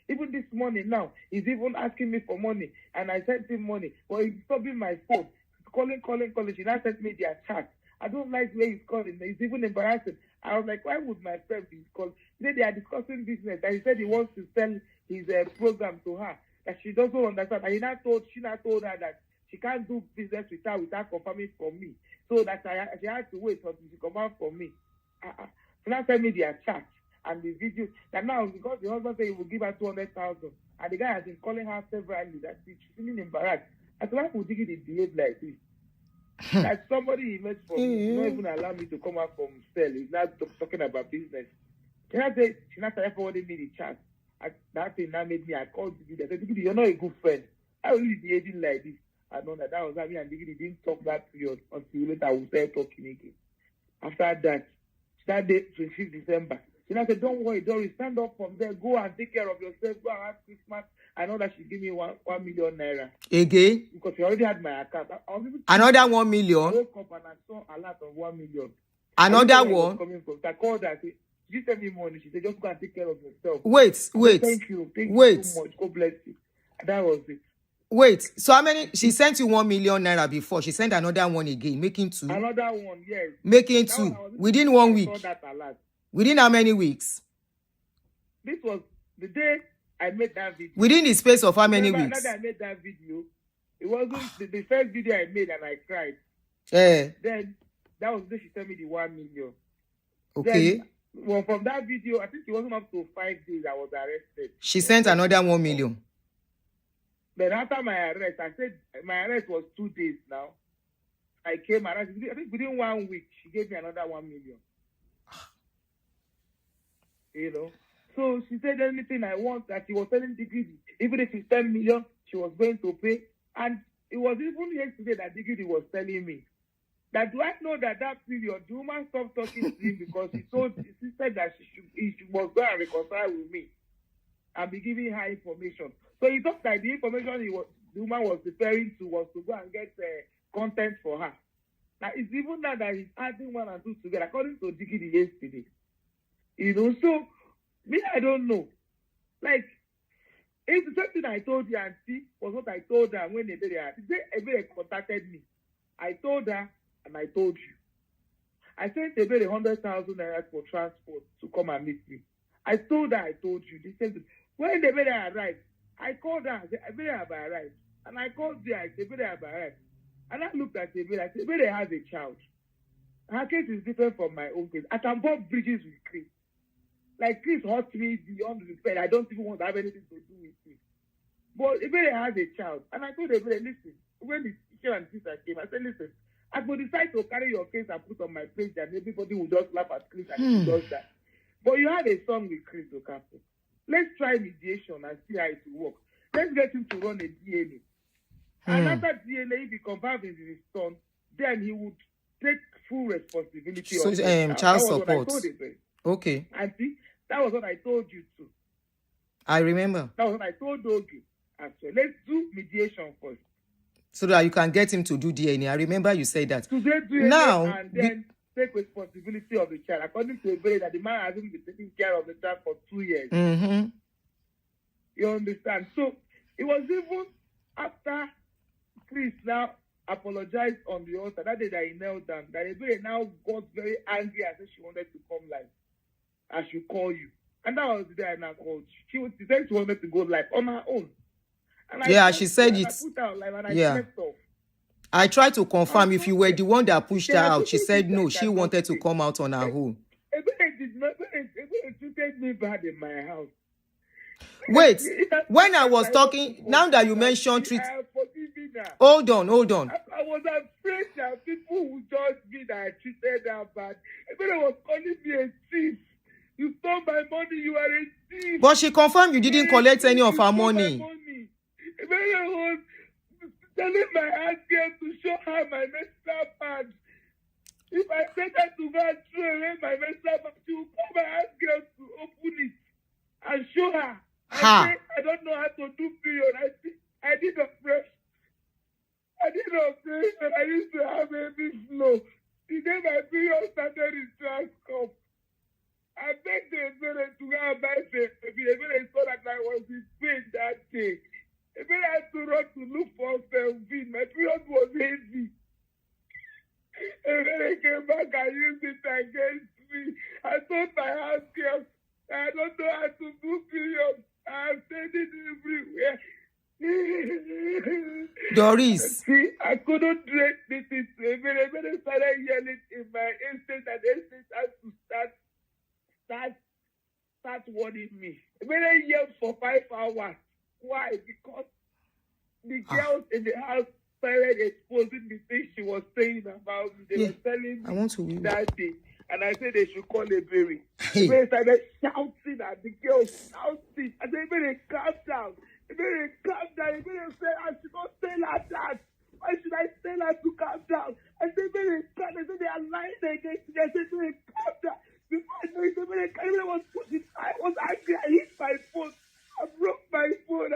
Even this morning now, he's even asking me for money, and I sent him money. But he's stopping my phone. He's calling. She now sent me their chat. I don't like the way he's calling. It's even embarrassing. I was like, why would my friend be calling? He said they are discussing business. And he said he wants to sell his program to her. That she doesn't understand. And she now told her that she can't do business with her without confirming from me. So that she had to wait until she confirmed from me. She now sent me their chat and the video. That now, because the husband said he will give her 200,000. And the guy has been calling her severally that she's feeling embarrassed. I said, why would Diggity behave like this? That somebody he met from me, not even allow me to come out from cell. He's not talking about business. She not started forwarding me the chat. That thing now made me, I called Diggity. I said, Diggity, you're not a good friend. How will you be behaving like this? I know that was me and Diggity didn't talk that period until later we started talking again. After that day, 25th December, she now said, don't worry, Doris, stand up from there. Go and take care of yourself. Go and have Christmas. I know that she gave me 1 million naira. Again? Because she already had my account. Another 1 million? I woke up and I saw a lot of 1 million. Another one? I called her and said, "Did you send me money?" She said, "Just go and take care of yourself." Wait. Said, Thank you so much. God bless you. And that was it. Wait, so how many? She sent you 1 million naira before. She sent another one again, making 2. Another one, yes. Making 2 within 1 week. I saw that a lot. Within how many weeks? This was the day I made that video. Within the space of how many weeks? Now that I made that video, it wasn't the first video I made and I cried. Then that was the day she sent me the 1 million. Okay. Then, from that video, I think it wasn't up to 5 days I was arrested. She sent another 1 million. Then after my arrest, I said my arrest was 2 days now. I came arrested. I think within 1 week, she gave me another 1 million. So she said anything I want that she was telling Diggity, even if it's 10 million, she was going to pay. And it was even yesterday that Diggity was telling me that, do I know that period, the woman stopped talking to him because she said that he must go and reconcile with me and be giving her information. So he thought that the information the woman was referring to was to go and get content for her. Now it's even now that he's adding 1 and 2 together, according to Diggity yesterday. So me, I don't know. Like, it's the same thing I told you, Aunty, was what I told her when Ebere contacted me. I told her and I told you. I sent Ebere 100,000 naira for transport to come and meet me. I told her, I told you. They said, When the Ebere arrived, I called her. I said, Ebere have arrived. And I called her. I said, Ebere have arrived. And I looked at Ebere. I said, Ebere has a child. Her case is different from my own case. I can burn bridges with Chris. Like, Chris hurt me beyond repair. I don't even want to have anything to do with it. But Ebere has a child. And I told Ebere, listen, when the teacher and sister came, I said, listen, I could decide to carry your case and put on my page and everybody will just laugh at Chris and he does that. But you have a son with Chris Okafor. Let's try mediation and see how it will work. Let's get him to run a DNA. And after DNA, if he confirms it's his son, then he would take full responsibility So, of the child That was support. what I told him. Okay. Aunty, that was what I told you too. I remember. That was what I told Dogi. Actually, let's do mediation first. So that you can get him to do DNA. I remember you said that. To do DNA Now, and then take responsibility of the child. According to Ebere, that the man hasn't been taking care of the child for 2 years. Mm-hmm. You understand? So it was even after Chris now apologized on the altar, that day that he knelt down, that Ebere now got very angry and said she wanted to come live. I should call you. And that was the day I now called. She said she wanted to go live on her own. And She said it. I put her on live and I slept off. I tried to confirm if you were the one that pushed her out. She said no, she wanted to come out on her own. Ebere did not. Ebere treated me bad in my house. Wait, when I was talking, now that you mentioned treat, hold on. I was afraid that people would judge me that I treated her bad. Ebere was calling me a thief. You stole my money, you are a thief. But she confirmed you didn't collect any of her money. Ebere was telling my aunt girl to show her my menstrual pad. If I said that to her, throw away my menstrual pad, she will call my aunt girl to open it and show her. I don't know how to do period. I did operation. I used to have heavy flow. The day my period started in Transcorp, I begged the Ebere to go and buy the baby. Ebere saw that I was in pain that day. Ebere had to run to look for Felvin. My period was heavy. Ebere came back and used it against me. I told my house girls, I don't know how to do period. I'm sending everywhere. Doris. See, I couldn't drink this. Ebere started yelling in my instinct and instinct had to start warning me. Ebere yelled for 5 hours. Why? Because the girls in the house started exposing the things she was saying about me. They were telling me that day. And I said they should call Ebere. Ebere started shouting at the girls, shouting. I said, Ebere, calm down. Ebere, calm down. Ebere said, I should not tell her that. Why should I tell her to calm down? I said, Ebere, calm down. I said, they are lying against me. I said, Ebere, calm down. Before I know it, Ebere was pushing. I was angry. I hit my phone. I broke my phone.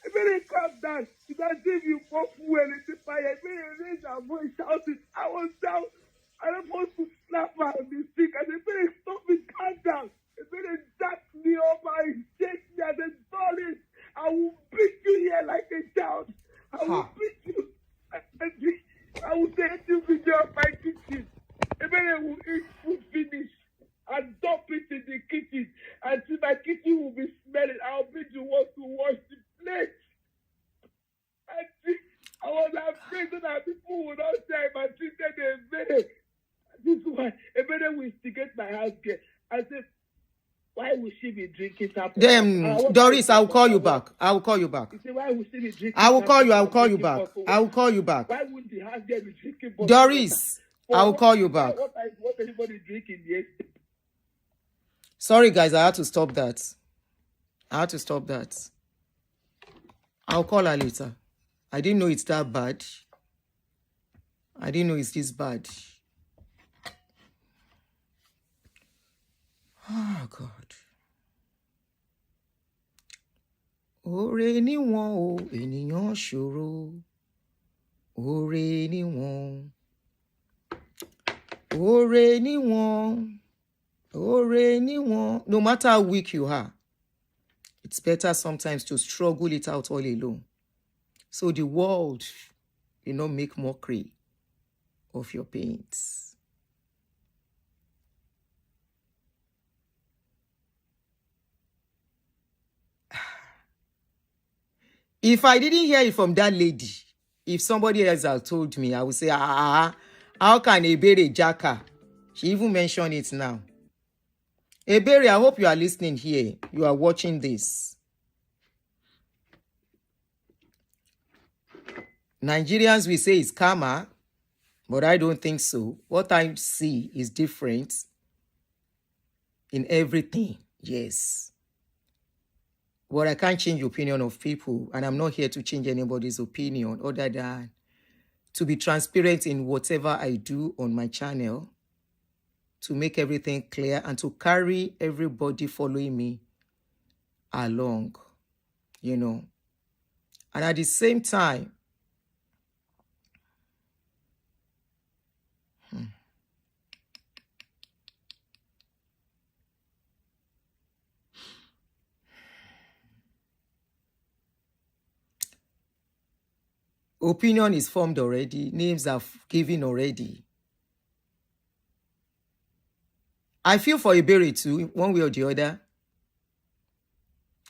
Ebere, calm down. You can't give you more fuel in the fire. Ebere raised her voice, shouting. I was down. I don't want to slap her on the stick. I said, Ebere, stop it, calm down. Ebere jacked me up and shake me. I said, Doris, I will beat you here like a child. I will beat you. I will take you video of my kitchen. Ebere will eat food finish and dump it in the kitchen. Until my kitchen will be smelling. I'll be the one to wash the plate. I was afraid that people would not say I treated Ebere. This is why Ebere will instigate my house girl. I said, why would she be drinking tap? Doris, I will call you back. I will call you back. You say, why would she be drinking? I will call you. I will call you back. I will call you back. Why would the house girl be drinking? Doris, I will call you back. What anybody drinking? Yes. Sorry, guys, I had to stop that. I'll call her later. I didn't know it's that bad. I didn't know it's this bad. Oh, God. Ore ni wọ́n o, ènìyàn ṣòro. Ore ni wọ́n. Ore ni wọ́n. Ore ni wọ́n. No matter how weak you are, it's better sometimes to struggle it out all alone. So the world will not make mockery of your pains. If I didn't hear it from that lady, if somebody else had told me, I would say, how can Ebere Jaka? She even mentioned it now. Ebere, I hope you are listening here. You are watching this. Nigerians will say it's karma, but I don't think so. What I see is different in everything. Yes. But I can't change the opinion of people, and I'm not here to change anybody's opinion other than to be transparent in whatever I do on my channel, to make everything clear and to carry everybody following me along, you know. And at the same time, opinion is formed already. Names are given already. I feel for Ebere too, one way or the other.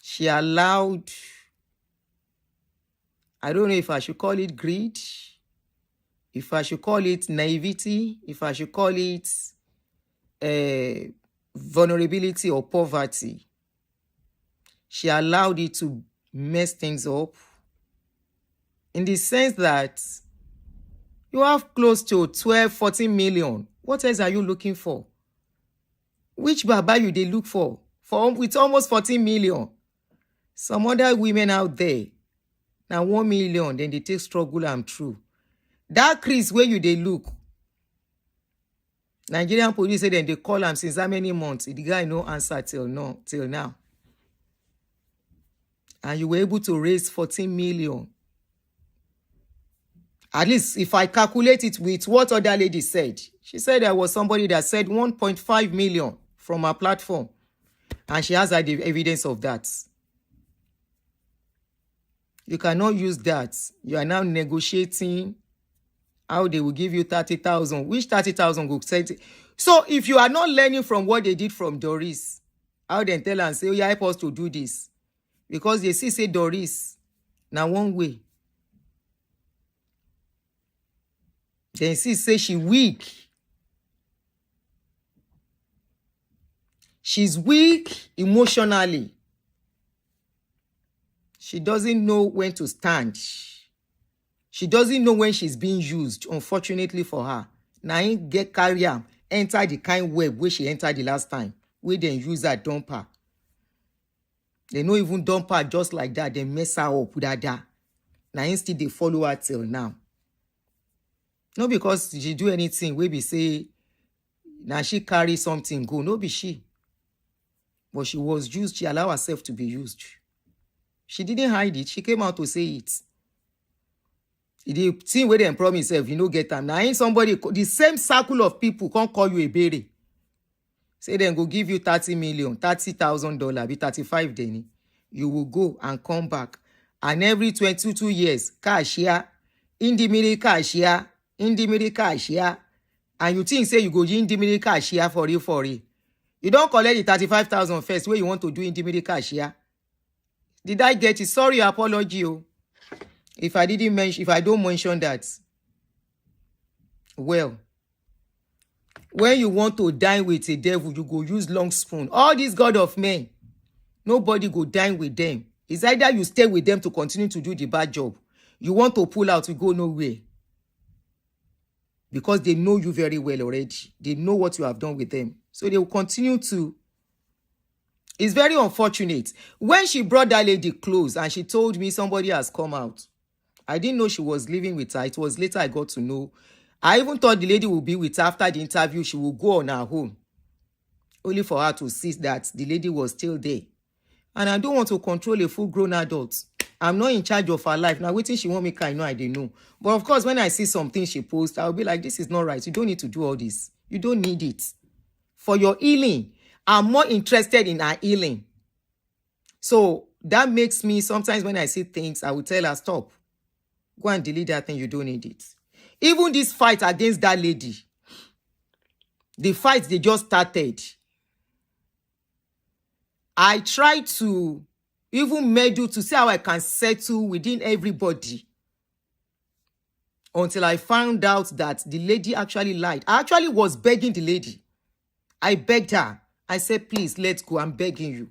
She allowed, I don't know if I should call it greed, if I should call it naivety, if I should call it vulnerability or poverty. She allowed it to mess things up, in the sense that you have close to 12, 14 million. What else are you looking for? Which baba you they look for? With almost 14 million. Some other women out there, now 1 million, then they take struggle and true. That Chris where you they look. Nigerian police say then they call him since how many months? The guy no answer till now. And you were able to raise 14 million. At least if I calculate it with what other lady said, she said there was somebody that said 1.5 million from her platform. And she has the evidence of that. You cannot use that. You are now negotiating how they will give you 30,000. Which 30,000 go send? So if you are not learning from what they did from Doris, how they tell and say, oh, yeah, help us to do this. Because they see say Doris, now one way. Then see say she weak. She's weak emotionally. She doesn't know when to stand. She doesn't know when she's being used, unfortunately for her. Now ain't get carrier, enter the kind web where she entered the last time. Where they use her dump her. They no even dump her just like that. They mess her up with that. Now instead they follow her till now. Not because she do anything where we say, now she carry something go. No be she. But she was used. She allowed herself to be used. She didn't hide it. She came out to say it. The thing where they promise herself, you know, get them. Now ain't somebody, the same circle of people can't call you Ebere. Say then go give you 30 million, $30,000, be 35 then. You will go and come back. And every 22 years, cashier, in the middle cashier, in the middle cashier. And you think say you go in the middle cashier for you. You don't collect the 35,000 first where you want to do in the middle cashier. Did I get it? Sorry, apology. Oh. If I didn't mention, if I don't mention that. Well, when you want to dine with a devil, you go use long spoon. All these God of men, nobody go dine with them. It's either you stay with them to continue to do the bad job. You want to pull out, you go nowhere. Because they know you very well already. They know what you have done with them. So they will continue to. It's very unfortunate. When she brought that lady close and she told me somebody has come out, I didn't know she was living with her. It was later I got to know. I even thought the lady would be with her after the interview. She would go on her own. Only for her to see that the lady was still there. And I don't want to control a full-grown adult. I'm not in charge of her life. Now, waiting she won't make I know I didn't know. But of course, when I see something she posts, I'll be like, this is not right. You don't need to do all this. You don't need it. For your healing, I'm more interested in her healing. So that makes me, sometimes when I see things, I will tell her, stop. Go and delete that thing. You don't need it. Even this fight against that lady, the fight they just started, I tried to even meddle to see how I can settle within everybody. Until I found out that the lady actually lied. I actually was begging the lady. I begged her. I said, please, let's go. I'm begging you.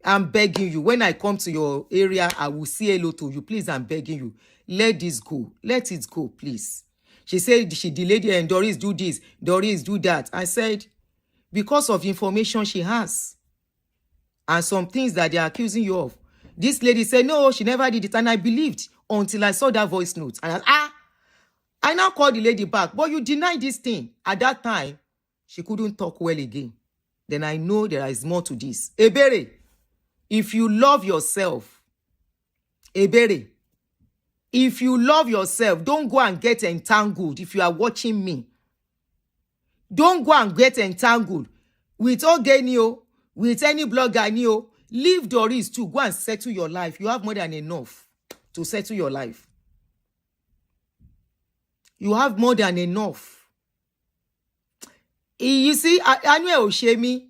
I'm begging you. When I come to your area, I will say hello to you. Please, I'm begging you. Let this go. Let it go, please. She said she delayed it and Doris do this. Doris do that. I said, because of information she has. And some things that they are accusing you of. This lady said, no, she never did it. And I believed until I saw that voice note. And I now called the lady back. But you denied this thing. At that time, she couldn't talk well again. Then I know there is more to this. Ebere, if you love yourself, Ebere, if you love yourself, don't go and get entangled if you are watching me. Don't go and get entangled with Ogala, with any blogger. Leave Doris too. Go and settle your life. You have more than enough to settle your life. You have more than enough. You see, Anyway, Oshemi,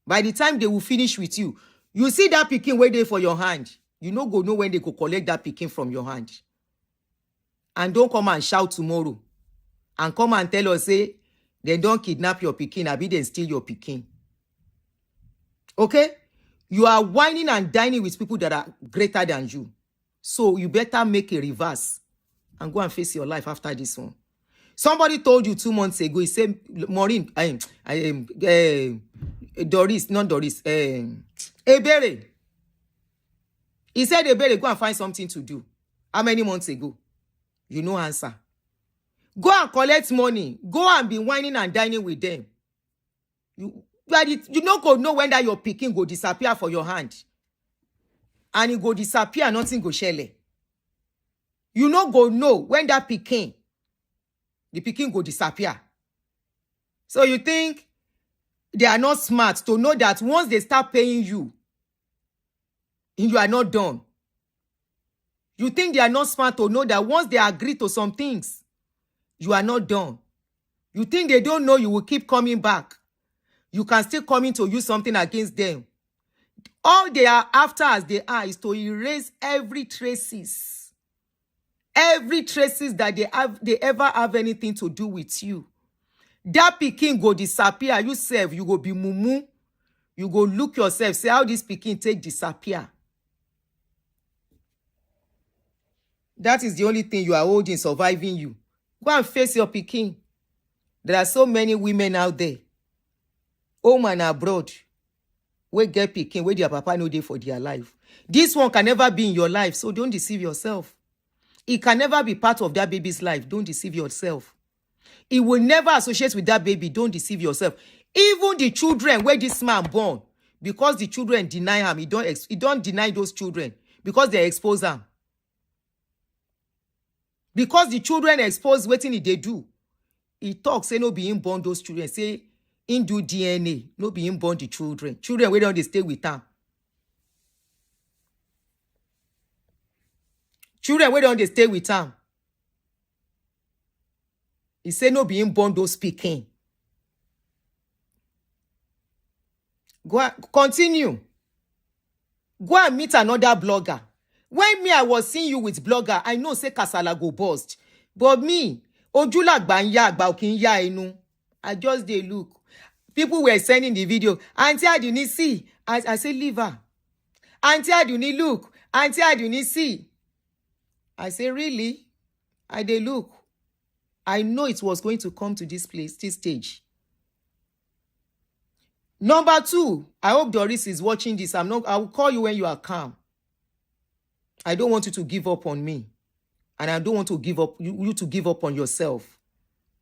by the time they will finish with you, you see that picking where they for your hand. You no go know when they go collect that picking from your hand. And don't come and shout tomorrow. And come and tell us, say, they don't kidnap your picking, abi they steal your picking. Okay? You are whining and dining with people that are greater than you. So you better make a reverse and go and face your life after this one. Somebody told you 2 months ago, he said, Maureen, Doris, not Doris, Ebere. He said, Ebere, go and find something to do. How many months ago? You no answer. Go and collect money. Go and be whining and dining with them. You no go know when that your picking go disappear for your hand. And it go disappear, nothing go shele. You no go know when that picking, the picking go disappear. So you think they are not smart to know that once they start paying you, you are not done. You think they are not smart to know that once they agree to some things, you are not done. You think they don't know you will keep coming back. You can still come in to use something against them. All they are after as they are is to erase every traces. Every traces that they ever have anything to do with you. That pikin go disappear. You self, you go be mumu. You go look yourself, say how this pikin take disappear. That is the only thing you are holding, surviving you. Go and face your pikin. There are so many women out there, home and abroad, we get pikin, where their papa no dey for their life. This one can never be in your life, so don't deceive yourself. It can never be part of that baby's life. Don't deceive yourself. It will never associate with that baby. Don't deceive yourself. Even the children where this man born, because the children deny him, he don't deny those children because they expose them. Because the children expose wetin they do. He talks, say no be him born those children. Say him do DNA, no be him born the children. Children where don't they stay with them. Children where don't they stay with them. He say no be him born those speaking. Go continue. Go and meet another blogger. When me, I was seeing you with blogger, I know say kasala go bust. But me, ojula gbanya agba okinya enu. I just dey look. People were sending the video. Aunty Aduni, see. I say, leave her. Aunty Aduni, look. Aunty Aduni, see. I say, really? I dey look. I know it was going to come to this place, this stage. Number 2, I hope Doris is watching this. I will call you when you are calm. I don't want you to give up on me. And I don't want to give up you to give up on yourself.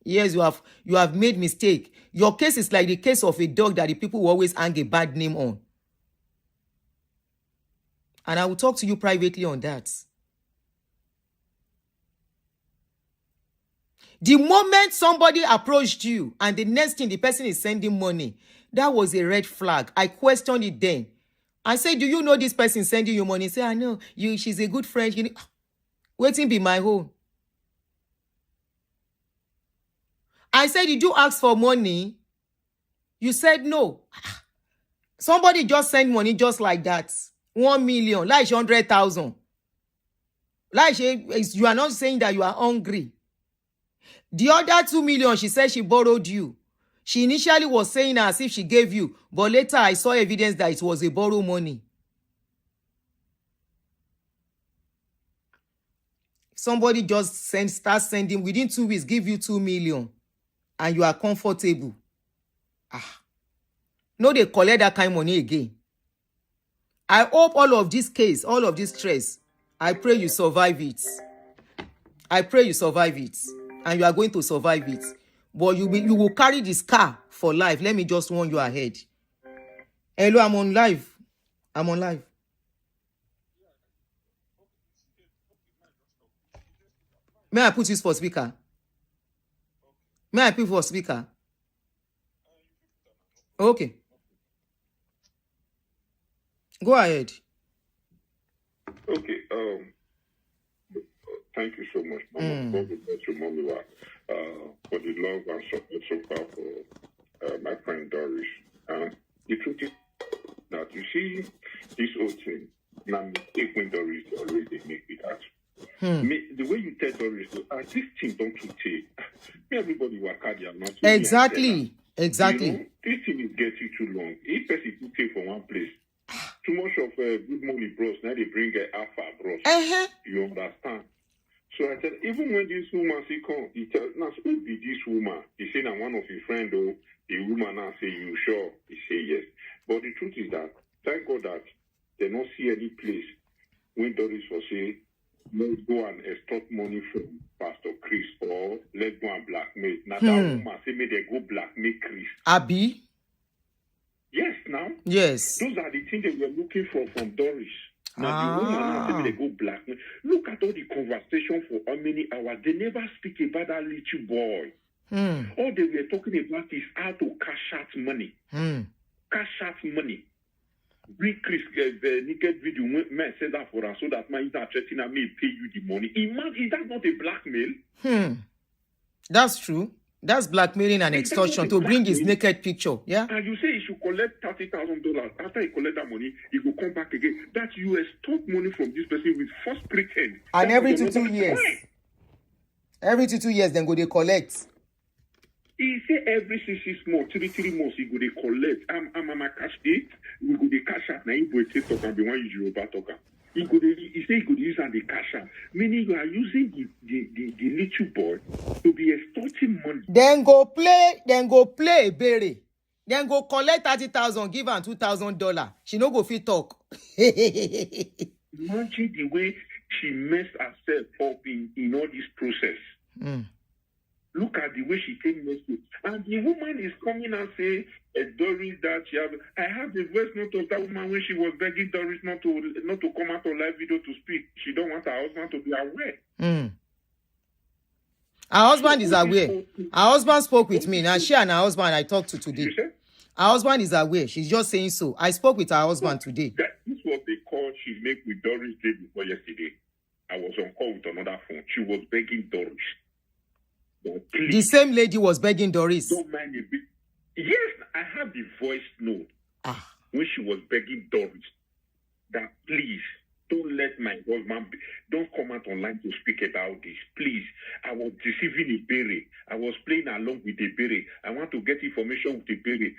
Yes, you have made mistake. Your case is like the case of a dog that the people will always hang a bad name on. And I will talk to you privately on that. The moment somebody approached you and the next thing the person is sending money, that was a red flag. I questioned it then. I said, do you know this person sending you money? Say, I know. She's a good friend. Waiting be my home. I said, did you ask for money? You said no. Somebody just sent money just like that. 1 million, like 100,000. Like you are not saying that you are hungry. The other 2 million, she said she borrowed you. She initially was saying as if she gave you, but later I saw evidence that it was a borrow money. Somebody just start sending within 2 weeks, give you 2 million, and you are comfortable. No, they collect that kind of money again. I hope all of this case, all of this stress, I pray you survive it. I pray you survive it. And you are going to survive it. But you will carry this scar for life. Let me just warn you ahead. Hello, I'm on live. I'm on live. May I put this for speaker? May I put for speaker? Okay. Go ahead. Okay. Thank you so much, Mama. God bless you, Mommy, for the love and support so far for my friend Doris. The truth is that you see this whole thing. Now, mistake when Doris already make it out. The way you tell Doris, this thing don't you take. Everybody will carry their mouth. Exactly. Exactly. You know, this thing is getting too long. If person you take from one place, too much of good money bros, now they bring alpha bros. You understand? So I said, even when this woman say come, he tell now who be this woman? He say now one of his friend though, the woman now say you sure? He say yes. But the truth is that thank God that they don't see any place when Doris will say, let's go and extort money from Pastor Chris, or let's go and blackmail. Now that woman say may they go blackmail Chris. Abby? Yes, now. Yes. Those are the things that we are looking for from Doris. Now the woman now say they go blackmail. Look at all the conversation for how many hours. They never speak about that little boy. All they were talking about is how to cash out money. Cash out money. Bring Chris the naked video man said that for us so that man is not threatening and may pay you the money. Imagine, is that not a blackmail? That's true. That's blackmailing and extortion to bring his naked picture. Yeah. And you say he should collect $30,000. After he collect that money, he will come back again. That you extort money from this person with false pretense. And every 2 years. Every 2 years, then go they collect. He say every 6 months, 3 months, he go they collect. I'm a cash it. We go they cash out. Now he go take talk and be one you about talk. He say he could use and the cash out. Meaning you are using the little boy to be extorting money. Then go play Ebere. Then go collect 30,000, give her $2,000. She no go fit talk. Imagine the way she messed herself up in all this process. Look at the way she came message. And the woman is coming and say, Doris, that she have. I have the voice note of that woman when she was begging Doris not to come out on live video to speak. She don't want her husband to be aware. Her husband is aware. Her husband spoke with me. Now she and her husband I talked to today. Her husband is aware. She's just saying so. I spoke with her husband today. This was the call she made with Doris day before yesterday. I was on call with another phone. She was begging Doris. The same lady was begging Doris. Don't mind it. Yes, I have the voice note when she was begging Doris that please don't let my husband don't come out online to speak about this. Please, I was deceiving Ebere. I was playing along with Ebere. I want to get information with Ebere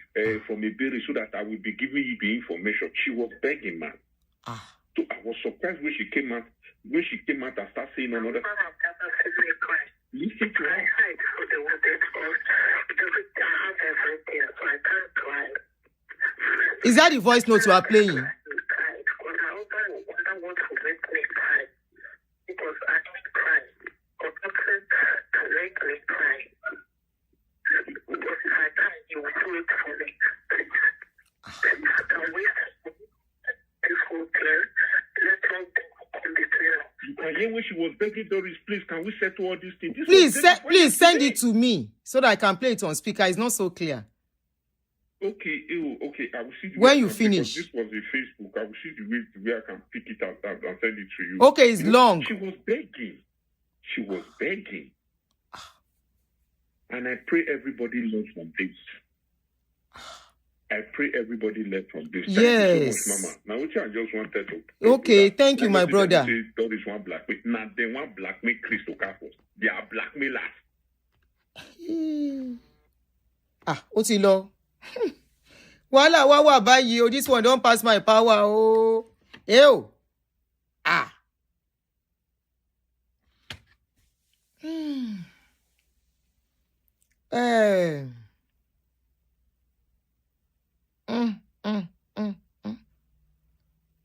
from Ebere so that I will be giving you the information. She was begging, man. So I was surprised when she came out. When she came out and started saying another. Listen to her. Is that the voice note you are playing? When she was begging Doris, please, can we settle all these things? Please send it to me so that I can play it on speaker. It's not so clear. Okay, I will see. When you finish. This was a Facebook. I will see the way I can pick it out and send it to you. Okay, it's long. She was begging. And I pray everybody learns from this. I pray everybody learn from this. Yes. Thank you so much, Mama. Now, which I just wanted to. Okay, thank you, my brother. Doris one blackmail. Now they want blackmail Crystal Capos. They are blackmailers. Ó ti lọ. Wàhálà wá wà báyìí o. This one don't pass my power o. Ew.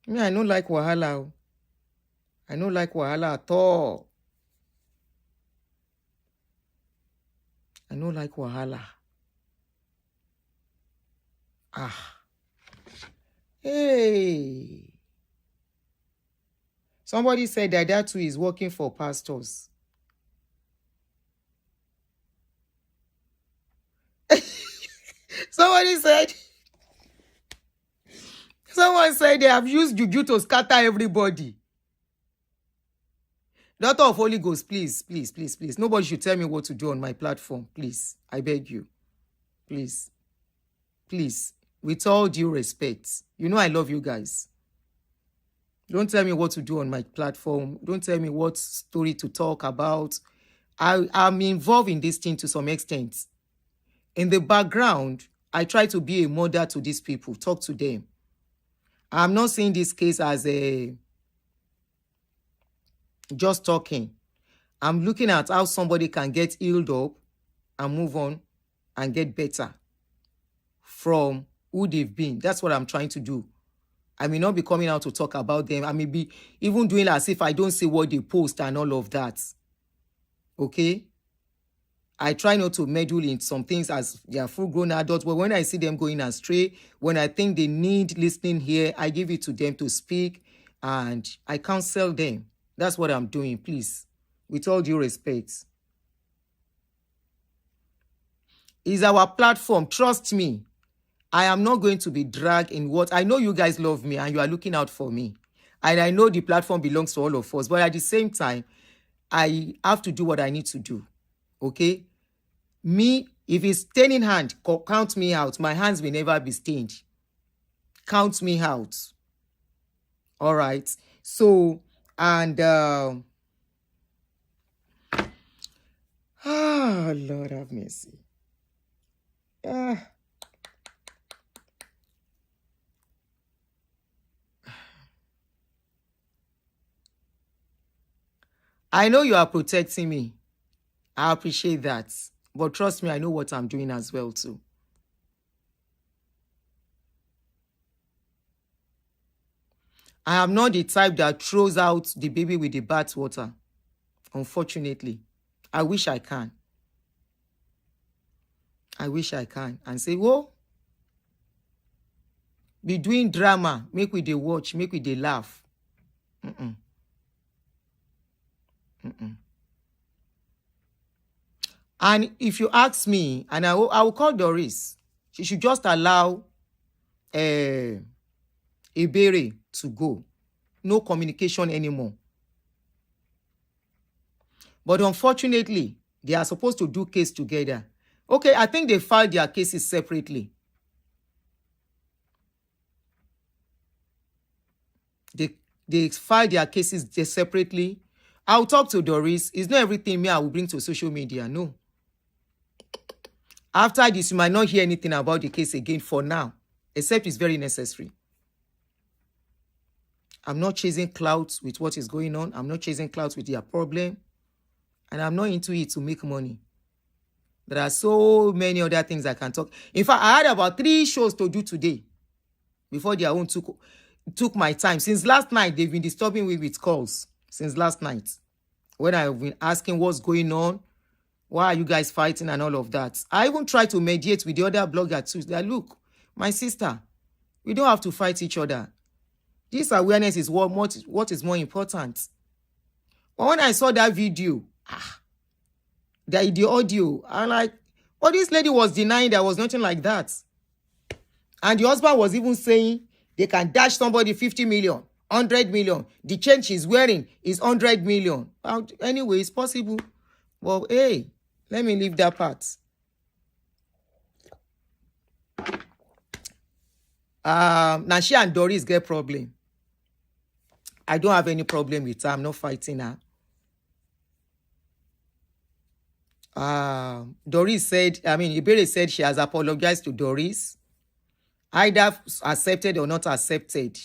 Me, I don't like wahala o. I don't like wahala at all. I don't like wahala. Hey. Somebody said that too is working for pastors. Someone said they have used juju to scatter everybody. Daughter of Holy Ghost, please, please, please, please. Nobody should tell me what to do on my platform. Please, I beg you. Please. Please. With all due respect. You know I love you guys. Don't tell me what to do on my platform. Don't tell me what story to talk about. I'm involved in this thing to some extent. In the background, I try to be a mother to these people. Talk to them. I'm not seeing this case as a just talking. I'm looking at how somebody can get healed up and move on and get better from who they've been. That's what I'm trying to do. I may not be coming out to talk about them. I may be even doing as if I don't see what they post and all of that. Okay? I try not to meddle in some things as they are full-grown adults, but when I see them going astray, when I think they need listening here, I give it to them to speak and I counsel them. That's what I'm doing, please. With all due respect. It's our platform. Trust me. I am not going to be dragged in what... I know you guys love me and you are looking out for me. And I know the platform belongs to all of us. But at the same time, I have to do what I need to do. Okay? Me, if it's staining hand, count me out. My hands will never be stained. Count me out. All right? So... And, Lord have mercy. I know you are protecting me. I appreciate that. But trust me, I know what I'm doing as well, too. I am not the type that throws out the baby with the bathwater. Unfortunately. I wish I can. I wish I can. And say, whoa. Be doing drama. Make we dey watch. Make we dey laugh. And if you ask me, and I will call Doris, she should just allow Ebere to go. No communication anymore. But unfortunately, they are supposed to do case together. Okay, I think they filed their cases separately. They filed their cases separately. I'll talk to Doris. It's not everything me I will bring to social media. No. After this, you might not hear anything about the case again for now, except it's very necessary. I'm not chasing clouds with what is going on. I'm not chasing clouds with their problem. And I'm not into it to make money. There are so many other things I can talk. In fact, I had about 3 shows to do today before their own took my time. Since last night, they've been disturbing me with calls. Since last night. When I've been asking what's going on, why are you guys fighting and all of that. I even tried to mediate with the other blogger too. That, look, my sister, we don't have to fight each other. This awareness is what is more important. But when I saw that video, the audio, I'm like, well, this lady was denying there was nothing like that. And the husband was even saying they can dash somebody 50 million, 100 million. The chain she's wearing is 100 million. Anyway, it's possible. Well, hey, let me leave that part. Now she and Doris get problem. I don't have any problem with her. I'm not fighting her. Doris said, Ebere said she has apologized to Doris. Either accepted or not accepted.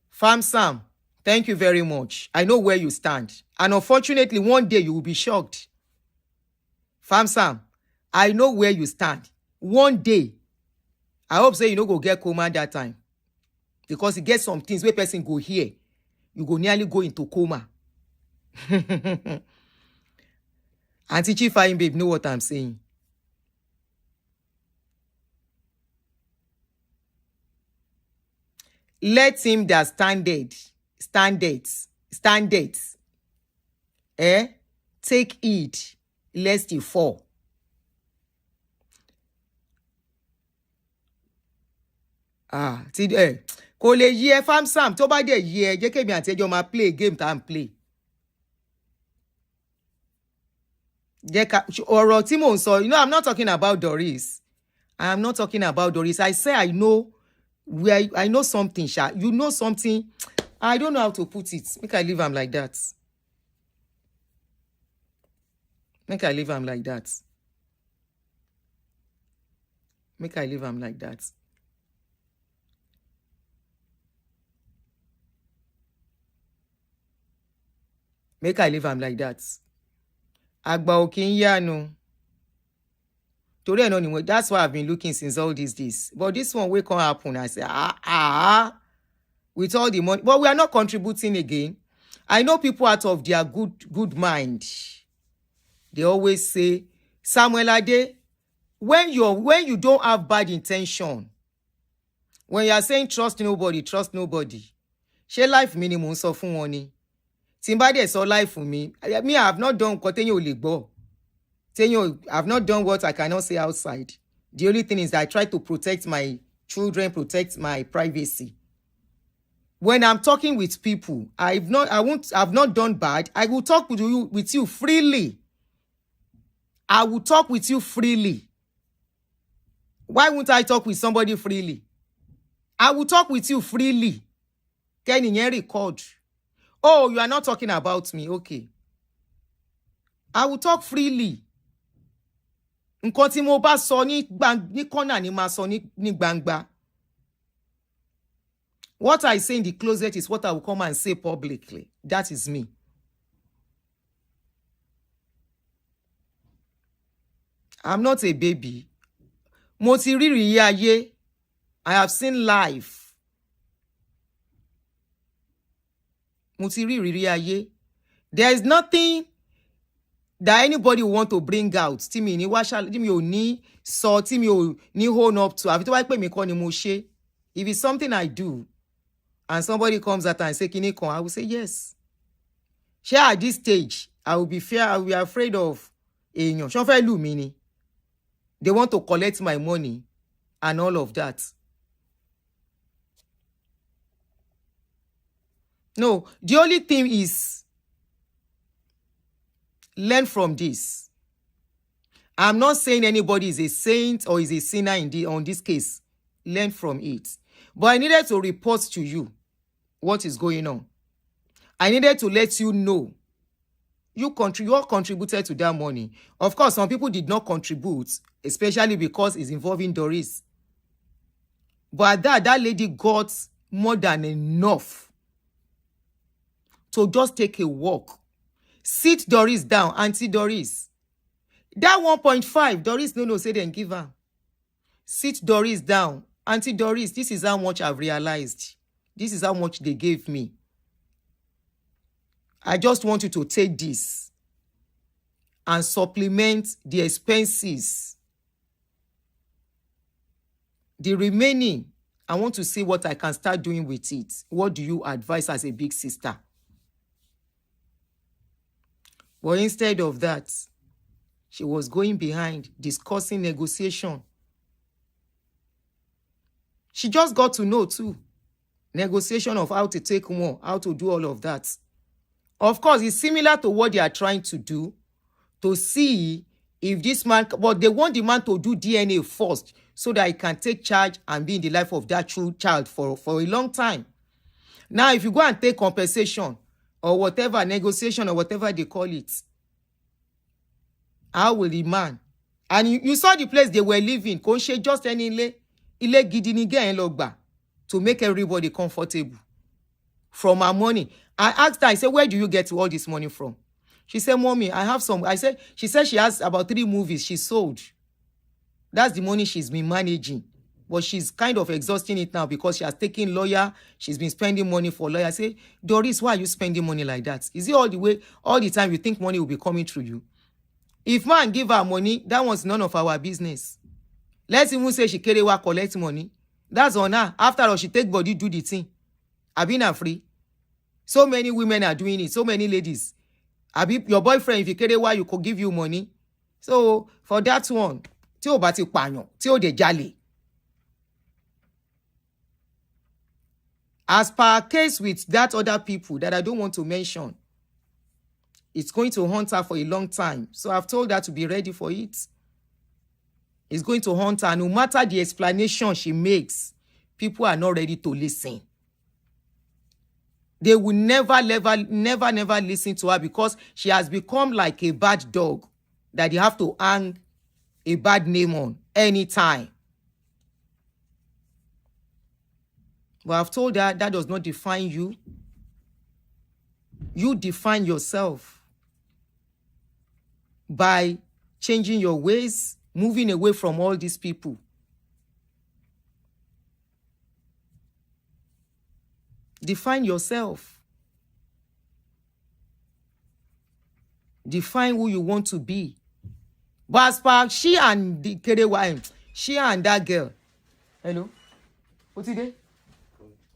Farm Sam, thank you very much. I know where you stand. And unfortunately, one day you will be shocked. Farm Sam, I know where you stand. One day, I hope say you no go get coma that time. Because you get some things where person go here, you go nearly go into coma. Auntie Chief Fine Babe, know what I'm saying. Let him that standards, take heed, lest he fall. Kò lè yí Farm Sam tó bá dé yí jẹ́ kémi àti ẹjọ́ máa play game tá ń play. Jẹ́ ká ọ̀rọ̀ tí mò ń sọ, I'm not talking about Doris. I am not talking about Doris. I say I know something, Sha. You know something. I don't know how to put it. Make I leave am like that. Make I leave am like that. Make I leave am like that. Make I leave am like that. Agba okin yanu. Today I know that's why I've been looking since all these days. But this one will can't happen. I say, with all the money. But we are not contributing again. I know people out of their good mind. They always say, Samuel Ade, when you don't have bad intention, when you are saying trust nobody, share life minimum so fun woni. Timbade so life for me. I have not done I've not done what I cannot say outside. The only thing is that I try to protect my children, protect my privacy. When I'm talking with people, I've not done bad. I will talk with you freely. I will talk with you freely. Why won't I talk with somebody freely? I will talk with you freely. Can you record? Oh, you are not talking about me. Okay. I will talk freely. Nǹkan tí mo bá sọ ní corner ni máa sọ ní gbangba. What I say in the closet is what I will come and say publicly. That is me. I'm not a baby. Mo ti rí ìrírí ayé. I have seen life. Mo ti rí ìrírí ayé. There is nothing that anybody want to bring out. Tí mi ní tí mi ò ní sọ, tí mi ò ní hold up to. Àfi tó wá pé mi kọ́ ni mo ṣe. If it's something I do, and somebody comes out and say, Kini kon, I will say yes. Share at this stage, I will be fair, I will be afraid of èèyàn. Ṣé wọ́n fẹ́ lù mí ni? They want to collect my money and all of that. No, the only thing is, learn from this. I'm not saying anybody is a saint or is a sinner on this case. Learn from it. But I needed to report to you what is going on. I needed to let you know. You all contributed to that money. Of course, some people did not contribute, especially because it's involving Doris. But that lady got more than enough to just take a walk. Sit Doris down, Auntie Doris. That 1.5, Doris no say then give her. Sit Doris down. Auntie Doris, this is how much I've realized. This is how much they gave me. I just want you to take this and supplement the expenses. The remaining, I want to see what I can start doing with it. What do you advise as a big sister? But instead of that, she was going behind, discussing negotiation. She just got to know too. Negotiation of how to take more, how to do all of that. Of course, it's similar to what they are trying to do, to see If this man, but they want the man to do DNA first so that he can take charge and be in the life of that true child for a long time. Now, if you go and take compensation or whatever, negotiation or whatever they call it, how will the man? And you saw the place they were living. Kò ṣe just any ilé gidi ni gẹ́ ẹ̀ lọ gbà to make everybody comfortable. From her money. I asked her, I said, where do you get all this money from? She said, Mommy, I have some. She said she has about 3 movies she sold. That's the money she's been managing. But she's kind of exhausting it now because she has taken lawyer. She's been spending money for lawyer. I say, Doris, why are you spending money like that? Is it all the time you think money will be coming through you? If man give her money, that was none of our business. Let's even say she carry wa collect money. That's on her. After all, she take body, do the thing. I've been free. So many women are doing it. So many ladies. Your boyfriend, if you carry wa, you could give you money. So for that one, tí ó bá ti pààyàn, tí ó dé jalè. As per case with that other people that I don't want to mention, it's going to haunt her for a long time. So I've told her to be ready for it. It's going to haunt her. No matter the explanation she makes, people are not ready to listen. They will never listen to her because she has become like a bad dog that you have to hang a bad name on anytime. But I've told her that does not define you. You define yourself by changing your ways, moving away from all these people. Define yourself. Define who you want to be. But as per she and the Kerewa, she and that girl. Hello? What's it there?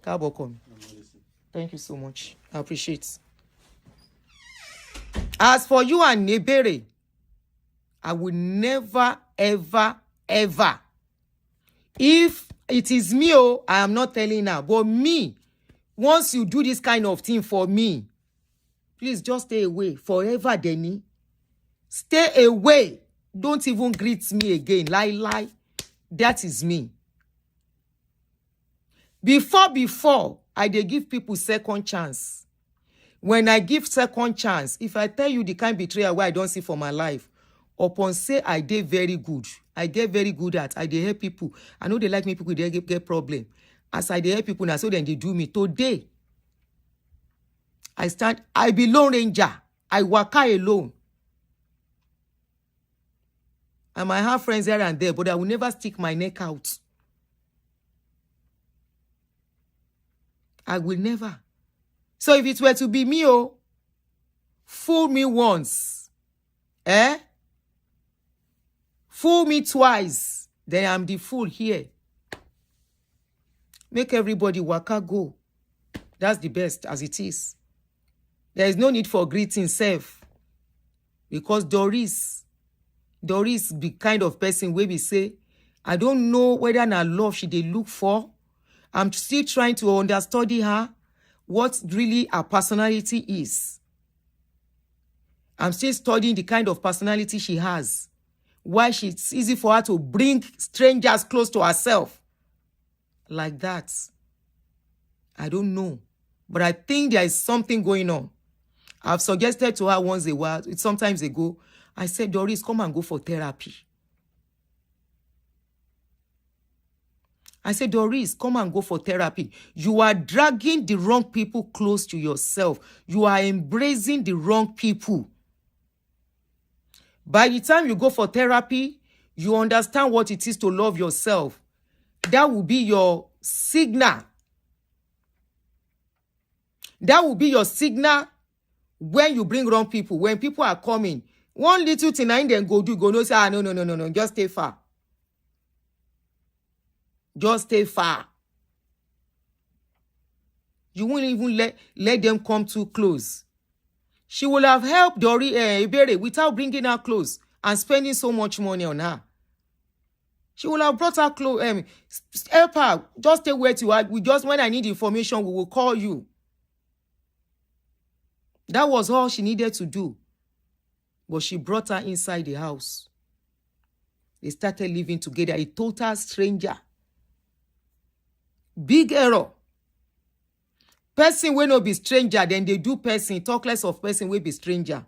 Kabokon. Thank you so much. I appreciate it. As for you and Ebere, I will never, ever, ever. If it is me, I am not telling her, but me, once you do this kind of thing for me, please just stay away forever, Denny. Stay away. Don't even greet me again. Lie. That is me. Before, I dey give people second chance. When I give second chance, if I tell you the kind of betrayal where I don't see for my life, upon say I did very good. I get very good at. I dey help people. I know they like me, people, they get problem. As I dey help people now, so then they do me. Today, I be lone ranger. I waka alone. I might have friends here and there, but I will never stick my neck out. I will never. So if it were to be me, fool me once, fool me twice, then I'm the fool here. Make everybody waka go. That's the best as it is. There is no need for greeting self. Because Doris be kind of person where we say, I don't know whether na love she dey look for. I'm still trying to understudy her, what really her personality is. I'm still studying the kind of personality she has. Why it's easy for her to bring strangers close to herself. Like that. I don't know. But I think there is something going on. I've suggested to her once a while, sometimes ago, I said, Doris, come and go for therapy. I said, Doris, come and go for therapy. You are dragging the wrong people close to yourself. You are embracing the wrong people. By the time you go for therapy, you understand what it is to love yourself. That will be your signal. That will be your signal when you bring wrong people. When people are coming, one little thing and then go no, say, no, just stay far. Just stay far. You won't even let them come too close. She will have helped Ebere without bringing her close and spending so much money on her. She will have brought her close. Help her. Just stay where you are. When I need information, we will call you. That was all she needed to do. But she brought her inside the house. They started living together, a total stranger. Big error. Person will not be stranger, then they do person, talk less of person will be stranger.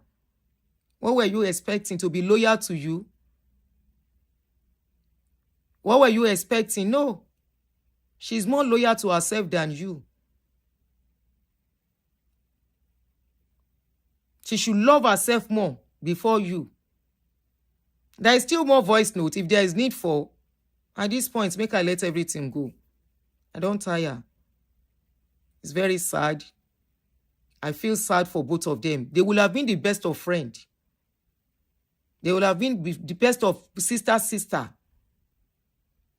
What were you expecting? To be loyal to you? What were you expecting? No. She's more loyal to herself than you. She should love herself more before you. There is still more voice note. If there is need for, at this point, make her let everything go. I don't tire. It's very sad. I feel sad for both of them. They will have been the best of friends. They will have been the best of sister.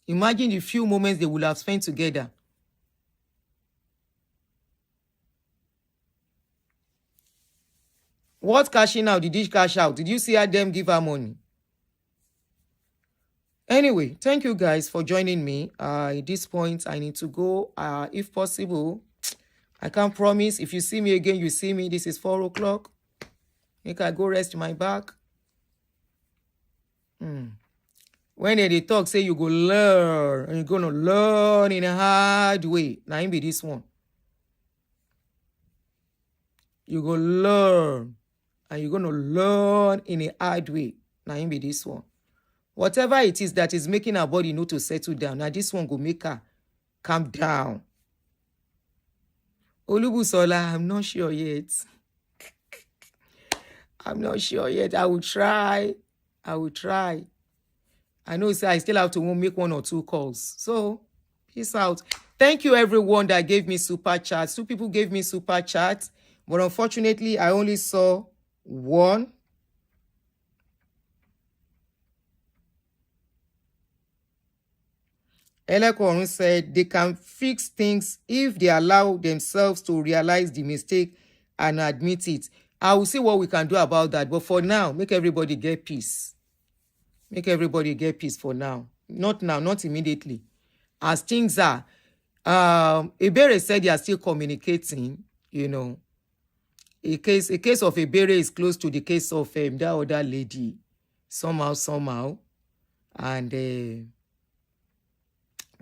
Imagine the few moments they will have spent together. What cashing out? Did he cash out? Did you see how them give her money? Anyway, thank you guys for joining me. At this point, I need to go. If possible, I can't promise. If you see me again, you see me. This is 4 o'clock. Make I go rest my back. When they talk, say you go learn. And you're going to learn in a hard way. Now, it be this one. You go learn. And you're going to learn in a hard way. Now, it be this one. Whatever it is that is making our body know to settle down. Now, this one go make her calm down. Olubusola, I'm not sure yet. I'm not sure yet. I will try. I know I still have to make 1 or 2 calls. So, peace out. Thank you, everyone that gave me super chats. 2 people gave me super chats. But unfortunately, I only saw 1. Elekorun said they can fix things if they allow themselves to realize the mistake and admit it. I will see what we can do about that. But for now, make everybody get peace. Make everybody get peace for now. Not now, not immediately. As things are, Ebere said they are still communicating, you know. A case of Ebere is close to the case of that other lady. Somehow. And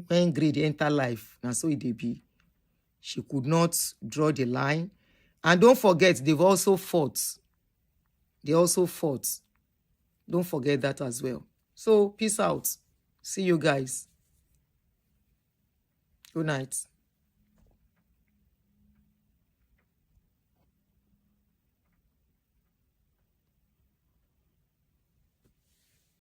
when greed enter life, now so it be. She could not draw the line. And don't forget, they've also fought. They also fought. Don't forget that as well. So, peace out. See you guys. Good night.